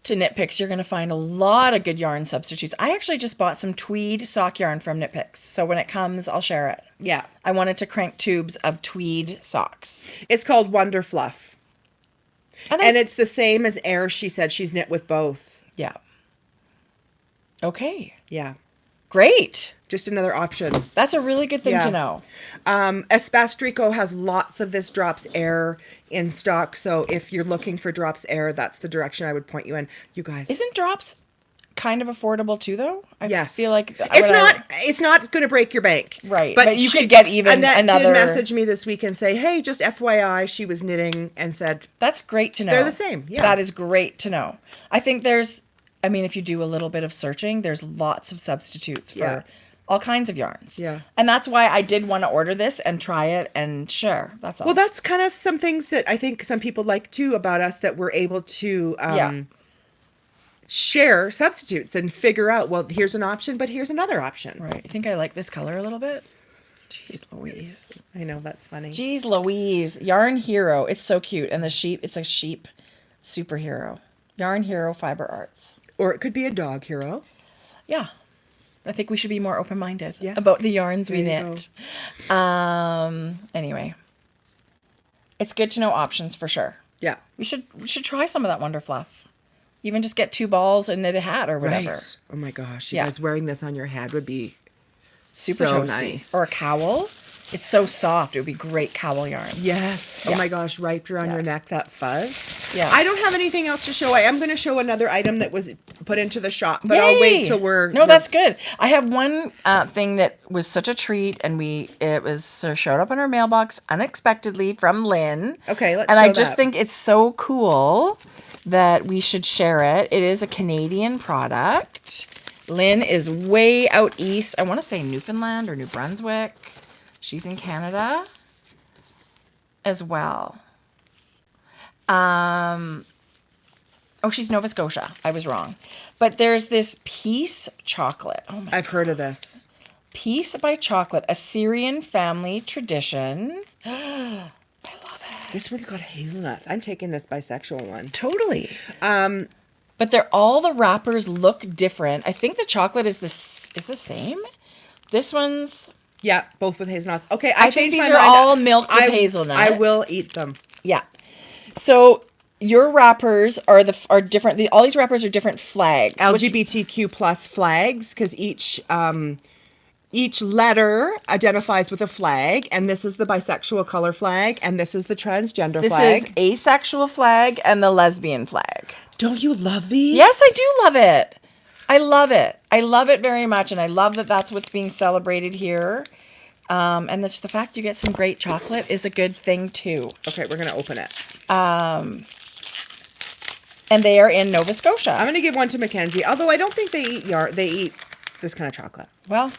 to Knit Picks, you're going to find a lot of good yarn substitutes. I actually just bought some tweed sock yarn from Knit Picks. So when it comes, I'll share it. Yeah. I wanted to crank tubes of tweed socks. It's called Wonder Fluff. And it's the same as Air. She said she's knit with both. yeah. Okay. Yeah. Great. Just another option. That's a really good thing Yeah. to know. Espastrico has lots of this Drops Air in stock. So if you're looking for Drops Air, that's the direction I would point you in. You guys. Isn't drops kind of affordable too, though? I Yes. feel like it's not going to break your bank. Right. But you could get even Annette another. did message me this week and say, hey, just FYI, she was knitting and said, That's great to know. They're the same, yeah. That is great to know. I think if you do a little bit of searching, there's lots of substitutes for all kinds of yarns. Yeah. And that's why I did want to order this and try it and share. That's all. well, that's kind of some things that I think some people like too about us, that we're able to share substitutes and figure out, well, here's an option, but here's another option. Right. I think I like this color a little bit. Jeez Louise. I know, that's funny. Jeez Louise. Yarn Hero. It's so cute. And it's a sheep superhero. Yarn Hero Fiber Arts. Or it could be a dog hero. yeah, I think we should be more open-minded Yes. about the yarns we There you knit. Anyway, it's good to know options for sure. Yeah. We should try some of that Wonder Fluff. Even just get 2 balls and knit a hat or whatever. Right. Oh my gosh. You Yeah. guys, wearing this on your head would be Super so toasty. nice. Or a cowl. It's so soft. It would be great cowl yarn. Yes. Yeah. Oh my gosh, wrapped around Yeah. your neck, that fuzz. Yeah. I don't have anything else to show. I am going to show another item that was put into the shop, but I'll wait Yay! till we're... No, that's good. I have one thing that was such a treat, and showed up in our mailbox unexpectedly from Lynn. Okay, let's And show I just that. think it's so cool that we should share it. It is a Canadian product. Lynn is way out east. I want to say Newfoundland or New Brunswick. She's in Canada as well. She's Nova Scotia. I was wrong. But there's this Peace chocolate. Oh my I've heard of this. Peace by Chocolate, a Syrian family tradition. I love it. This one's got hazelnuts. I'm taking this bisexual one. Totally. Um, But all the wrappers look different. I think the chocolate is the same. This one's yeah, both with hazelnuts. Okay, I think changed these my are mind. all milk with hazelnut. I will eat them. Yeah. So your wrappers are different. All these wrappers are different flags. LGBTQ plus flags, because each letter identifies with a flag, and this is the bisexual color flag, and this is the transgender This flag. is asexual flag and the lesbian flag. Don't you love these? Yes, I do love it. I love it. I love it very much, and I love that that's what's being celebrated here. And the fact you get some great chocolate is a good thing too. Okay, we're gonna open it. And they are in Nova Scotia. I'm gonna give one to Mackenzie, although I don't think they eat They eat this kind of chocolate. Well,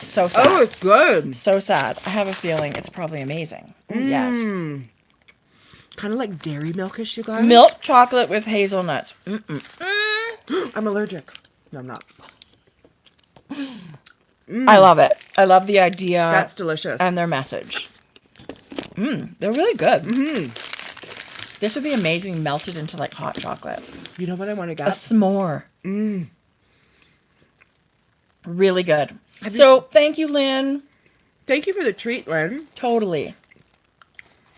so sad. Oh, it's good. So sad. I have a feeling it's probably amazing. Yes. Kind of like dairy milkish, you guys. Milk chocolate with hazelnuts. Mm-mm. I'm allergic. No, I'm not. I love it. I love the idea. That's delicious. And their message. They're really good. This would be amazing melted into like hot chocolate. You know what I want to A get? s'more. Really good. Thank you, Lynn. Thank you for the treat, Lynn. Totally.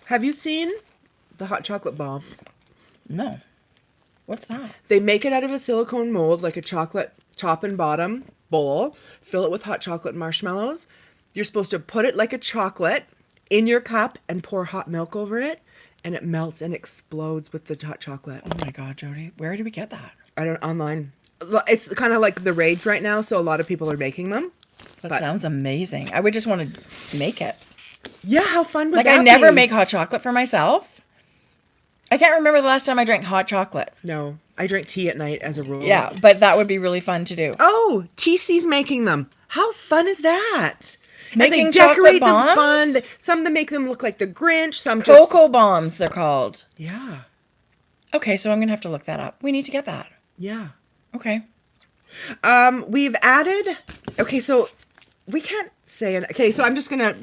Have you seen the hot chocolate bombs? No. What's that? They make it out of a silicone mold, like a chocolate top and bottom bowl. Fill it with hot chocolate marshmallows. You're supposed to put it like a chocolate in your cup and pour hot milk over it, and it melts and explodes with the hot chocolate. Oh my God, Jodi. Where do we get that? Online. It's kind of like the rage right now, so a lot of people are making them. That sounds amazing. I would just want to make it. Yeah, how fun would Like, that be? I never make hot chocolate for myself. I can't remember the last time I drank hot chocolate. No, I drink tea at night as a rule. Yeah, but that would be really fun to do. Oh, TC's making them. How fun is that? Making and they chocolate decorate them bombs? fun. Some that make them look like the Grinch. Some Cocoa bombs, they're called. Yeah, Okay, so I'm going to have to look that up. We need to get that. yeah. Okay. We've added. Okay, so we can't say it. Okay, so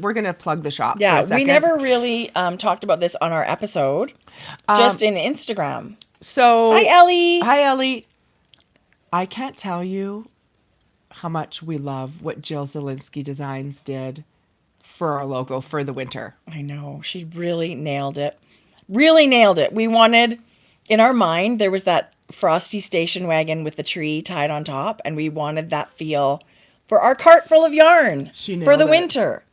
we're gonna plug the shop. Yeah, for a second. we never really talked about this on our episode. Just in Instagram. So Hi, Ellie. Hi, Ellie. I can't tell you how much we love what Jill Zielinski Designs did for our logo for the winter. I know. She really nailed it. Really nailed it. We wanted, in our mind, there was that frosty station wagon with the tree tied on top, and we wanted that feel for our cart full of yarn She for the nailed it. winter.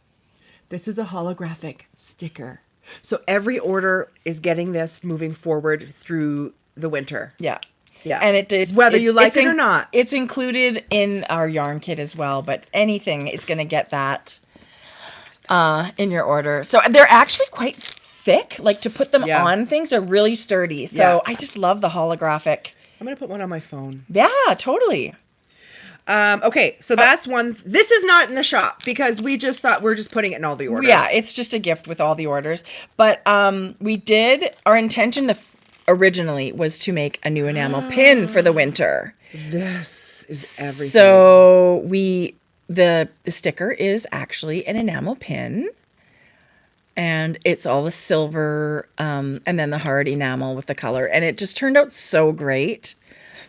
This is a holographic sticker. So every order is getting this moving forward through the winter. Yeah. Yeah. And it is Whether you like it's it or not. It's included in our yarn kit as well, but anything is going to get that in your order. So they're actually quite thick, like to put them Yeah. on things are really sturdy. So Yeah. I just love the holographic. I'm going to put one on my phone. Yeah, totally. Okay, so that's one. This is not in the shop because we just thought we're just putting it in all the orders. Yeah, it's just a gift with all the orders. But our intention originally was to make a new enamel pin for the winter. This is everything. So the sticker is actually an enamel pin. And it's all the silver and then the hard enamel with the color. And it just turned out so great.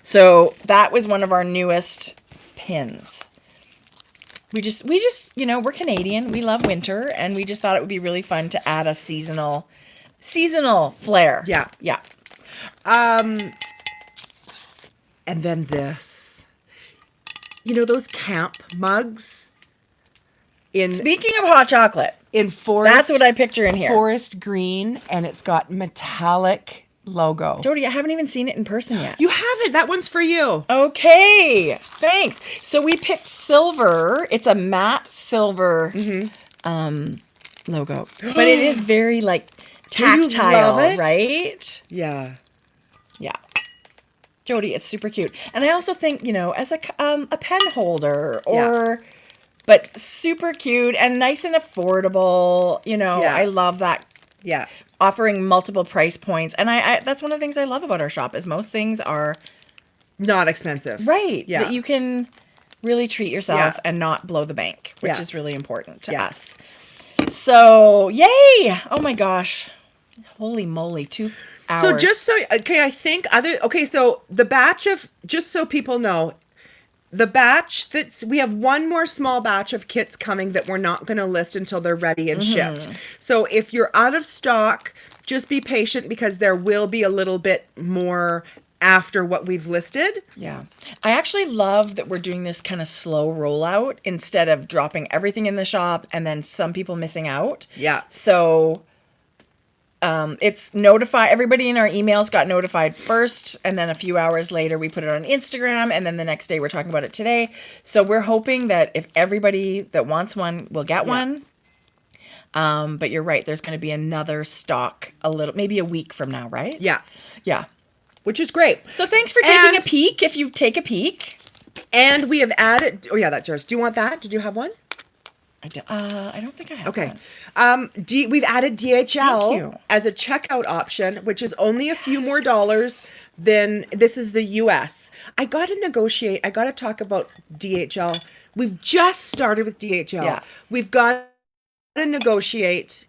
So that was one of our newest pins. We just, you know, we're Canadian. We love winter, and we just thought it would be really fun to add a seasonal flair. Yeah. Yeah. And then this. You know those camp mugs? Speaking of hot chocolate, In forest. that's what I picture in here. Forest green, and it's got metallic logo. Jodi, I haven't even seen it in person yet. You haven't. That one's for you. Okay, thanks. So we picked silver. It's a matte silver logo, but it is very like Do you tactile, love it? right? Yeah. Yeah. Jodi, it's super cute. And I also think, you know, as a pen holder but super cute and nice and affordable, you know, Yeah. I love that. Yeah. Offering multiple price points. And I that's one of the things I love about our shop is most things are Not expensive. right. Yeah. That you can really treat yourself Yeah. and not blow the bank, which Yeah. is really important to Yeah. us. So, yay! Oh my gosh. Holy moly, 2 hours. So just so, so the batch of, just so people know, the batch we have one more small batch of kits coming that we're not going to list until they're ready and shipped. So if you're out of stock, just be patient because there will be a little bit more after what we've listed. Yeah. I actually love that we're doing this kind of slow rollout instead of dropping everything in the shop and then some people missing out. Yeah. So it's notify everybody in our emails got notified first, and then a few hours later we put it on Instagram, and then the next day we're talking about it today. So we're hoping that if everybody that wants one will get one. But you're right, there's going to be another stock maybe a week from now, right? Yeah. Yeah. Which is great. So thanks for taking a And- peek. If you take a peek. And we have added, oh yeah, that's yours. Do you want that? Did you have one? I don't think I have Okay. one. We've added DHL Thank you. as a checkout option, which is only a few more dollars than this is the US. I got to negotiate. I got to talk about DHL. We've just started with DHL. Yeah. We've got to negotiate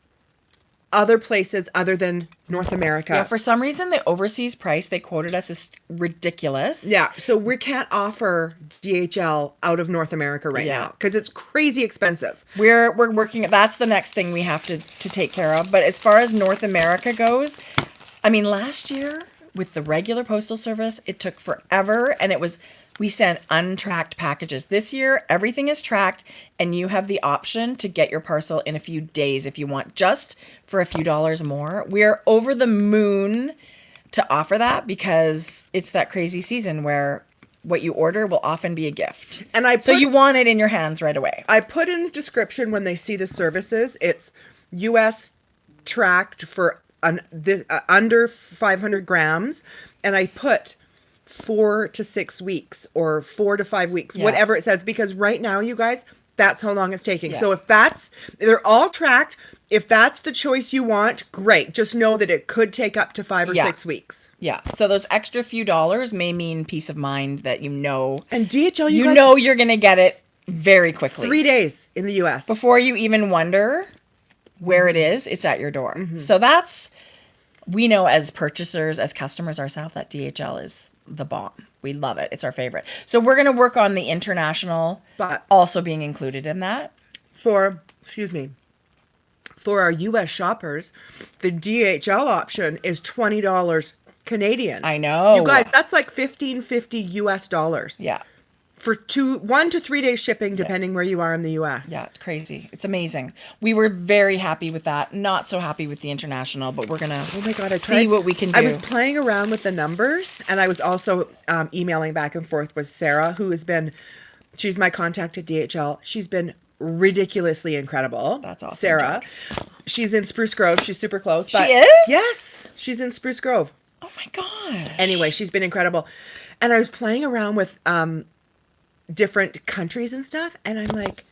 other places other than North America. Yeah, for some reason the overseas price they quoted us is ridiculous. Yeah, so we can't offer DHL out of North America right now because it's crazy expensive. We're working. That's the next thing we have to take care of. But as far as North America goes, I mean, last year with the regular postal service, it took forever, and we sent untracked packages. This year, everything is tracked, and you have the option to get your parcel in a few days if you want, just for a few dollars more. We're over the moon to offer that because it's that crazy season where what you order will often be a gift. And so you want it in your hands right away. I put in the description when they see the services, it's US tracked for under 500 grams, and I put 4 to 6 weeks or 4 to 5 weeks, whatever it says, because right now, you guys, that's how long it's taking. Yeah. So they're all tracked. If that's the choice you want, great. Just know that it could take up to 5 or 6 weeks. Yeah. So those extra few dollars may mean peace of mind that you know. And DHL, you guys, know you're going to get it very quickly. 3 days in the US. Before you even wonder where it is, it's at your door. So we know as purchasers, as customers ourselves, that DHL is the bomb. We love it. It's our favorite. So we're going to work on the international But also being included in that. for our US shoppers, the DHL option is $20 Canadian. I know. You guys, that's like $15.50 US dollars. Yeah. For 1 to 3 days shipping, depending where you are in the US. Yeah, it's crazy. It's amazing. We were very happy with that. Not so happy with the international, but we're gonna Oh my God, I see tried. what we can do. I was playing around with the numbers, and I was also emailing back and forth with Sarah, she's my contact at DHL. She's been ridiculously incredible. That's awesome, Sarah. She's in Spruce Grove. She's super close. She is? Yes. She's in Spruce Grove. Oh my God. Anyway, she's been incredible. And I was playing around with different countries and stuff, and I'm like,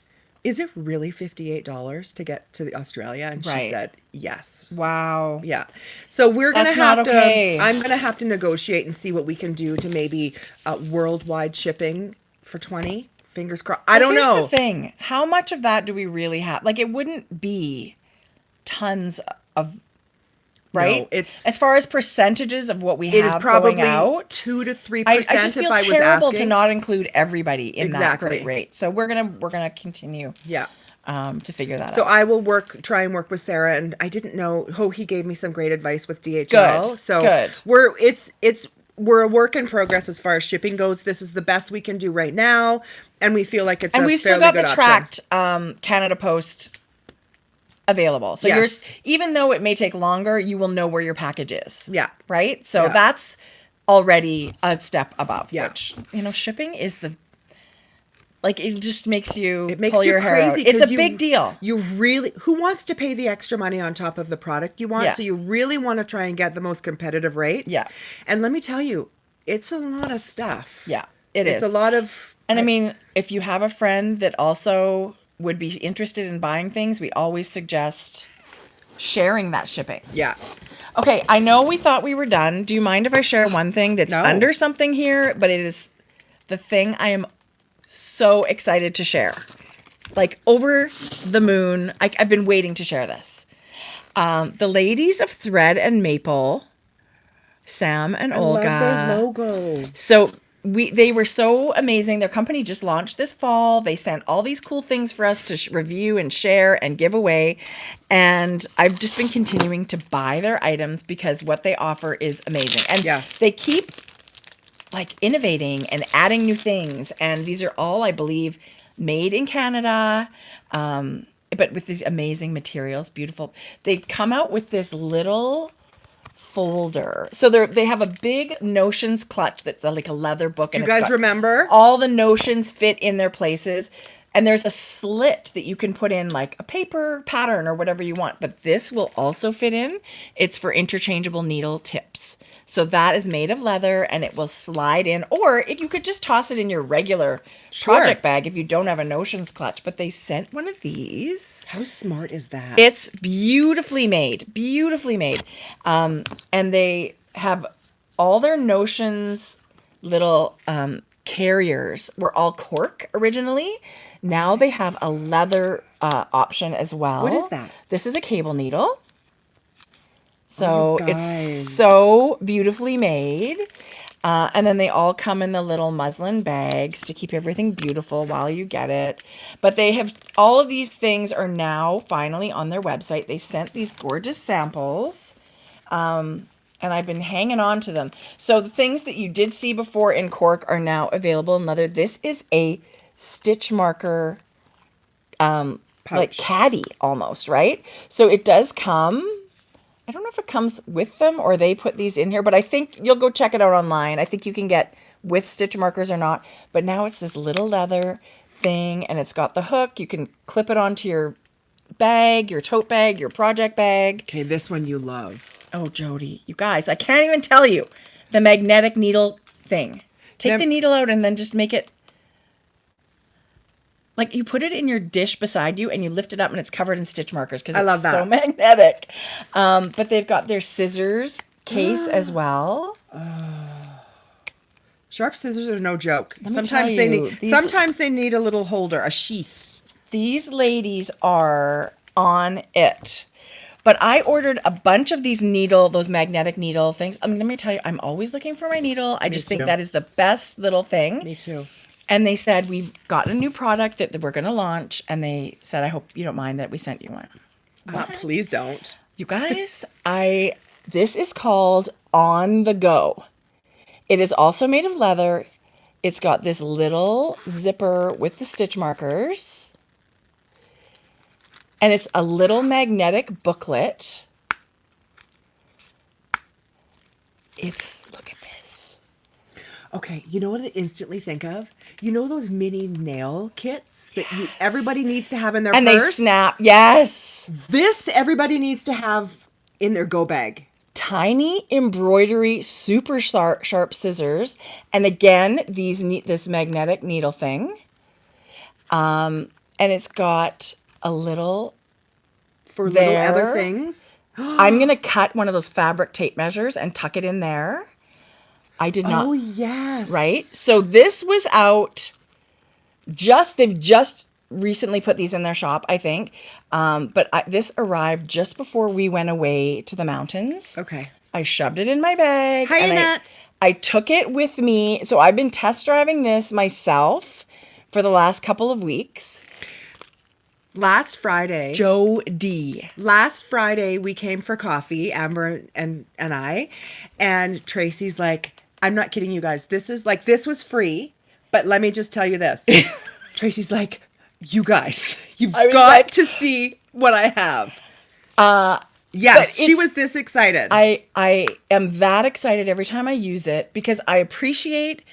is it really $58 to get to Australia? And she said yes. Wow. Yeah. So we're gonna That's have not to okay. I'm gonna have to negotiate and see what we can do to maybe worldwide shipping for 20. Fingers crossed. I don't know. Here's the thing. How much of that do we really have? Like, it wouldn't be tons of right? No, it's as far as percentages of what we it is have probably going out. 2 to 3% I just feel if I was terrible asking. to not include everybody in that Exactly. great rate. So we're gonna continue Yeah. to figure that So out. I will try and work with Sarah, and I didn't know. Oh, he gave me some great advice with DHL. Good, So good. we're a work in progress as far as shipping goes. This is the best we can do right now, and we feel like it's And a we've still fairly got good the option. tracked Canada Post available. So Yes. even though it may take longer, you will know where your package is. Yeah. Right? So Yeah. that's already a step above, Yeah. which, shipping is like, it just makes you It makes pull you your hair out. crazy. It's a 'Cause big deal. You really, who wants to pay the extra money on top of the product you want? Yeah. So you really want to try and get the most competitive rates. Yeah. And let me tell you, it's a lot of stuff. Yeah, It's a lot of. And I mean, if you have a friend that also would be interested in buying things, we always suggest sharing that shipping. Yeah. Okay, I know we thought we were done. Do you mind if I share one thing that's No. under something here, but it is the thing I am so excited to share. Like, over the moon. I've been waiting to share this. The ladies of Thread and Maple, Sam and Olga. I love their logo. So they were so amazing. Their company just launched this fall. They sent all these cool things for us to review and share and give away. And I've just been continuing to buy their items because what they offer is amazing. And Yeah. they keep like innovating and adding new things. And these are all, I believe, made in Canada, but with these amazing materials, beautiful. They come out with this little folder. So they have a big notions clutch that's like a leather book. Do you and it's guys got remember? all the notions fit in their places. And there's a slit that you can put in like a paper pattern or whatever you want. But this will also fit in. It's for interchangeable needle tips. So that is made of leather and it will slide in. Or you could just toss it in your regular project bag if you don't have a notions clutch. But they sent one of these. How smart is that? It's beautifully made. Beautifully made. And they have all their notions little carriers were all cork originally. Now they have a leather option as well. What is that? This is a cable needle. So Oh, guys. it's so beautifully made. And then they all come in the little muslin bags to keep everything beautiful while you get it. But they have, all of these things are now finally on their website. They sent these gorgeous samples. And I've been hanging on to them. So the things that you did see before in cork are now available in leather. This is a stitch marker, like caddy almost, right? So it does come, I don't know if it comes with them or they put these in here, but I think you'll go check it out online. I think you can get with stitch markers or not, but now it's this little leather thing and it's got the hook. You can clip it onto your bag, your tote bag, your project bag. Okay, this one you love. Oh, Jodi, you guys, I can't even tell you the magnetic needle thing. Take the needle out and then just make it, like you put it in your dish beside you and you lift it up and it's covered in stitch markers because it's so magnetic. But they've got their scissors case as well. Sharp scissors are no joke. me Sometimes tell they you, need sometimes they need a little holder, a sheath. These ladies are on it. But I ordered a bunch of these those magnetic needle things. I mean, let me tell you, I'm always looking for my needle. I just think that is the best little thing. Me too. And they said, we've got a new product that we're going to launch. And they said, I hope you don't mind that we sent you one. Please don't. You guys, this is called On the Go. It is also made of leather. It's got this little zipper with the stitch markers. And it's a little magnetic booklet. Look at this. Okay, you know what I instantly think of? You know those mini nail kits that everybody needs to have in their purse? And they snap. Yes. This everybody needs to have in their go bag. Tiny embroidery, super sharp scissors. And again, this magnetic needle thing. And it's got a little for little other things. I'm going to cut one of those fabric tape measures and tuck it in there. I did not. Oh, yes. Right? So this was out they've just recently put these in their shop, I think. But this arrived just before we went away to the mountains. Okay. I shoved it in my bag. Hi, and Annette. I took it with me. So I've been test driving this myself for the last couple of weeks. Last Friday, Jodi. last Friday we came for coffee, Amber and I, and Tracie's like, I'm not kidding you guys. This was free, but let me just tell you this. Tracie's like, you guys, you've I was got like- to see what I have. But Yes, she it's- was this excited. I am that excited every time I use it because I appreciate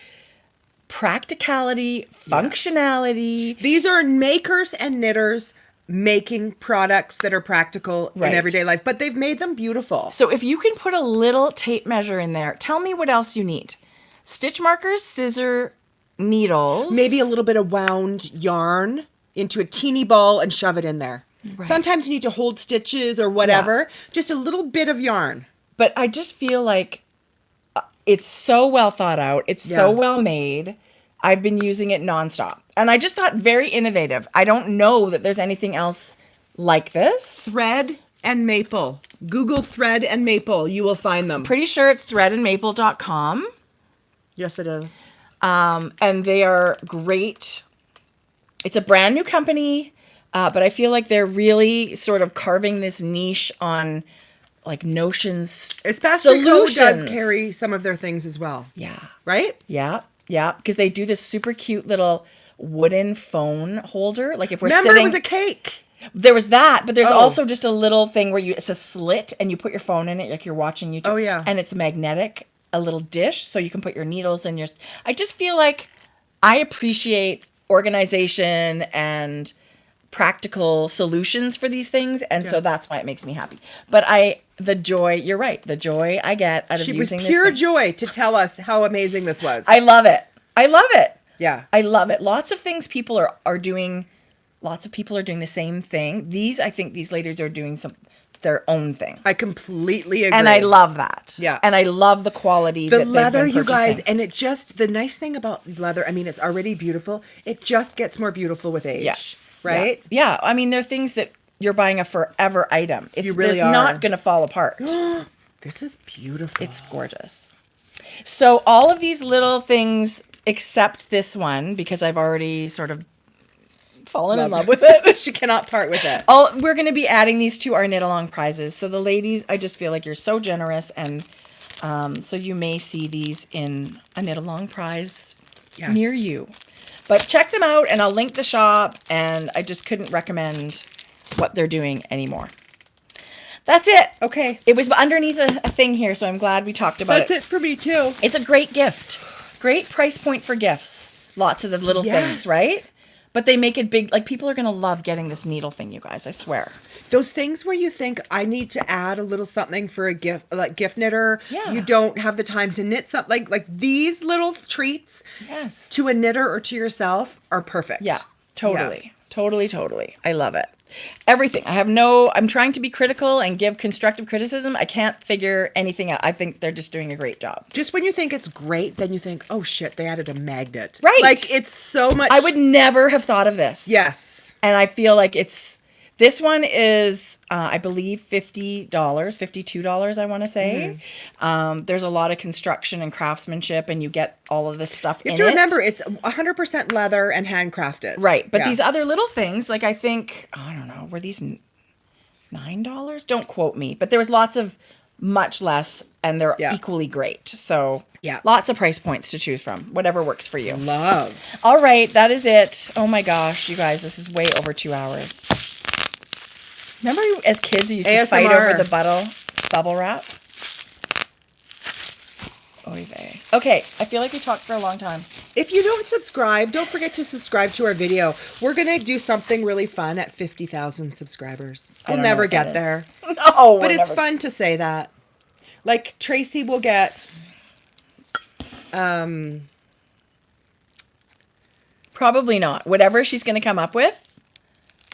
practicality, functionality. These are makers and knitters making products that are practical Right. in everyday life, but they've made them beautiful. So if you can put a little tape measure in there, tell me what else you need. Stitch markers, scissor, needles. Maybe a little bit of wound yarn into a teeny ball and shove it in there. Right. Sometimes you need to hold stitches or whatever. Just a little bit of yarn. But I just feel like it's so well thought out. It's so Yeah. well made. I've been using it nonstop. And I just thought very innovative. I don't know that there's anything else like this. Thread and maple. Google thread and maple. You will find them. Pretty sure it's threadandmaple.com. Yes, it is. And they are great. It's a brand new company, but I feel like they're really sort of carving this niche on like notions. Especially Co does solutions. carry some of their things as well. Yeah. Right? Yeah. Yeah. Because they do this super cute little wooden phone holder. Like if we're Remember, sitting. it was a cake. There was that, but there's Oh. also just a little thing where it's a slit and you put your phone in it like you're watching YouTube. Oh, yeah. And it's magnetic, a little dish, so you can put your needles in your. I just feel like I appreciate organization and practical solutions for these things, and so that's why it makes me happy. But the joy, you're right, the joy I get out of She was using pure this thing. joy to tell us how amazing this was. I love it. I love it. Yeah. I love it. Lots of things people are doing. Lots of people are doing the same thing. I think these ladies are doing their own thing. I completely agree. And I love that. Yeah. And I love the quality the that leather, they've been you guys, purchasing. and the nice thing about leather, I mean, it's already beautiful. It just gets more beautiful with age. Yeah. Right? Yeah. I mean, they're things that you're buying a forever item. You really it's are. not going to fall apart. This is beautiful. It's gorgeous. So all of these little things, except this one, because I've already sort of fallen in love with it. She cannot part with it. We're going to be adding these to our knit along prizes. So the ladies, I just feel like you're so generous, and so you may see these in a knit along prize Yes. near you. But check them out, and I'll link the shop, and I just couldn't recommend what they're doing anymore. That's it. Okay. It was underneath a thing here, so I'm glad we talked about That's it for me, too. It's a great gift. Great price point for gifts. Lots of the little things, Yes. right? But they make it big. Like, people are going to love getting this needle thing, you guys. I swear. Those things where you think, I need to add a little something for a gift, like gift knitter. Yeah. You don't have the time to knit something. Like these little treats Yes. to a knitter or to yourself are perfect. Yeah, totally. Totally. I love it. Everything. I'm trying to be critical and give constructive criticism. I can't figure anything out. I think they're just doing a great job. Just when you think it's great, then you think, oh shit, they added a magnet. Right. Like it's so much. I would never have thought of this. Yes. And I feel like this one is, I believe, $50, $52, I want to say. There's a lot of construction and craftsmanship, and you get all of this stuff You in have to it. remember, it's 100% leather and handcrafted. Right. But Yeah. these other little things, like I think, I don't know, were these $9? Don't quote me. But there was lots of much less, and they're Yeah. equally great. So Yeah. lots of price points to choose from, whatever works for you. Love. All right, that is it. Oh my gosh, you guys, this is way over 2 hours. Remember as kids you used to fight ASMR. over the bubble wrap? Oy vey. Okay, I feel like we talked for a long time. If you don't subscribe, don't forget to subscribe to our video. We're going to do something really fun at 50,000 subscribers. I We'll don't know never what that get is. there. No, But it's fun to say that. Like Tracie will get Probably not. Whatever she's going to come up with.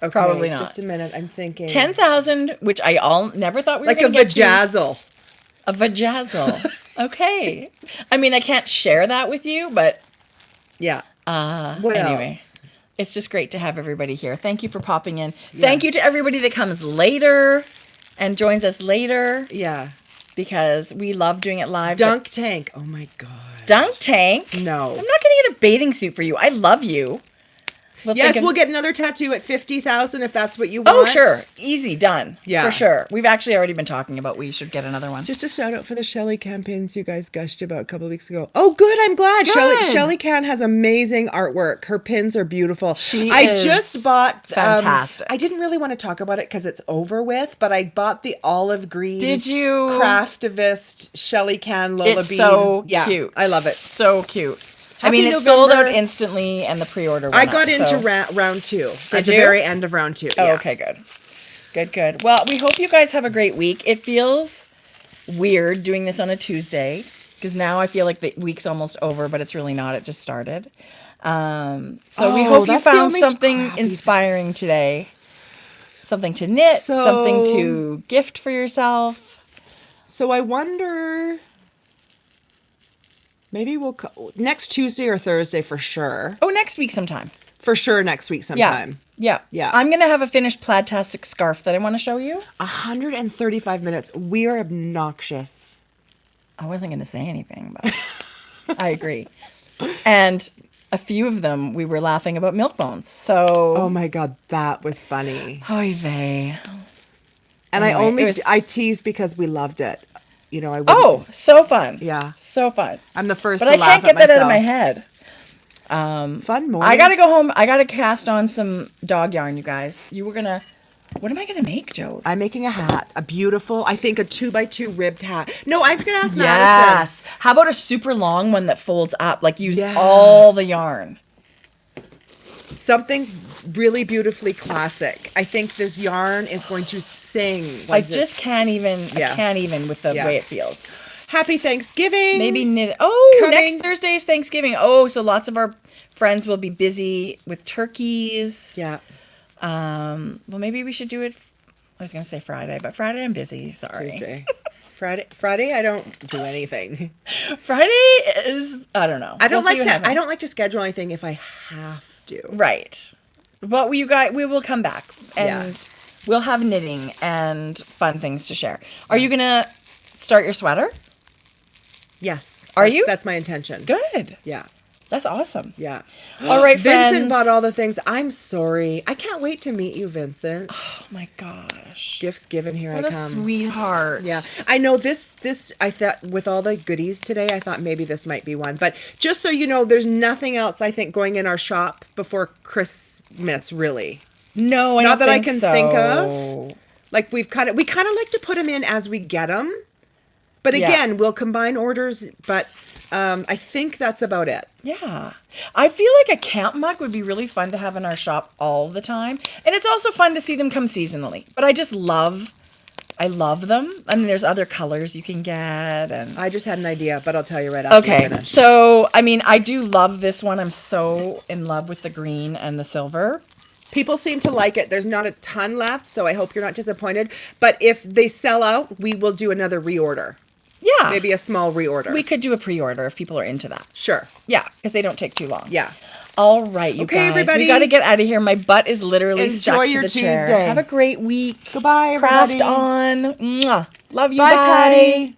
okay, Probably not. Just a minute, I'm thinking. 10,000, which I never thought we were like a going to get to. vajazzle. A vajazzle. Okay. I mean, I can't share that with you, but Yeah. What anyway. else? It's just great to have everybody here. Thank you for popping in. Yeah. Thank you to everybody that comes later and joins us later. Yeah. Because we love doing it live. Dunk tank. Oh my God. Dunk tank? No. I'm not going to get a bathing suit for you. I love you. We'll get another tattoo at 50,000 if that's what you want. Oh, sure. Easy. Done. Yeah. For sure. We've actually already been talking about we should get another one. Just a shout out for the Shelly campaigns you guys gushed about a couple of weeks ago. Oh, good. I'm glad. Good. Shelly Can has amazing artwork. Her pins are beautiful. I just bought... fantastic. I didn't really want to talk about it because it's over with, but I bought the olive green... Did you? Craftivist Shelly Can Lola It's Bean. so Yeah, cute. I love it. So cute. Happy it's November. sold out instantly, and the pre-order went I got up, into so. round 2. Did at the you? very end of round 2. Oh, yeah. okay, good. Good. Well, we hope you guys have a great week. It feels weird doing this on a Tuesday, because now I feel like the week's almost over, but it's really not. It just started. So we hope you found something inspiring today. Something to knit, something to gift for yourself. So I wonder... Maybe we'll... next Tuesday or Thursday for sure. Oh, next week sometime. For sure next week sometime. Yeah. I'm going to have a finished Plaidtastic Scarf that I want to show you. 135 minutes. We are obnoxious. I wasn't going to say anything, but I agree. And a few of them, we were laughing about milk bones. So... Oh my God, that was funny. Oy vey. And anyway, I teased because we loved it. You know, so fun. Yeah. So fun. I'm the first but to laugh at myself. But I can't get that out of my head. Fun morning. I got to go home. I got to cast on some dog yarn, you guys. You were going to... What am I going to make, Jode? I'm making a hat. A beautiful, I think a 2x2 ribbed hat. No, I'm going to ask Madison. Yes. How about a super long one that folds up? Like use all the yarn. Something really beautifully classic. I think this yarn is going to sing. I just can't even. I can't even with the way it feels. Happy Thanksgiving. Maybe knit. Oh, next Thursday is Thanksgiving. Oh, so lots of our friends will be busy with turkeys. Yeah. Well, maybe we should do it. I was going to say Friday, but Friday I'm busy. Sorry. Tuesday. Friday I don't do anything. Friday is I don't know. I don't like to schedule anything if I have to. Right. But we will come back and we'll have knitting and fun things to share. Are you going to start your sweater? Yes. Are you? That's my intention. Good. Yeah. That's awesome. Yeah. All right, friends. Vincent bought all the things. I'm sorry. I can't wait to meet you, Vincent. Oh my gosh. Gifts given, here I come. What a sweetheart. Yeah. I know this I thought with all the goodies today, I thought maybe this might be one. But just so you know, there's nothing else I think going in our shop before Christmas, really. No, not that I can think of. Like we kind of like to put them in as we get them. But again, we'll combine orders, but I think that's about it. Yeah. I feel like a camp mug would be really fun to have in our shop all the time. And it's also fun to see them come seasonally. But I love them. I mean, there's other colors you can get. And I just had an idea, but I'll tell you right after we finish. So, I mean, I do love this one. I'm so in love with the green and the silver. People seem to like it. There's not a ton left, so I hope you're not disappointed. But if they sell out, we will do another reorder. Yeah. Maybe a small reorder. We could do a pre-order if people are into that. Sure. Yeah, because they don't take too long. Yeah. All right, you guys. Everybody. We got to get out of here. My butt is literally stuck to the chair. Tuesday. Have a great week. Goodbye, everybody. Craft on. Mwah. Love you. Bye, Bye. Patty.